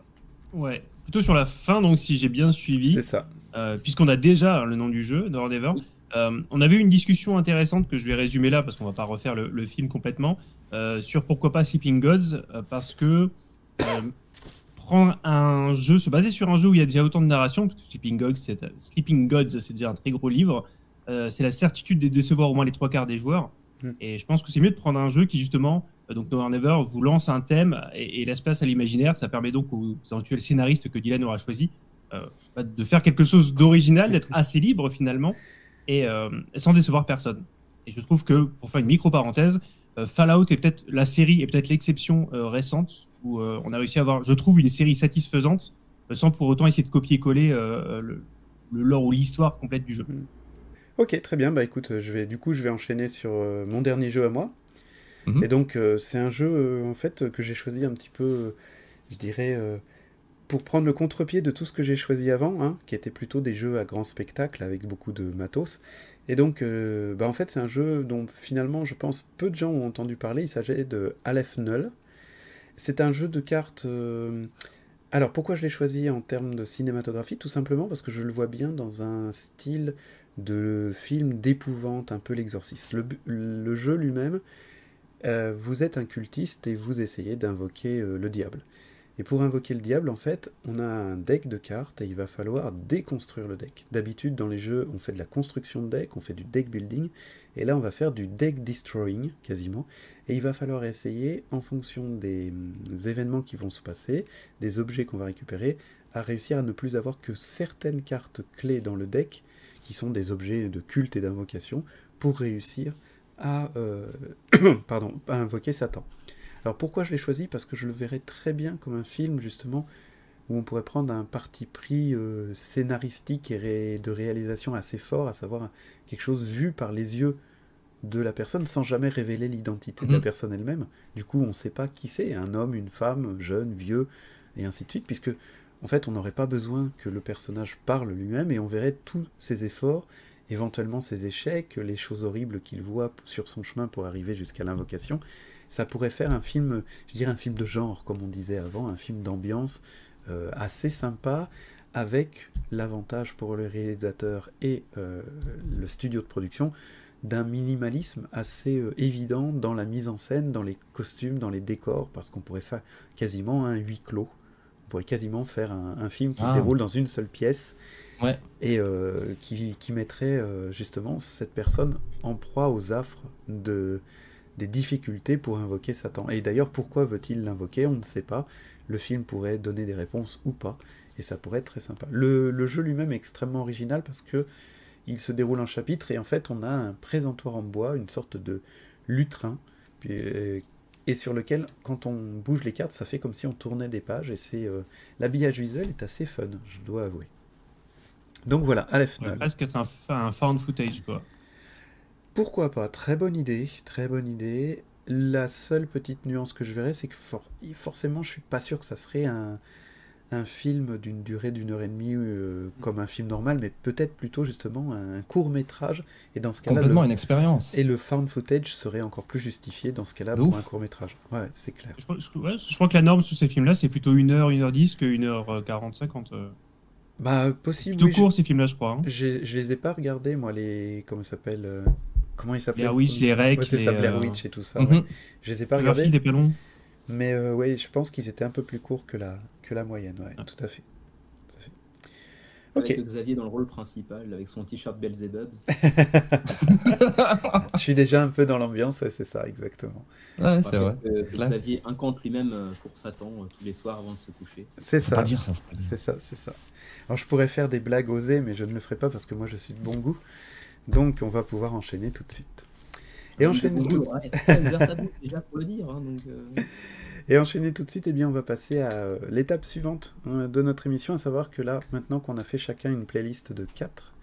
Ouais, plutôt sur la fin, donc si j'ai bien suivi. C'est ça. Puisqu'on a déjà le nom du jeu, No or Never. On avait eu une discussion intéressante que je vais résumer là, parce qu'on va pas refaire le film complètement, sur pourquoi pas Sleeping Gods, parce que prendre un jeu, se baser sur un jeu où il y a déjà autant de narration, parce que Sleeping Gods, c'est déjà un très gros livre, c'est la certitude de décevoir au moins les 3/4 des joueurs. Et je pense que c'est mieux de prendre un jeu qui, justement, donc No or Never, vous lance un thème et laisse place à l'imaginaire. Ça permet donc aux éventuels scénaristes que Dylan aura choisi de faire quelque chose d'original, d'être assez libre finalement, et sans décevoir personne. Et je trouve que, pour faire une micro-parenthèse, Fallout est peut-être la série, et peut-être l'exception récente, où on a réussi à avoir, je trouve, une série satisfaisante, sans pour autant essayer de copier-coller le lore ou l'histoire complète du jeu. Ok, très bien. Bah écoute, je vais enchaîner sur mon dernier jeu à moi. Et donc, c'est un jeu, en fait, que j'ai choisi un petit peu, je dirais, pour prendre le contre-pied de tout ce que j'ai choisi avant, hein, qui était plutôt des jeux à grand spectacle, avec beaucoup de matos. Et donc, en fait, c'est un jeu dont, finalement, je pense, peu de gens ont entendu parler. Il s'agit de Aleph Null. C'est un jeu de cartes... Alors, pourquoi je l'ai choisi en termes de cinématographie? Tout simplement parce que je le vois bien dans un style de film d'épouvante, un peu l'exorciste. Le jeu lui-même... vous êtes un cultiste et vous essayez d'invoquer le diable. Et pour invoquer le diable, en fait, on a un deck de cartes et il va falloir déconstruire le deck. D'habitude, dans les jeux, on fait de la construction de deck, on fait du deck building, et là, on va faire du deck destroying, quasiment. Et il va falloir essayer, en fonction des événements qui vont se passer, des objets qu'on va récupérer, à réussir à ne plus avoir que certaines cartes clés dans le deck, qui sont des objets de culte et d'invocation, pour réussir à invoquer Satan. Alors pourquoi je l'ai choisi? Parce que je le verrais très bien comme un film, justement, où on pourrait prendre un parti pris scénaristique et de réalisation assez fort, à savoir quelque chose vu par les yeux de la personne sans jamais révéler l'identité de la personne elle-même. Du coup, on ne sait pas qui c'est, un homme, une femme, jeune, vieux, et ainsi de suite, puisque en fait, on n'aurait pas besoin que le personnage parle lui-même et on verrait tous ses efforts, éventuellement ses échecs, les choses horribles qu'il voit sur son chemin pour arriver jusqu'à l'invocation. Ça pourrait faire un film, je dirais un film de genre, comme on disait avant, un film d'ambiance assez sympa, avec l'avantage pour le réalisateur et le studio de production d'un minimalisme assez évident dans la mise en scène, dans les costumes, dans les décors, parce qu'on pourrait faire quasiment un huis clos. On pourrait quasiment faire un film qui se déroule dans une seule pièce et qui mettrait justement cette personne en proie aux affres des difficultés pour invoquer Satan. Et d'ailleurs, pourquoi veut-il l'invoquer? On ne sait pas. Le film pourrait donner des réponses ou pas, et ça pourrait être très sympa. Le jeu lui-même est extrêmement original parce que il se déroule en chapitres, et en fait, on a un présentoir en bois, une sorte de lutrin, et sur lequel, quand on bouge les cartes, ça fait comme si on tournait des pages, et l'habillage visuel est assez fun, je dois avouer. Donc voilà, Aleph Null. Presque être un found footage, quoi. Pourquoi pas? Très bonne idée, très bonne idée. La seule petite nuance que je verrais, c'est que forcément, je suis pas sûr que ça serait un film d'une durée d'1h30 comme un film normal, mais peut-être plutôt justement un court-métrage. Et dans ce cas-là, complètement une expérience. Et le found footage serait encore plus justifié dans ce cas-là pour un court-métrage. Ouais, c'est clair. Je crois que la norme sur ces films-là, c'est plutôt 1h, 1h10 que 1h40, 50. Bah, possible. Tout court, ces films-là, je crois. Hein. Je les ai pas regardés, moi, comment ça s'appelle Comment ils s'appellent? Blair Witch, les Recs. Ouais, c'est ça, Blair Witch et tout ça. Ouais. Je les ai pas regardés. Des pelons. Mais oui, je pense qu'ils étaient un peu plus courts que la moyenne. Ouais, tout à fait. Avec Xavier dans le rôle principal, avec son t-shirt Beelzebub. Je suis déjà un peu dans l'ambiance, ouais, c'est ça, exactement. Ouais, c'est vrai. Xavier incante lui-même pour Satan tous les soirs avant de se coucher. C'est ça. Pas dire ça. C'est ça, c'est ça. Alors je pourrais faire des blagues osées, mais je ne le ferai pas parce que moi je suis de bon goût. Donc on va pouvoir enchaîner tout de suite. Et enchaîner tout... déjà pour le dire. Hein, donc, Et enchaîner tout de suite, eh bien, on va passer à l'étape suivante de notre émission, à savoir que là, maintenant qu'on a fait chacun une playlist de 4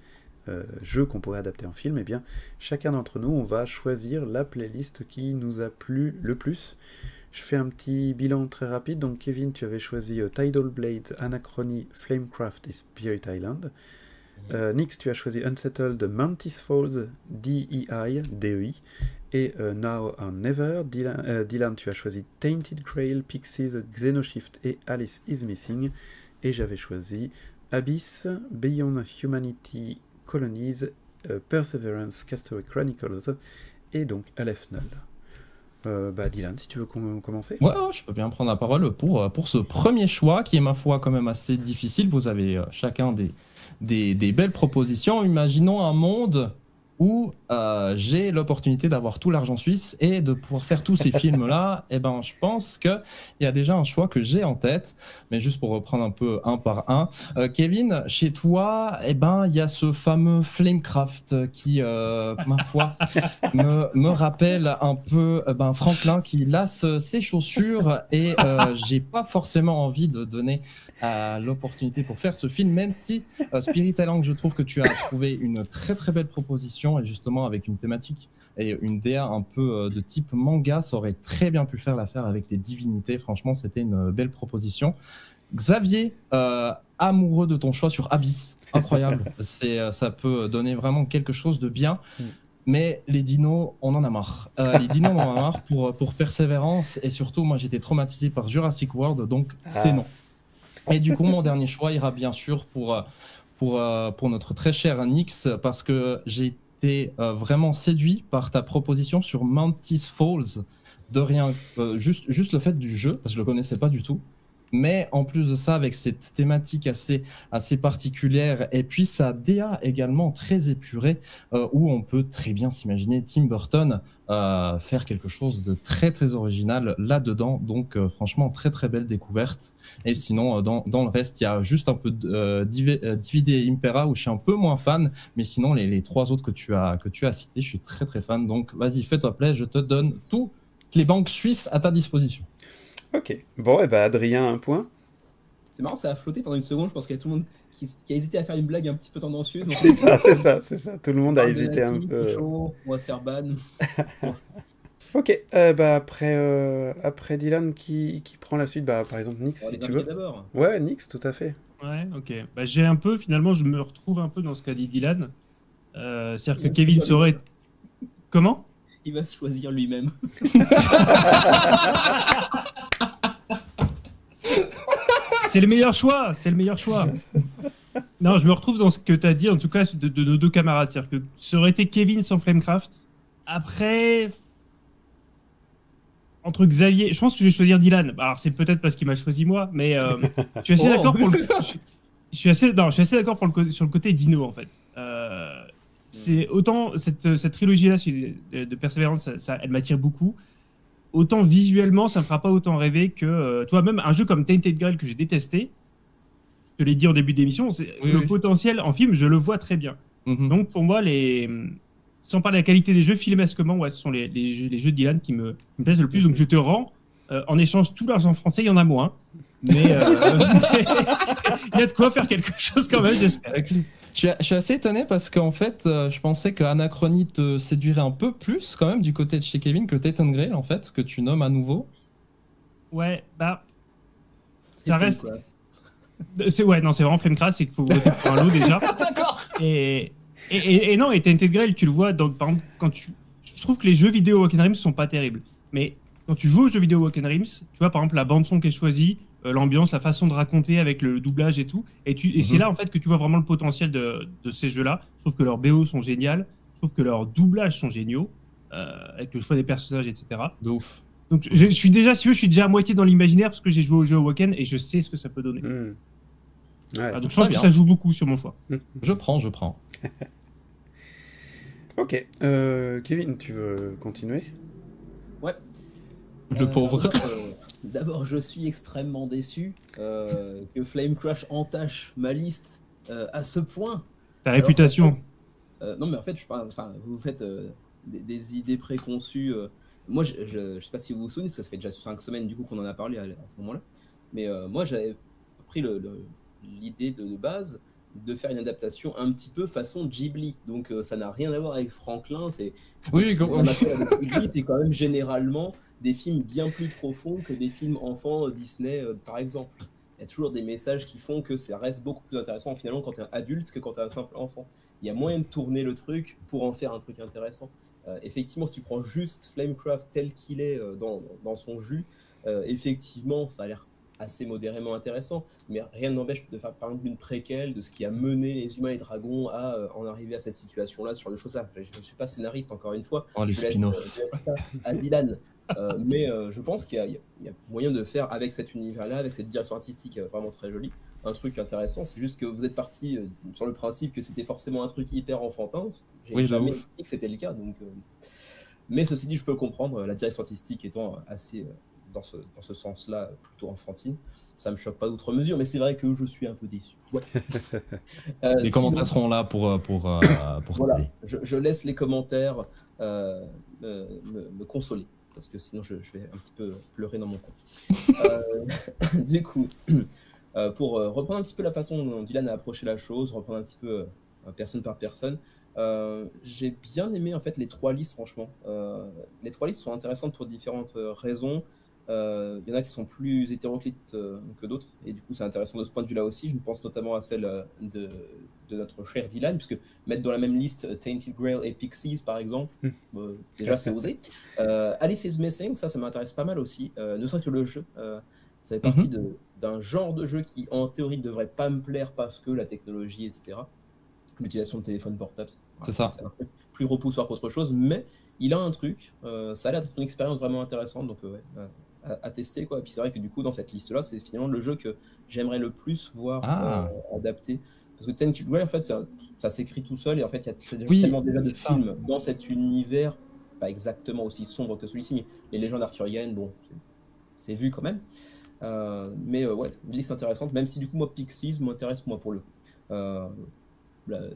jeux qu'on pourrait adapter en film, eh bien, chacun d'entre nous, on va choisir la playlist qui nous a plu le plus. Je fais un petit bilan très rapide. Donc, Kevin, tu avais choisi Tidal Blades, Anachrony, Flamecraft et Spirit Island. Nix, tu as choisi Unsettled, Mantis Falls, DEI, et Now or Never. Dylan, tu as choisi Tainted Grail, Pixies, Xenoshift et Alice is Missing. Et j'avais choisi Abyss, Beyond Humanity, Colonies, Perseverance, Castaway Chronicles et donc Aleph Null. Dylan, si tu veux commencer. Ouais, je peux bien prendre la parole pour ce premier choix qui est, ma foi, quand même assez difficile. Vous avez chacun des belles propositions. Imaginons un monde où j'ai l'opportunité d'avoir tout l'argent suisse et de pouvoir faire tous ces films-là. Et ben, je pense qu'il y a déjà un choix que j'ai en tête. Mais juste pour reprendre un peu un par un. Kevin, chez toi, il y a ce fameux Flamecraft qui, ma foi, me rappelle un peu Franklin qui lasse ses chaussures et j'ai pas forcément envie de donner l'opportunité pour faire ce film, même si Spirit Island, je trouve que tu as trouvé une très très belle proposition et justement avec une thématique et une DA un peu de type manga, ça aurait très bien pu faire l'affaire avec les divinités. Franchement, c'était une belle proposition. Xavier, amoureux de ton choix sur Abyss, incroyable. Ça peut donner vraiment quelque chose de bien. Mais les dinos, on en a marre. Les dinos, on en a marre pour Persévérance. Et surtout, moi, j'étais traumatisé par Jurassic World, donc c'est non. Et du coup, mon dernier choix ira bien sûr pour notre très cher Nix, parce que j'ai été vraiment séduit par ta proposition sur Mantis Falls. De rien, juste le fait du jeu, parce que je le connaissais pas du tout. Mais en plus de ça, avec cette thématique assez particulière, et puis sa DA également très épurée, où on peut très bien s'imaginer Tim Burton faire quelque chose de très très original là-dedans. Donc franchement, très très belle découverte. Et sinon, dans le reste, il y a juste un peu de DVD et Impera, où je suis un peu moins fan. Mais sinon, les trois autres que tu as cités, je suis très très fan. Donc vas-y, fais-toi plaisir, je te donne toutes les banques suisses à ta disposition. Ok. Bon, Adrien, un point. C'est marrant, ça a flotté pendant une seconde. Je pense qu'il y a tout le monde qui a hésité à faire une blague un petit peu tendancieuse. C'est ça. Tout le monde a hésité un peu. Chaud, on va se faire ban. Ok, après Dylan qui prend la suite, par exemple Nix si tu veux. Ouais, Nix, tout à fait. Ouais, ok. J'ai un peu, finalement, je me retrouve un peu dans ce qu'a dit Dylan. C'est-à-dire que Kevin saurait... Comment ? Il va se choisir lui-même. C'est le meilleur choix. Non, je me retrouve dans ce que tu as dit, en tout cas, de nos deux camarades. C'est-à-dire que ça aurait été Kevin sans Flamecraft. Après... Entre Xavier, je pense que je vais choisir Dylan. Alors c'est peut-être parce qu'il m'a choisi moi, mais je suis assez d'accord pour le. Je suis assez d'accord sur le côté Dino en fait. C'est autant cette trilogie là de Perseverance, elle m'attire beaucoup. Autant visuellement, ça me fera pas autant rêver que toi même un jeu comme Tainted Grail que j'ai détesté. Je te l'ai dit en début d'émission, le potentiel en film, je le vois très bien. Donc pour moi sans parler de la qualité des jeux, filmasquement, ce sont les jeux de Dylan qui me plaisent le plus. Donc je te rends, en échange, tout l'argent français, il y en a moins. Mais il y a de quoi faire quelque chose quand même, j'espère. Je suis assez étonné parce qu'en fait, je pensais que Anachronie te séduirait un peu plus quand même du côté de chez Kevin que Tainted Grail, en fait, que tu nommes à nouveau. Ouais, ça reste... C'est vraiment Flamecraft, c'est qu'il faut voter pour un lot déjà. D'accord. Et non, et Tainted Grail, tu le vois, par exemple, je trouve que les jeux vidéo Walking Rims sont pas terribles. Mais quand tu joues aux jeux vidéo Walking Rims, tu vois, par exemple, la bande-son qui est choisie, l'ambiance, la façon de raconter avec le doublage et tout. Et c'est là, en fait, que tu vois vraiment le potentiel de ces jeux-là. Je trouve que leurs BO sont géniales. Je trouve que leurs doublages sont géniaux. Avec le choix des personnages, etc. De ouf. Donc, je suis déjà à moitié dans l'imaginaire parce que j'ai joué au jeu Waken et je sais ce que ça peut donner. Ouais. Donc, je pense que ça joue beaucoup sur mon choix. Je prends. Ok. Kevin, tu veux continuer ? Ouais. Le pauvre. D'abord, je suis extrêmement déçu que Flame Crash entache ma liste à ce point. Ta réputation. Non, mais en fait, vous faites des idées préconçues. Moi, je sais pas si vous vous souvenez, parce que ça fait déjà 5 semaines du coup qu'on en a parlé à ce moment-là. Mais moi, j'avais pris l'idée de base de faire une adaptation un petit peu façon Ghibli. Donc ça n'a rien à voir avec Franklin. C'est quand même généralement des films bien plus profonds que des films enfants Disney par exemple. Il y a toujours des messages qui font que ça reste beaucoup plus intéressant finalement quand tu es un adulte que quand tu es un simple enfant. Il y a moyen de tourner le truc pour en faire un truc intéressant. Effectivement, si tu prends juste Flamecraft tel qu'il est dans son jus, effectivement ça a l'air assez modérément intéressant, mais rien n'empêche de faire par exemple une préquelle de ce qui a mené les humains et dragons à en arriver à cette situation-là, sur les choses-là. Je ne suis pas scénariste, encore une fois. Les spin-offs. Je laisse ça à Dylan. Mais je pense qu'il y a moyen de faire avec cet univers-là, avec cette direction artistique vraiment très jolie, un truc intéressant. C'est juste que vous êtes parti sur le principe que c'était forcément un truc hyper enfantin. J'ai jamais dit que c'était le cas. Donc, mais ceci dit, je peux comprendre, la direction artistique étant assez... dans ce sens-là, plutôt enfantine. Ça me choque pas d'outre mesure, mais c'est vrai que je suis un peu déçu. Ouais. Les commentaires seront là pour voilà, je laisse les commentaires me consoler, parce que sinon je vais un petit peu pleurer dans mon coin. Du coup, pour reprendre un petit peu la façon dont Dylan a approché la chose, reprendre un petit peu personne par personne, j'ai bien aimé en fait les 3 listes, franchement. Les 3 listes sont intéressantes pour différentes raisons. Il y en a qui sont plus hétéroclites que d'autres, et du coup c'est intéressant de ce point de vue là aussi. Je pense notamment à celle de notre cher Dylan, puisque mettre dans la même liste Tainted Grail et Pixies par exemple, déjà c'est osé. Alice is Missing, ça m'intéresse pas mal aussi, ne serait-ce que le jeu. Ça fait partie d'un genre de jeu qui en théorie ne devrait pas me plaire parce que la technologie, etc., l'utilisation de téléphone portable, c'est un truc plus repoussoir qu'autre chose, mais il a un truc, ça a l'air d'être une expérience vraiment intéressante, donc à tester, quoi. Et puis c'est vrai que du coup dans cette liste là c'est finalement le jeu que j'aimerais le plus voir adapté, parce que Tainted Grail en fait ça s'écrit tout seul, et en fait il y a tellement déjà de films dans cet univers, pas exactement aussi sombre que celui-ci, mais les légendes arthuriennes, bon c'est vu quand même, mais ouais, une liste intéressante, même si du coup moi Pixies m'intéresse moi pour le coup.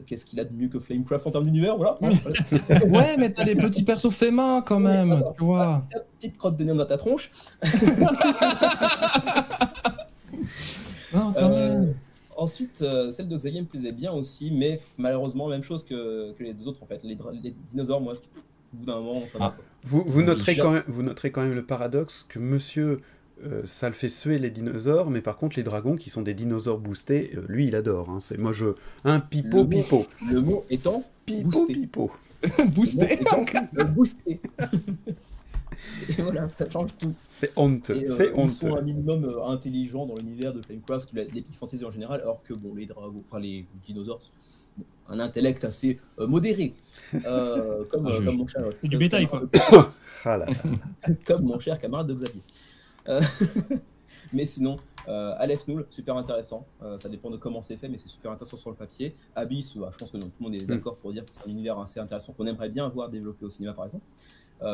Qu'est-ce qu'il a de mieux que Flamecraft en termes d'univers, voilà. Ouais, mais t'as les petits persos faits main quand même, tu vois. Ta petite crotte de néon dans ta tronche. Non, quand même. ensuite, celle de Xavier me plaisait bien aussi, mais malheureusement, même chose que les deux autres en fait. Les dinosaures, moi, au bout d'un moment, ça va. Vous noterez quand même le paradoxe que monsieur, ça le fait suer les dinosaures, mais par contre, les dragons qui sont des dinosaures boostés, lui, il adore. Hein. C'est moi, un pipeau. Le mot étant pipeau. Boosté. Boosté. Et voilà, ça change tout. C'est honteux. Ils sont un minimum intelligents dans l'univers de Flamecraft, l'Epic Fantasy en général, alors que bon, les dragons, enfin les dinosaures, un intellect assez modéré, comme mon cher. Du bétail, quoi. Comme mon cher camarade de Xavier. Mais sinon, Aleph Null, super intéressant. Ça dépend de comment c'est fait, mais c'est super intéressant sur le papier. Abyss, je pense que tout le monde est d'accord pour dire que c'est un univers assez intéressant qu'on aimerait bien voir développé au cinéma, par exemple.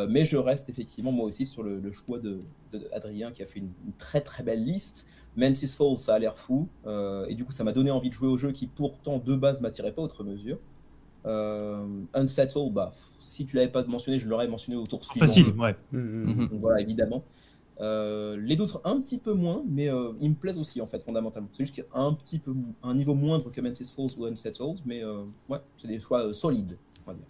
Mais je reste effectivement moi aussi sur le choix de Adrien qui a fait une très très belle liste. Mantis Falls, ça a l'air fou, et du coup ça m'a donné envie de jouer au jeu qui pourtant de base m'attirait pas outre mesure. Unsettled, si tu l'avais pas mentionné, je l'aurais mentionné au tour suivant. Facile, ouais. Donc voilà, évidemment. Les d'autres un petit peu moins, mais ils me plaisent aussi en fait fondamentalement. C'est juste qu'il y a un niveau moindre que Mantis Falls ou Unsettled, mais ouais, c'est des choix solides, on va dire.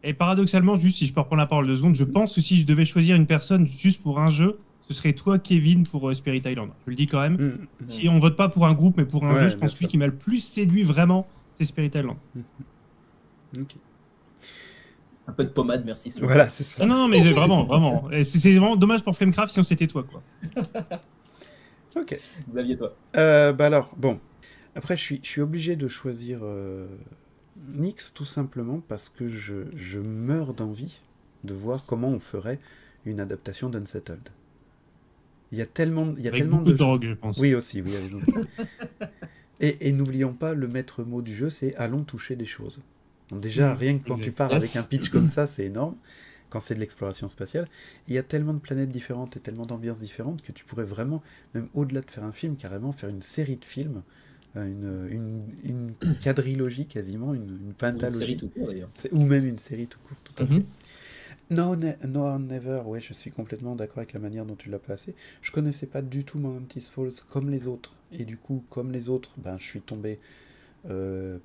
Et paradoxalement, juste si je peux reprendre la parole 2 secondes, je pense que si je devais choisir une personne juste pour un jeu, ce serait toi, Kevin, pour Spirit Island. Je le dis quand même. Si on vote pas pour un groupe, mais pour un jeu, je pense que celui qui m'a le plus séduit vraiment, c'est Spirit Island. Ok. Un peu de pommade, merci. Voilà, c'est ça. Non, mais vraiment. C'est vraiment dommage pour Flamecraft si on c'était toi, quoi. Ok. Xavier, toi. Alors, bon. Après, je suis obligé de choisir Nyx, tout simplement parce que je meurs d'envie de voir comment on ferait une adaptation d'Unsettled. Il y a tellement de drogue, je pense. Oui, aussi, oui. Et n'oublions pas, le maître mot du jeu, c'est allons toucher des choses. Donc déjà, rien que quand tu pars avec un pitch comme ça, c'est énorme, quand c'est de l'exploration spatiale. Il y a tellement de planètes différentes et tellement d'ambiances différentes que tu pourrais vraiment, même au-delà de faire un film, carrément faire une série de films, une quadrilogie quasiment, une pentalogie. Une série tout court d'ailleurs. Ou même une série tout court, tout à fait. No Never, ouais, je suis complètement d'accord avec la manière dont tu l'as placé. Je connaissais pas du tout Mantis Falls comme les autres, et du coup, comme les autres, je suis tombé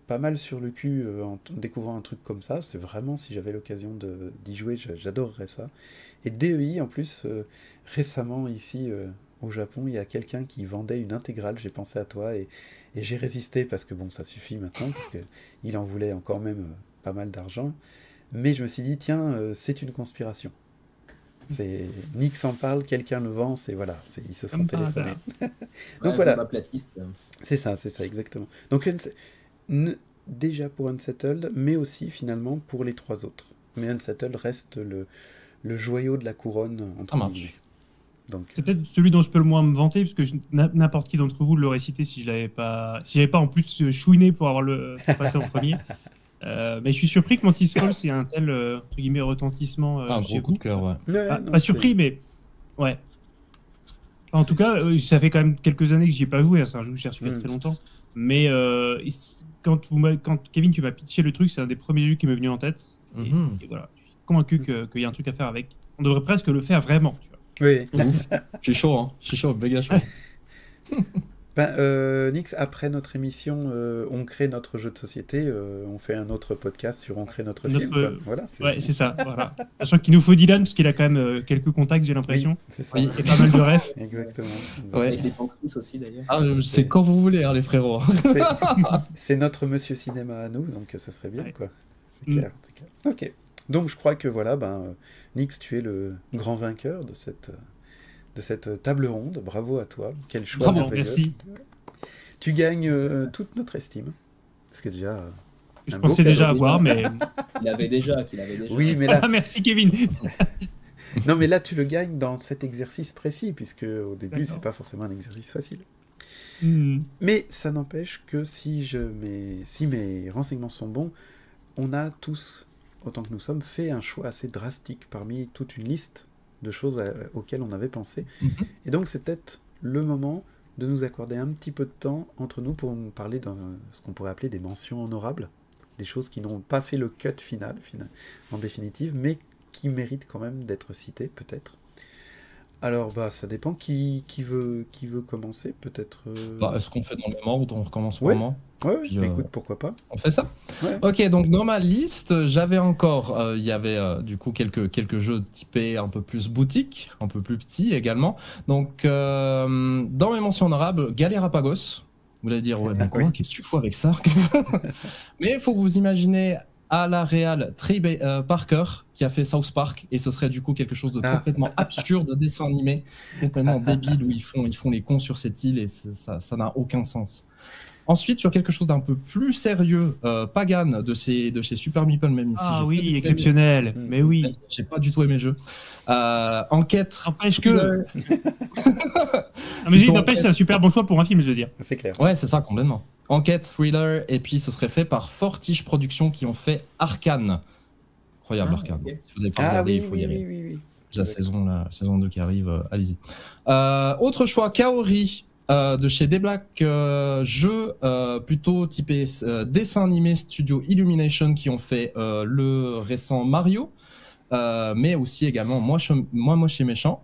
pas mal sur le cul en découvrant un truc comme ça. C'est vraiment, si j'avais l'occasion d'y jouer, j'adorerais ça. Et DEI, en plus, récemment, ici, au Japon, il y a quelqu'un qui vendait une intégrale, j'ai pensé à toi, et j'ai résisté, parce que bon, ça suffit maintenant, parce qu'il en voulait encore même pas mal d'argent. Mais je me suis dit, tiens, c'est une conspiration. C'est Nyx en parle, quelqu'un le vend, voilà, ils se sont téléphonés. Donc voilà. C'est ça, exactement. Donc déjà pour Unsettled, mais aussi finalement pour les 3 autres. Mais Unsettled reste le joyau de la couronne entre guillemets. C'est peut-être celui dont je peux le moins me vanter, parce que n'importe qui d'entre vous l'aurait cité si j'avais pas en plus chouiné pour avoir le passé en premier. Mais je suis surpris que Mantis Falls ait un tel entre guillemets retentissement. Un gros coup de cœur, ouais. Pas surpris, mais ouais. En tout cas, ça fait quand même quelques années que j'y ai pas joué. C'est un jeu que j'ai reçu il y a très longtemps. Mais quand Kevin, tu m'as pitché le truc, c'est un des premiers jeux qui m'est venu en tête. Et voilà, je suis convaincu qu'il y a un truc à faire avec. On devrait presque le faire vraiment. Tu vois. Oui. Je suis chaud, méga chaud. Nyx, après notre émission, on crée notre jeu de société, on fait un autre podcast sur on crée notre film. Quoi. Voilà, c'est ça. Voilà. Sachant qu'il nous faut Dylan, parce qu'il a quand même quelques contacts, j'ai l'impression. Oui, c'est ça. Et pas mal de rêves. Exactement. Ouais. Et les Pancris aussi, d'ailleurs. C'est quand vous voulez, les frérots. C'est notre monsieur cinéma à nous, donc ça serait bien, quoi. C'est clair. Ok. Donc je crois que voilà, Nyx, tu es le grand vainqueur de cette table ronde. Bravo à toi. Quel choix. Bravo, merci. Tu gagnes toute notre estime. Parce que déjà. Je pensais déjà avoir, mais. qu'il avait déjà. Oui, mais là. Merci, Kevin. Non, mais là, tu le gagnes dans cet exercice précis, puisque au début, c'est pas forcément un exercice facile. Mais ça n'empêche que si mes renseignements sont bons, on a tous, autant que nous sommes, fait un choix assez drastique parmi toute une liste de choses auxquelles on avait pensé. Et donc c'est peut-être le moment de nous accorder un petit peu de temps entre nous pour nous parler de ce qu'on pourrait appeler des mentions honorables, des choses qui n'ont pas fait le cut final en définitive, mais qui méritent quand même d'être citées peut-être. Alors, ça dépend qui veut commencer, peut-être. Est-ce qu'on fait dans le même ordre ou on recommence Ouais. vraiment? Ouais, Puis, écoute, pourquoi pas. On fait ça? Ouais. Ok, donc dans ma liste, j'avais encore, il y avait du coup quelques jeux typés un peu plus boutique, un peu plus petits également. Donc dans mes mentions honorables, Galerapagos. Vous allez dire, ouais, mais quoi, qu'est-ce que tu fous avec ça? Mais il faut vous imaginer à la réal Trey Parker qui a fait South Park, et ce serait du coup quelque chose de complètement absurde, dessin animé, complètement débile, où ils font les cons sur cette île, et ça n'a aucun sens. Ensuite, sur quelque chose d'un peu plus sérieux, Pagan de chez Super Meeple, même si j'ai oui, exceptionnel, mais oui. J'ai pas du tout aimé le jeu. Enquête. N'empêche que. Mais n'empêche, c'est un super bon choix pour un film, je veux dire. C'est clair. Ouais, c'est ça, complètement. Enquête, thriller, et puis ce serait fait par Fortiche Productions qui ont fait Arcane. Incroyable, Arcane. Okay. Si vous avez pas regardé, il faut y aller. Oui. La saison 2 qui arrive, allez-y. Autre choix, Kaori. De chez Deblack Jeux, plutôt typé dessin animé studio Illumination, qui ont fait le récent Mario, mais aussi également Moi Moche et Méchant.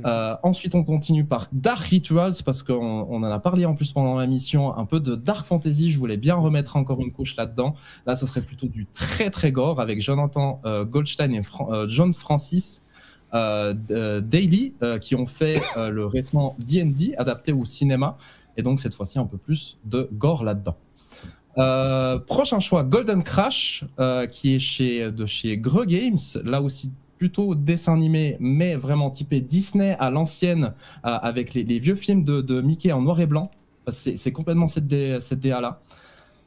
Ensuite, on continue par Dark Rituals, parce qu'on en a parlé en plus pendant la mission, un peu de Dark Fantasy. Je voulais bien remettre encore une couche là-dedans. Là, ce serait plutôt du très très gore, avec Jonathan Goldstein et John Francis Daily, qui ont fait le récent D&D adapté au cinéma, et donc cette fois-ci un peu plus de gore là-dedans. Prochain choix, Golden Crash, qui est chez Greux Games, là aussi plutôt dessin animé, mais vraiment typé Disney à l'ancienne, avec les vieux films de Mickey en noir et blanc. C'est complètement cette DA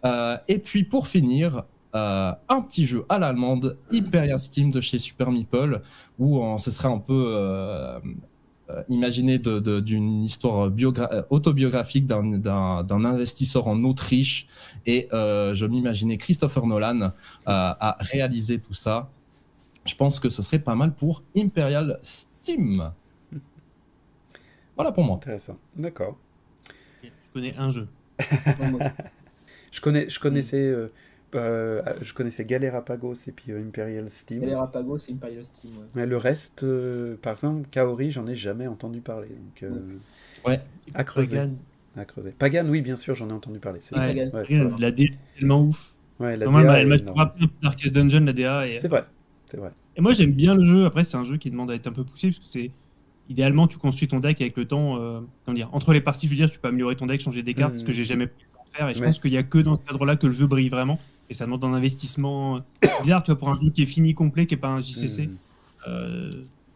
là. Et puis pour finir, un petit jeu à l'allemande, Imperial Steam de chez Super Meeple, où ce serait un peu imaginé d'une histoire autobiographique d'un investisseur en Autriche, et je m'imaginais Christopher Nolan à réaliser tout ça. Je pense que ce serait pas mal pour Imperial Steam. Voilà pour moi. Intéressant, d'accord. Je connais un jeu. Je connaissais Galerapagos et puis Imperial Steam. Galerapagos et Imperial Steam, ouais. Mais le reste, par exemple, Kaori, j'en ai jamais entendu parler. Donc, ouais. À creuser. Pagan, oui, bien sûr, j'en ai entendu parler. Pagan, la DA est tellement ouf. Ouais, la DA elle m'a rappelé un peu Darkest Dungeon, la DA. C'est vrai. Et moi, j'aime bien le jeu. Après, c'est un jeu qui demande à être un peu poussé, parce que c'est... Idéalement, tu construis ton deck avec le temps. Comment dire, entre les parties, je veux dire, tu peux améliorer ton deck, changer des cartes, ce que j'ai jamais pu faire. Et je pense qu'il n'y a que dans ce cadre-là que le jeu brille vraiment. Et ça demande un investissement bizarre, tu vois, pour un jeu qui est fini, complet, qui n'est pas un JCC.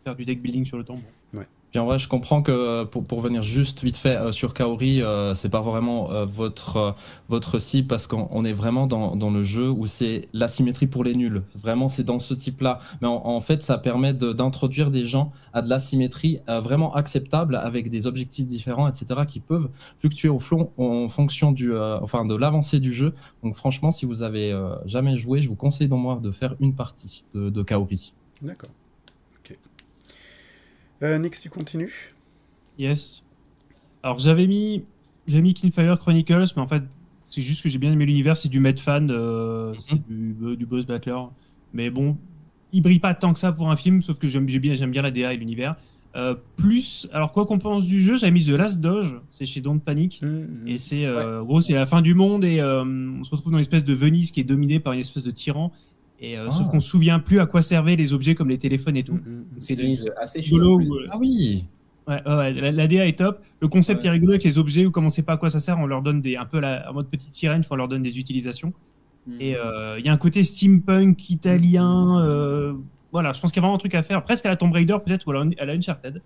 Faire du deck building sur le temps. Bon. Ouais. Puis en vrai, je comprends que pour venir juste vite fait sur Kaori, c'est pas vraiment votre cible, parce qu'on est vraiment dans le jeu où c'est l'asymétrie pour les nuls. Vraiment, c'est dans ce type-là. Mais en fait, ça permet d'introduire des gens à de l'asymétrie vraiment acceptable, avec des objectifs différents, etc., qui peuvent fluctuer en fonction de l'avancée du jeu. Donc franchement, si vous avez jamais joué, je vous conseille d'au moins de faire une partie de Kaori. D'accord. Nix, tu continues? Yes. Alors j'avais mis Kingfire Chronicles, mais en fait c'est juste que j'ai bien aimé l'univers, c'est du Medfan, c'est du boss battler, mais bon, il brille pas tant que ça pour un film, sauf que j'aime bien la DA et l'univers. Alors quoi qu'on pense du jeu, j'avais mis The Last Doge, c'est chez Don't Panic, et c'est gros, c'est la fin du monde, et on se retrouve dans une espèce de Venise qui est dominée par une espèce de tyran. Et sauf qu'on se souvient plus à quoi servaient les objets comme les téléphones et tout. Donc c'est assez rigolo. Ah oui. Ouais, la DA est top. Le concept est rigolo avec les objets, où comme on sait pas à quoi ça sert, on leur donne un peu en mode petite sirène, on leur donne des utilisations. Et il y a un côté steampunk italien. Voilà, je pense qu'il y a vraiment un truc à faire, presque à la Tomb Raider peut-être, ou à la Uncharted.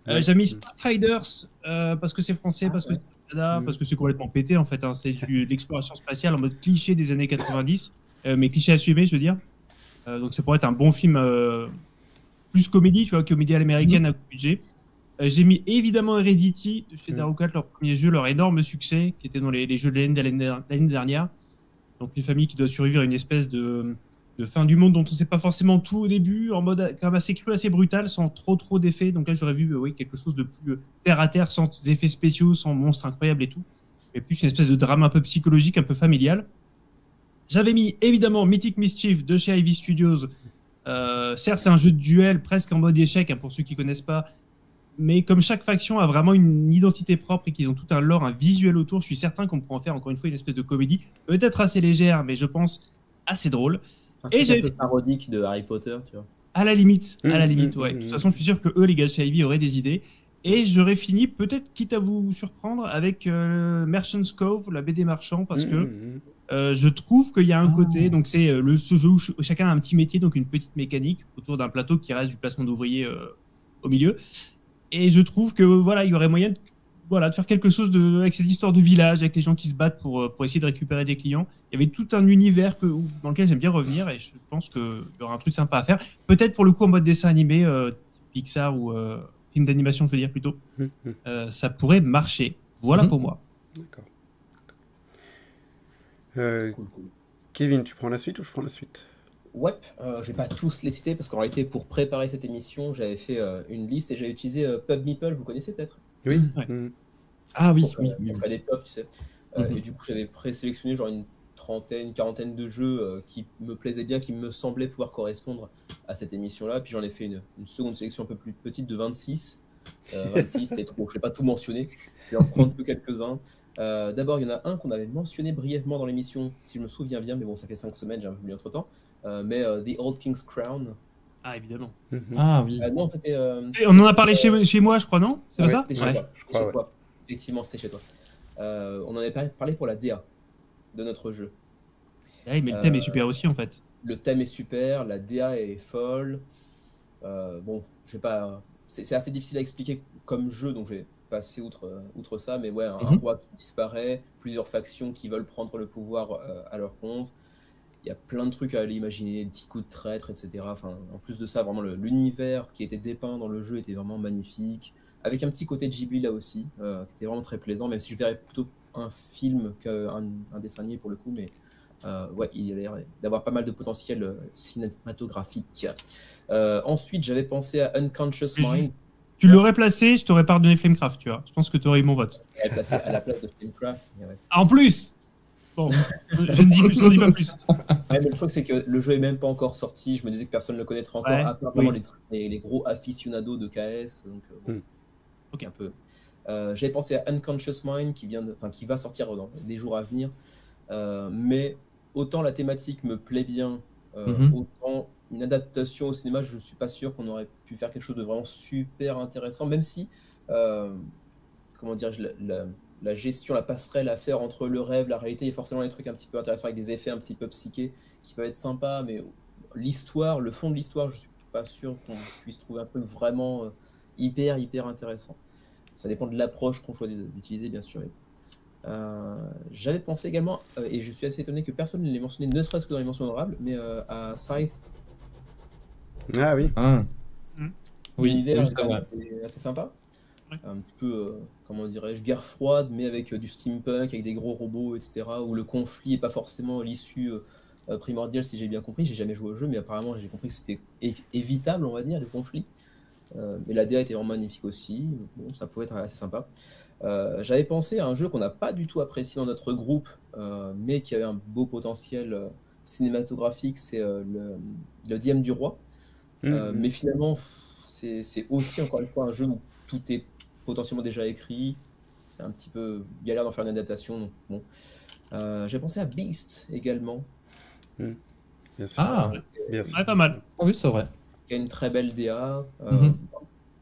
J'ai mis Spark Riders parce que c'est français, parce que c'est Canada, parce que c'est complètement pété en fait. Hein. C'est de l'exploration spatiale en mode cliché des années 90. Mais cliché assumé, je veux dire. Donc ça pourrait être un bon film plus comédie, tu vois, comédie à l'américaine à budget. J'ai mis évidemment Heredity de chez Darukat, leur premier jeu, leur énorme succès, qui était dans les jeux de l'année dernière. Donc une famille qui doit survivre à une espèce de fin du monde dont on ne sait pas forcément tout au début, en mode quand même assez cru, assez brutal, sans trop d'effets. Donc là j'aurais vu quelque chose de plus terre à terre, sans effets spéciaux, sans monstres incroyables et tout. Mais plus une espèce de drame un peu psychologique, un peu familial. J'avais mis évidemment Mythic Mischief de chez Ivy Studios. Certes, c'est un jeu de duel presque en mode échec, hein, pour ceux qui connaissent pas. mais comme chaque faction a vraiment une identité propre et qu'ils ont tout un lore, un visuel autour, je suis certain qu'on pourra en faire encore une fois une espèce de comédie, peut-être assez légère, mais je pense assez drôle. Un peu parodique de Harry Potter, tu vois. À la limite, ouais. De toute façon, je suis sûr que eux, les gars de chez Ivy, auraient des idées. Et j'aurais fini, peut-être quitte à vous surprendre, avec Merchant's Cove, la BD marchand, parce que je trouve qu'il y a un côté, donc c'est ce jeu où chacun a un petit métier, donc une petite mécanique autour d'un plateau qui reste du placement d'ouvriers au milieu. Et je trouve que voilà, il y aurait moyen de faire quelque chose avec cette histoire de village, avec les gens qui se battent pour essayer de récupérer des clients. Il y avait tout un univers dans lequel j'aime bien revenir et je pense qu'il y aura un truc sympa à faire. Peut-être pour le coup en mode dessin animé, Pixar ou film d'animation, je veux dire plutôt. Ça pourrait marcher. Voilà pour moi. D'accord. Cool. Kevin, tu prends la suite ou je prends la suite? Ouais, je vais pas tous les citer parce qu'en réalité, pour préparer cette émission, j'avais fait une liste et j'avais utilisé PubMeeple, vous connaissez peut-être? Oui. Ah oui, on fait des tops, tu sais. Et du coup, j'avais présélectionné genre une quarantaine de jeux qui me plaisaient bien, qui me semblaient pouvoir correspondre à cette émission-là. Puis j'en ai fait une seconde sélection un peu plus petite de 26. 26, c'est trop, je vais pas tout mentionner. Je vais en prendre que quelques-uns. D'abord, il y en a un qu'on avait mentionné brièvement dans l'émission, si je me souviens bien, mais bon, ça fait 5 semaines, j'ai un peu oublié entre-temps. Mais The Old King's Crown. Ah, évidemment. Ah oui. Non, c'était... on en a parlé chez moi, je crois, non? C'est pas ça? C'était chez toi. Effectivement, c'était chez toi. On en avait parlé pour la DA de notre jeu. Ouais, mais le thème est super aussi, en fait. Le thème est super, la DA est folle. Bon, je vais pas... C'est assez difficile à expliquer comme jeu, donc je vais passer outre ça. Mais ouais, un roi qui disparaît, plusieurs factions qui veulent prendre le pouvoir à leur compte. Il y a plein de trucs à aller imaginer, des petits coups de traître, etc. Enfin, en plus de ça, vraiment, l'univers qui était dépeint dans le jeu était vraiment magnifique. Avec un petit côté Ghibli là aussi, qui était vraiment très plaisant, même si je verrais plutôt un film qu'un dessin animé pour le coup. Mais ouais, il a l'air d'avoir pas mal de potentiel cinématographique. Ensuite, j'avais pensé à Unconscious Mind. Tu l'aurais placé, je t'aurais pardonné Flamecraft, tu vois. Je pense que tu aurais eu mon vote. Elle est placée à la place de Flamecraft. Ouais. En plus! Bon, je n'en dis pas plus. Ouais, mais le truc, c'est que le jeu est même pas encore sorti. Je me disais que personne ne le connaîtra encore, à part vraiment les gros aficionados de KS. Donc, bon, un peu. J'avais pensé à Unconscious Mind qui va sortir dans les jours à venir. Mais autant la thématique me plaît bien, autant une adaptation au cinéma, je suis pas sûr qu'on aurait pu faire quelque chose de vraiment super intéressant, même si, comment dirais-je, la gestion, la passerelle à faire entre le rêve, la réalité, il y a forcément des trucs un petit peu intéressants avec des effets un petit peu psychés qui peuvent être sympas, mais l'histoire, le fond de l'histoire, je suis pas sûr qu'on puisse trouver un truc vraiment hyper intéressant. Ça dépend de l'approche qu'on choisit d'utiliser, bien sûr. J'avais pensé également, et je suis assez étonné que personne ne l'ait mentionné, ne serait-ce que dans les mentions honorables, mais à Scythe. Ah oui. Oui, l'univers est assez sympa. Un petit peu, comment dirais-je, guerre froide, mais avec du steampunk, avec des gros robots, etc. Où le conflit n'est pas forcément l'issue primordiale, si j'ai bien compris. J'ai jamais joué au jeu, mais apparemment j'ai compris que c'était évitable, on va dire, le conflit. Mais la DA était vraiment magnifique aussi. Bon, ça pouvait être assez sympa. J'avais pensé à un jeu qu'on n'a pas du tout apprécié dans notre groupe, mais qui avait un beau potentiel cinématographique, c'est le DM du Roi. Mais finalement, c'est aussi encore une fois un jeu où tout est potentiellement déjà écrit. C'est un petit peu galère d'en faire une adaptation. Donc bon. J'ai pensé à Beast également. Bien sûr. Bien sûr. Ouais, pas mal. Oui, c'est vrai. Qui a une très belle DA.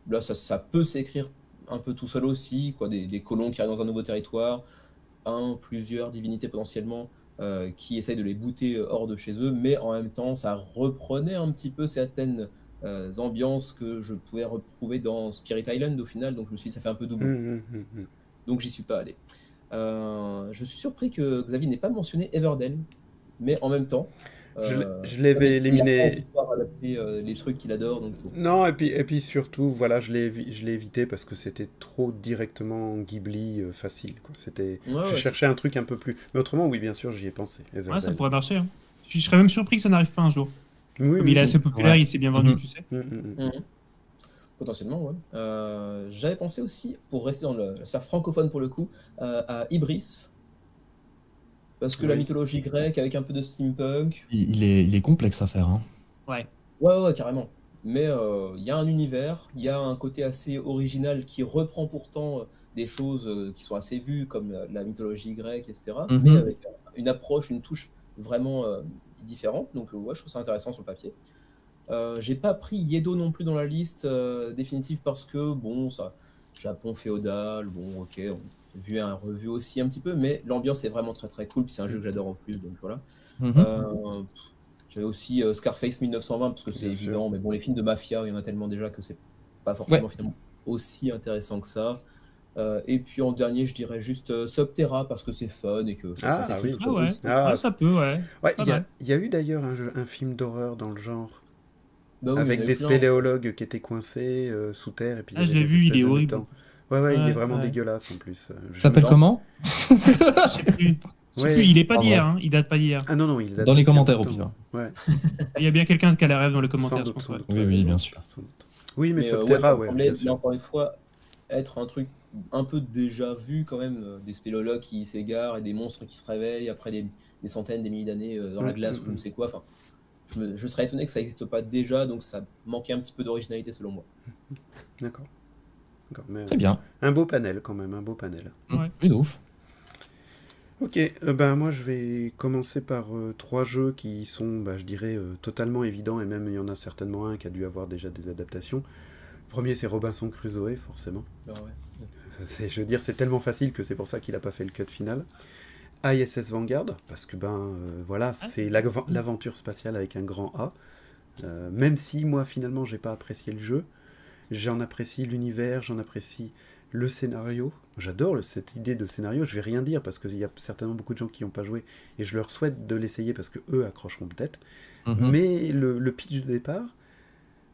Là, ça peut s'écrire un peu tout seul aussi, quoi, des colons qui arrivent dans un nouveau territoire, plusieurs divinités potentiellement qui essayent de les booter hors de chez eux, mais en même temps, ça reprenait un petit peu certaines ambiances que je pouvais retrouver dans Spirit Island au final, donc je me suis dit, ça fait un peu double. Donc j'y suis pas allé. Je suis surpris que Xavier n'ait pas mentionné Everdell, mais en même temps, je l'avais éliminé. Les trucs qu'il adore. Donc... Non, et puis surtout, voilà, je l'ai évité parce que c'était trop directement Ghibli facile. Quoi. Je cherchais un truc un peu plus. Mais autrement, oui, bien sûr, j'y ai pensé. Ouais, ça pourrait marcher. Hein. Je serais même surpris que ça n'arrive pas un jour. Oui, comme il est assez populaire, il s'est bien vendu, tu sais. Potentiellement, ouais. J'avais pensé aussi, pour rester dans la sphère francophone pour le coup, à Ibris. Parce que la mythologie grecque avec un peu de steampunk. Il est complexe à faire. Hein. Ouais. Ouais, carrément. mais il y a un univers, il y a un côté assez original qui reprend pourtant des choses qui sont assez vues, comme la mythologie grecque, etc., mais avec une approche, une touche vraiment différente. Donc ouais, je trouve ça intéressant sur le papier. J'ai pas pris Yedo non plus dans la liste définitive parce que, bon, ça, Japon féodal, bon, ok, on a revu aussi un petit peu, mais l'ambiance est vraiment très très cool, puis c'est un jeu que j'adore en plus, donc voilà. J'avais aussi Scarface 1920 parce que c'est évident, mais bon, les films de mafia, il y en a tellement déjà que c'est pas forcément finalement aussi intéressant que ça. Et puis en dernier, je dirais juste Subterra parce que c'est fun et que ça s'écrit Ah ouais, ça peut, ouais. Il y a eu d'ailleurs un film d'horreur dans le genre. Bah oui, avec des spéléologues qui étaient coincés sous terre et puis je l'ai vu, il est horrible. Ouais, il est vraiment dégueulace en plus. Ça s'appelle comment? Je sais plus, il est pas d'hier, hein, il date pas d'hier. Ah non, il date dans les commentaires au pire. Ouais. Il y a bien quelqu'un qui a la rêve dans les commentaires, je pense. Oui, bien sûr. Oui, mais Subterra, bien sûr. Encore une fois, être un truc un peu déjà vu quand même, des spéléologues qui s'égarent et des monstres qui se réveillent après des centaines, des milliers d'années dans la glace ou je ne sais quoi. Enfin, je serais étonné que ça n'existe pas déjà, donc ça manquait un petit peu d'originalité selon moi. D'accord. C'est bien. Un beau panel quand même, un beau panel. Ouais. Oui, de ouf. Ok, moi je vais commencer par 3 jeux qui sont, je dirais, totalement évidents, et même il y en a certainement un qui a dû avoir déjà des adaptations. Le premier c'est Robinson Crusoe, forcément. Je veux dire, c'est tellement facile que c'est pour ça qu'il n'a pas fait le cut final. ISS Vanguard, parce que c'est l'aventure spatiale avec un grand A. Même si moi finalement j'ai pas apprécié le jeu, j'en apprécie l'univers, j'en apprécie le scénario. J'adore cette idée de scénario, je vais rien dire parce qu'il y a certainement beaucoup de gens qui n'ont pas joué et je leur souhaite de l'essayer parce que eux accrocheront peut-être. Mais le pitch de départ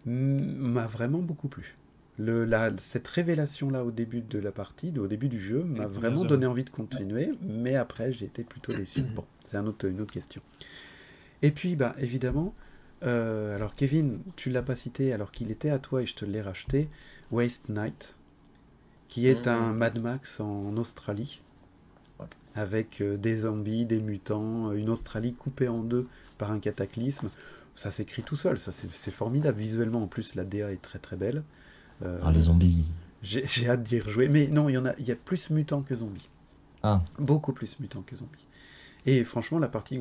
m'a vraiment beaucoup plu. Cette révélation-là au début de la partie, au début du jeu, m'a vraiment donné envie de continuer, mais après j'ai été plutôt déçu. Bon, c'est une autre question. Et puis, évidemment, alors Kevin, tu l'as pas cité alors qu'il était à toi et je te l'ai racheté, Waste Night, qui est un Mad Max en Australie, avec des zombies, des mutants, une Australie coupée en deux par un cataclysme. Ça s'écrit tout seul, ça c'est formidable. Visuellement, en plus, la DA est très très belle. Les zombies. J'ai hâte d'y rejouer. Mais non, il y a plus mutants que zombies. Beaucoup plus mutants que zombies. Et franchement, la partie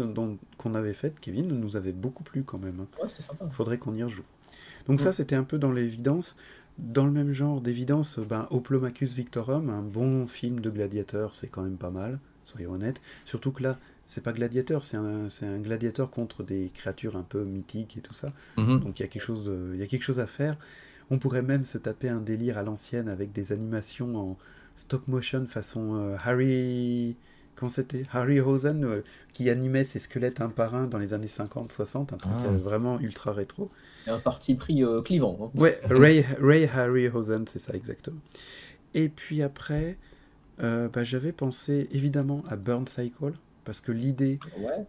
qu'on avait faite, Kevin, nous avait beaucoup plu quand même. Ouais, c'était sympa. Faudrait qu'on y rejoue. Donc ça, c'était un peu dans l'évidence. Dans le même genre d'évidence, Oplomachus Victorum, un bon film de gladiateur, c'est quand même pas mal, soyons honnêtes. Surtout que là, c'est pas gladiateur, c'est un gladiateur contre des créatures un peu mythiques et tout ça. Donc il y a quelque chose à faire. On pourrait même se taper un délire à l'ancienne avec des animations en stop motion façon Harry Harryhausen qui animait ses squelettes un par un dans les années 50-60, un truc vraiment ultra rétro. Et un parti pris clivant. Hein. Ouais, Ray Harryhausen, c'est ça exactement. Et puis après, j'avais pensé évidemment à Burn Cycle, parce que l'idée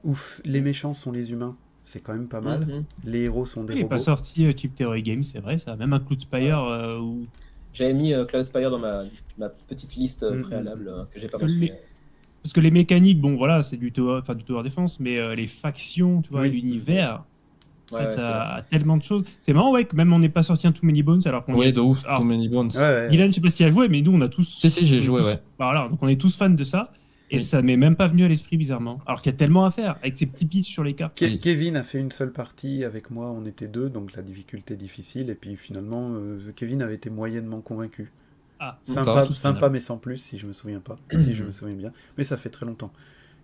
où les méchants sont les humains, c'est quand même pas mal. Les héros sont des robots. Il n'est pas sorti type Theory Game, c'est vrai, ça. Même un Cloudspire où... J'avais mis Cloudspire dans ma petite liste préalable que j'ai pas reçue. Parce que les mécaniques, bon voilà, c'est du tower defense, mais les factions, tu vois, l'univers, a tellement de choses. C'est marrant, que même on n'est pas sorti un Too Many Bones alors qu'on de ouf, Too Many Bones. Dylan, je sais pas si tu as joué, mais nous on a tous. Si, j'ai joué, Voilà, donc on est tous fans de ça. Et ça m'est même pas venu à l'esprit bizarrement. Alors qu'il y a tellement à faire avec ces petits pitchs sur les cartes. Kevin a fait une seule partie avec moi, on était 2, donc la difficulté difficile. Et puis finalement, Kevin avait été moyennement convaincu. Sympa mais sans plus, si je me souviens pas. Si je me souviens bien. Mais ça fait très longtemps.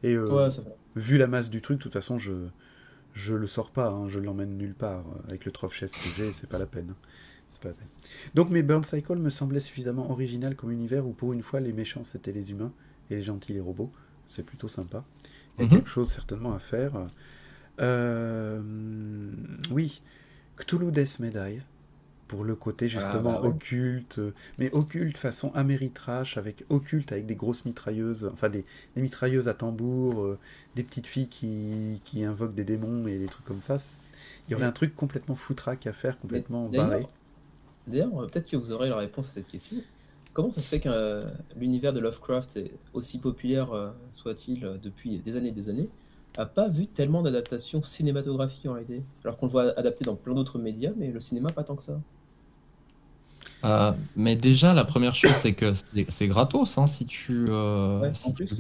Et vu la masse du truc, de toute façon, je le sors pas, je l'emmène nulle part. Avec le trophée chest que j'ai, c'est pas la peine. Donc mes Burn Cycle me semblaient suffisamment original comme univers où pour une fois les méchants c'était les humains et les gentils les robots. C'est plutôt sympa. Il y a quelque chose certainement à faire. Oui, Cthulhu Death Medaille, pour le côté justement occulte, mais occulte façon Ameritrash, occulte avec des grosses mitrailleuses, enfin des mitrailleuses à tambour, des petites filles qui invoquent des démons et des trucs comme ça. Il y aurait un truc complètement foutraque à faire, complètement barré. D'ailleurs, peut-être que vous aurez la réponse à cette question. Comment ça se fait que l'univers de Lovecraft est aussi populaire, soit-il, depuis des années, a pas vu tellement d'adaptations cinématographiques en réalité. Alors qu'on le voit adapté dans plein d'autres médias, mais le cinéma, pas tant que ça. Mais déjà, la première chose, c'est que c'est gratos, hein, si tu... Ouais, si en plus.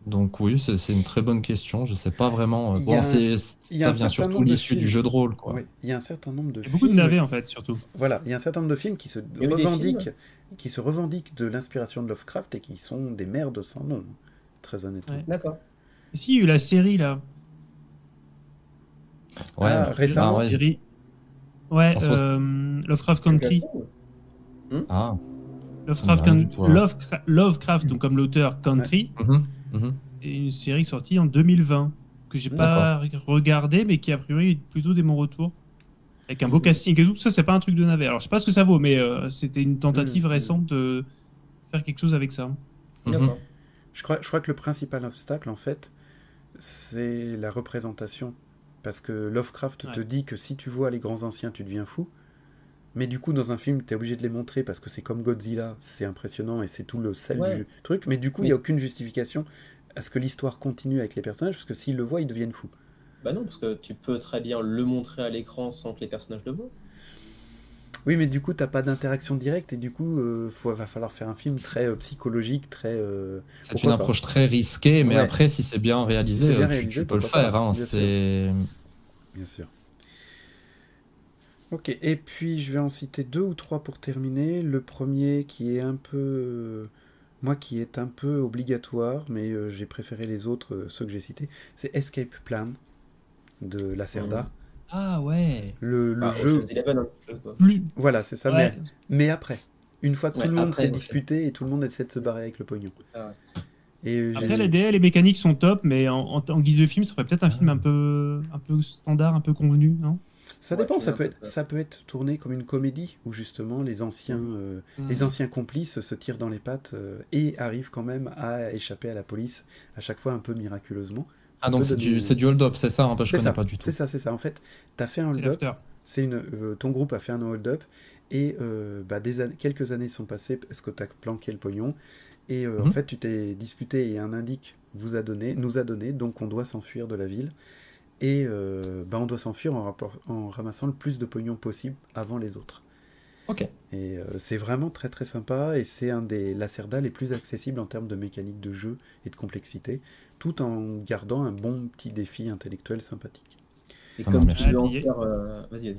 Donc oui, c'est une très bonne question. Je sais pas vraiment. Il y a Bon, ça vient surtout l'issue du jeu de rôle, quoi. Oui, il y a un certain nombre de Il y a beaucoup de navets, en fait, surtout. Voilà, il y a un certain nombre de films qui se revendiquent de l'inspiration de Lovecraft et qui sont des merdes sans nom, très honnêtement. Ouais. D'accord. Et si, il y a eu la série, là. Ouais, Ah, récemment. ouais, Série. Ouais, Lovecraft Country. Ah. Lovecraft, donc comme l'auteur Country, c'est une série sortie en 2020 que j'ai pas regardé, mais qui a priori est plutôt des bons retours, avec un beau casting et tout. Ça, c'est pas un truc de navet. Alors, je sais pas ce que ça vaut, mais c'était une tentative récente de faire quelque chose avec ça. D'accord. Je crois que le principal obstacle, en fait, c'est la représentation. Parce que Lovecraft te dit que si tu vois les grands anciens, tu deviens fou. Mais du coup, dans un film, tu es obligé de les montrer parce que c'est comme Godzilla, c'est impressionnant et c'est tout le sel du truc. Mais du coup, il n'y a aucune justification à ce que l'histoire continue avec les personnages, parce que s'ils le voient, ils deviennent fous. Bah non, parce que tu peux très bien le montrer à l'écran sans que les personnages le voient. Oui, mais du coup, t'as pas d'interaction directe et du coup, va falloir faire un film très psychologique, très... c'est une approche très risquée, mais après, si c'est bien réalisé, tu peux le faire. Hein, bien sûr. Ok, et puis je vais en citer 2 ou 3 pour terminer. Le premier qui est un peu... qui est un peu obligatoire, mais j'ai préféré les autres, ceux que j'ai cités, c'est Escape Plan de Lacerda. Ah ouais. Le jeu... Voilà, c'est ça. Ouais. Mais après, une fois que tout le monde s'est disputé et tout le monde essaie de se barrer avec le pognon. Et après, les mécaniques sont top, mais en guise de film, ça ferait peut-être un film un peu standard, un peu convenu, non? Ça dépend, ça peut être tourné comme une comédie où justement les anciens complices se tirent dans les pattes et arrivent quand même à échapper à la police, à chaque fois un peu miraculeusement. Ça donc c'est du hold-up, c'est ça, hein, parce que je connais pas du tout. C'est ça. En fait, tu as fait un hold-up, ton groupe a fait un hold-up, et quelques années sont passées parce que tu as planqué le pognon, et en fait tu t'es disputé et un indique nous a donné, donc on doit s'enfuir de la ville. Et on doit s'enfuir en ramassant le plus de pognon possible avant les autres. Ok. Et c'est vraiment très très sympa, et c'est un des Lacerda les plus accessibles en termes de mécanique de jeu et de complexité, tout en gardant un bon petit défi intellectuel sympathique. Et comme tu veux en faire... Vas-y.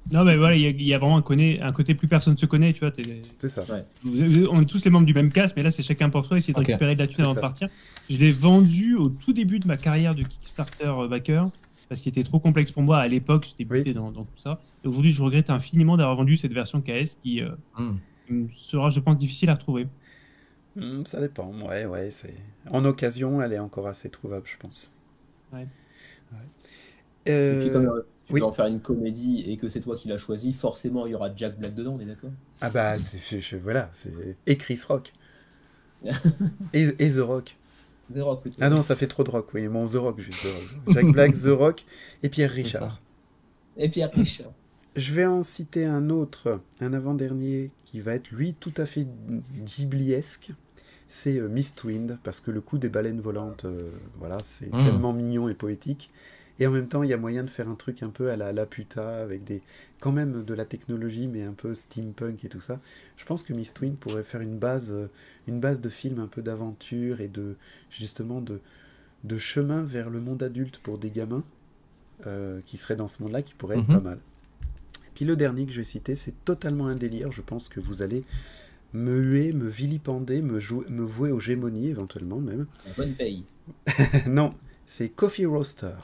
Non mais voilà, il y a vraiment un côté plus personne se connaît, tu vois. C'est ça. Ouais. On est tous les membres du même cast, mais là c'est chacun pour soi, essayer de récupérer de la thune avant de partir. Je l'ai vendu au tout début de ma carrière de Kickstarter backer, parce qu'il était trop complexe pour moi à l'époque, j'étais buté dans tout ça. Et aujourd'hui je regrette infiniment d'avoir vendu cette version KS qui sera, je pense, difficile à retrouver. Ça dépend, ouais, c'est... En occasion, elle est encore assez trouvable, je pense. Ouais. Et puis comme tu veux en faire une comédie et que c'est toi qui l'as choisi, forcément il y aura Jack Black dedans, on est d'accord? Ah bah, voilà, c'est... Et Chris Rock. et The Rock. The Rock plutôt. Ah non, ça fait trop de Rock, oui. Bon, The Rock, juste The Rock. Jack Black, The Rock, et Pierre Richard. Je vais en citer un autre, un avant-dernier, qui va être, lui, tout à fait ghibliesque. C'est Mistwind, parce que le coup des baleines volantes, voilà, c'est tellement mignon et poétique. Et en même temps, il y a moyen de faire un truc un peu à la Laputa, avec quand même de la technologie, mais un peu steampunk et tout ça. Je pense que Mistwind pourrait faire une base de film un peu d'aventure et justement de chemin vers le monde adulte pour des gamins qui seraient dans ce monde-là, qui pourrait être pas mal. Et puis le dernier que je vais citer, c'est totalement un délire. Je pense que vous allez me huer, me vilipender, me vouer aux gémonies éventuellement même. La bonne paye. Non, c'est Coffee Roaster.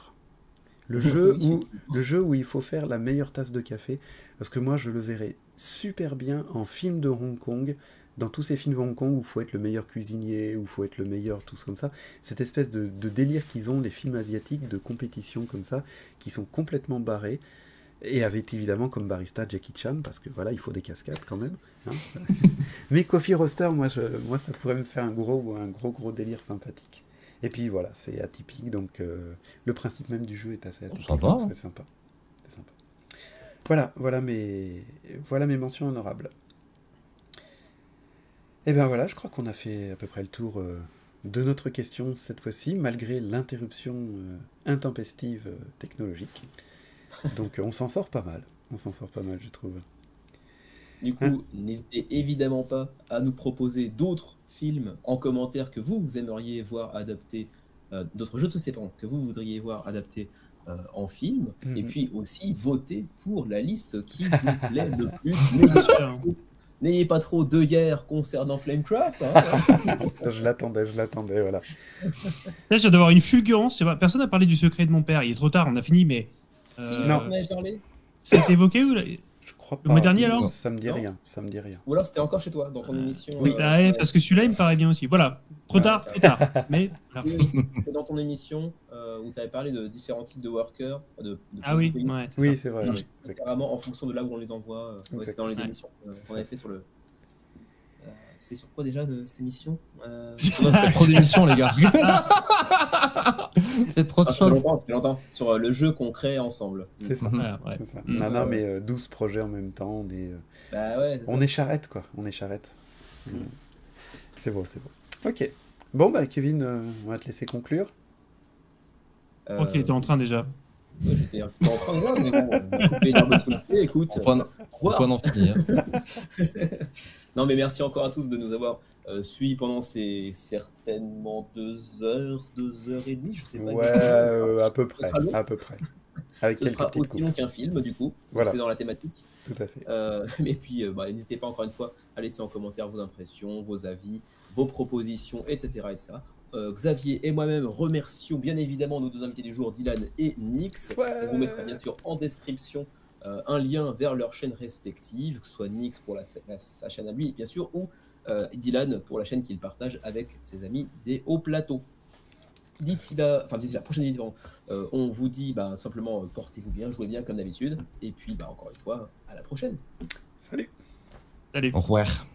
Le jeu où il faut faire la meilleure tasse de café, parce que moi je le verrais super bien en film de Hong Kong, dans tous ces films de Hong Kong où il faut être le meilleur cuisinier, où il faut être le meilleur, tout comme ça, cette espèce de délire qu'ils ont, les films asiatiques de compétition comme ça, qui sont complètement barrés, et avec évidemment comme barista Jackie Chan, parce que voilà, il faut des cascades quand même. Hein, mais Coffee Roaster, moi ça pourrait me faire un gros délire sympathique. Et puis voilà, c'est atypique, donc le principe même du jeu est assez atypique. C'est sympa. Voilà mes mentions honorables. Et bien voilà, je crois qu'on a fait à peu près le tour de notre question cette fois-ci, malgré l'interruption intempestive technologique. Donc on s'en sort pas mal. On s'en sort pas mal, je trouve. Du coup, n'hésitez évidemment pas à nous proposer d'autres films en commentaire que vous aimeriez voir adaptés, d'autres jeux de société pardon, que vous voudriez voir adaptés en film, et puis aussi voter pour la liste qui vous plaît le plus. N'ayez pas trop de guerre concernant Flamecraft. Hein. Je l'attendais, voilà. Là, je viens d'avoir une fulgurance. Personne n'a parlé du secret de mon père. Il est trop tard, on a fini, mais... Si, j'en avais parlé. C'était évoqué ou... Je crois pas. Le mois dernier, alors? Ça me dit rien, ça me dit rien. Ou alors c'était encore chez toi, dans ton émission. Oui, ouais, parce que celui-là, il me paraît bien aussi. Voilà, trop tard, trop tard. Mais... Oui, c'est dans ton émission où tu avais parlé de différents types de workers. Ah oui, ouais, oui, c'est vrai. Apparemment, en fonction de là où on les envoie, c'est dans les émissions qu'on avait fait sur le... c'est sur quoi déjà cette émission Fait trop d'émissions, les gars. Fait trop de choses. Ça fait longtemps. Sur le jeu qu'on crée ensemble. C'est ça. C'est ça. Non, mais 12 projets en même temps. On est charrette, quoi. On est charrette. C'est beau, c'est beau. Ok. Bon, bah, Kevin, on va te laisser conclure. Ok, t'es en train déjà. J'étais un peu en train de voir, mais bon, on va couper l'herbe sous le pied, écoute. On peut en finir. Non, mais merci encore à tous de nous avoir suivis pendant ces certainement 2 heures et demie, je sais pas. Ouais, à peu près. Avec ce sera aussi long qu'un film, du coup. Voilà. C'est dans la thématique. Tout à fait. Et puis, n'hésitez pas encore une fois à laisser en commentaire vos impressions, vos avis, vos propositions, etc. Xavier et moi-même remercions bien évidemment nos 2 invités du jour, Dylan et Nyx. On vous mettra bien sûr en description un lien vers leurs chaînes respectives, que ce soit Nyx pour sa chaîne à lui, bien sûr, ou Dylan pour la chaîne qu'il partage avec ses amis des hauts plateaux. D'ici la prochaine vidéo, on vous dit simplement portez-vous bien, jouez bien comme d'habitude, et puis encore une fois, à la prochaine. Salut. Salut. Au revoir.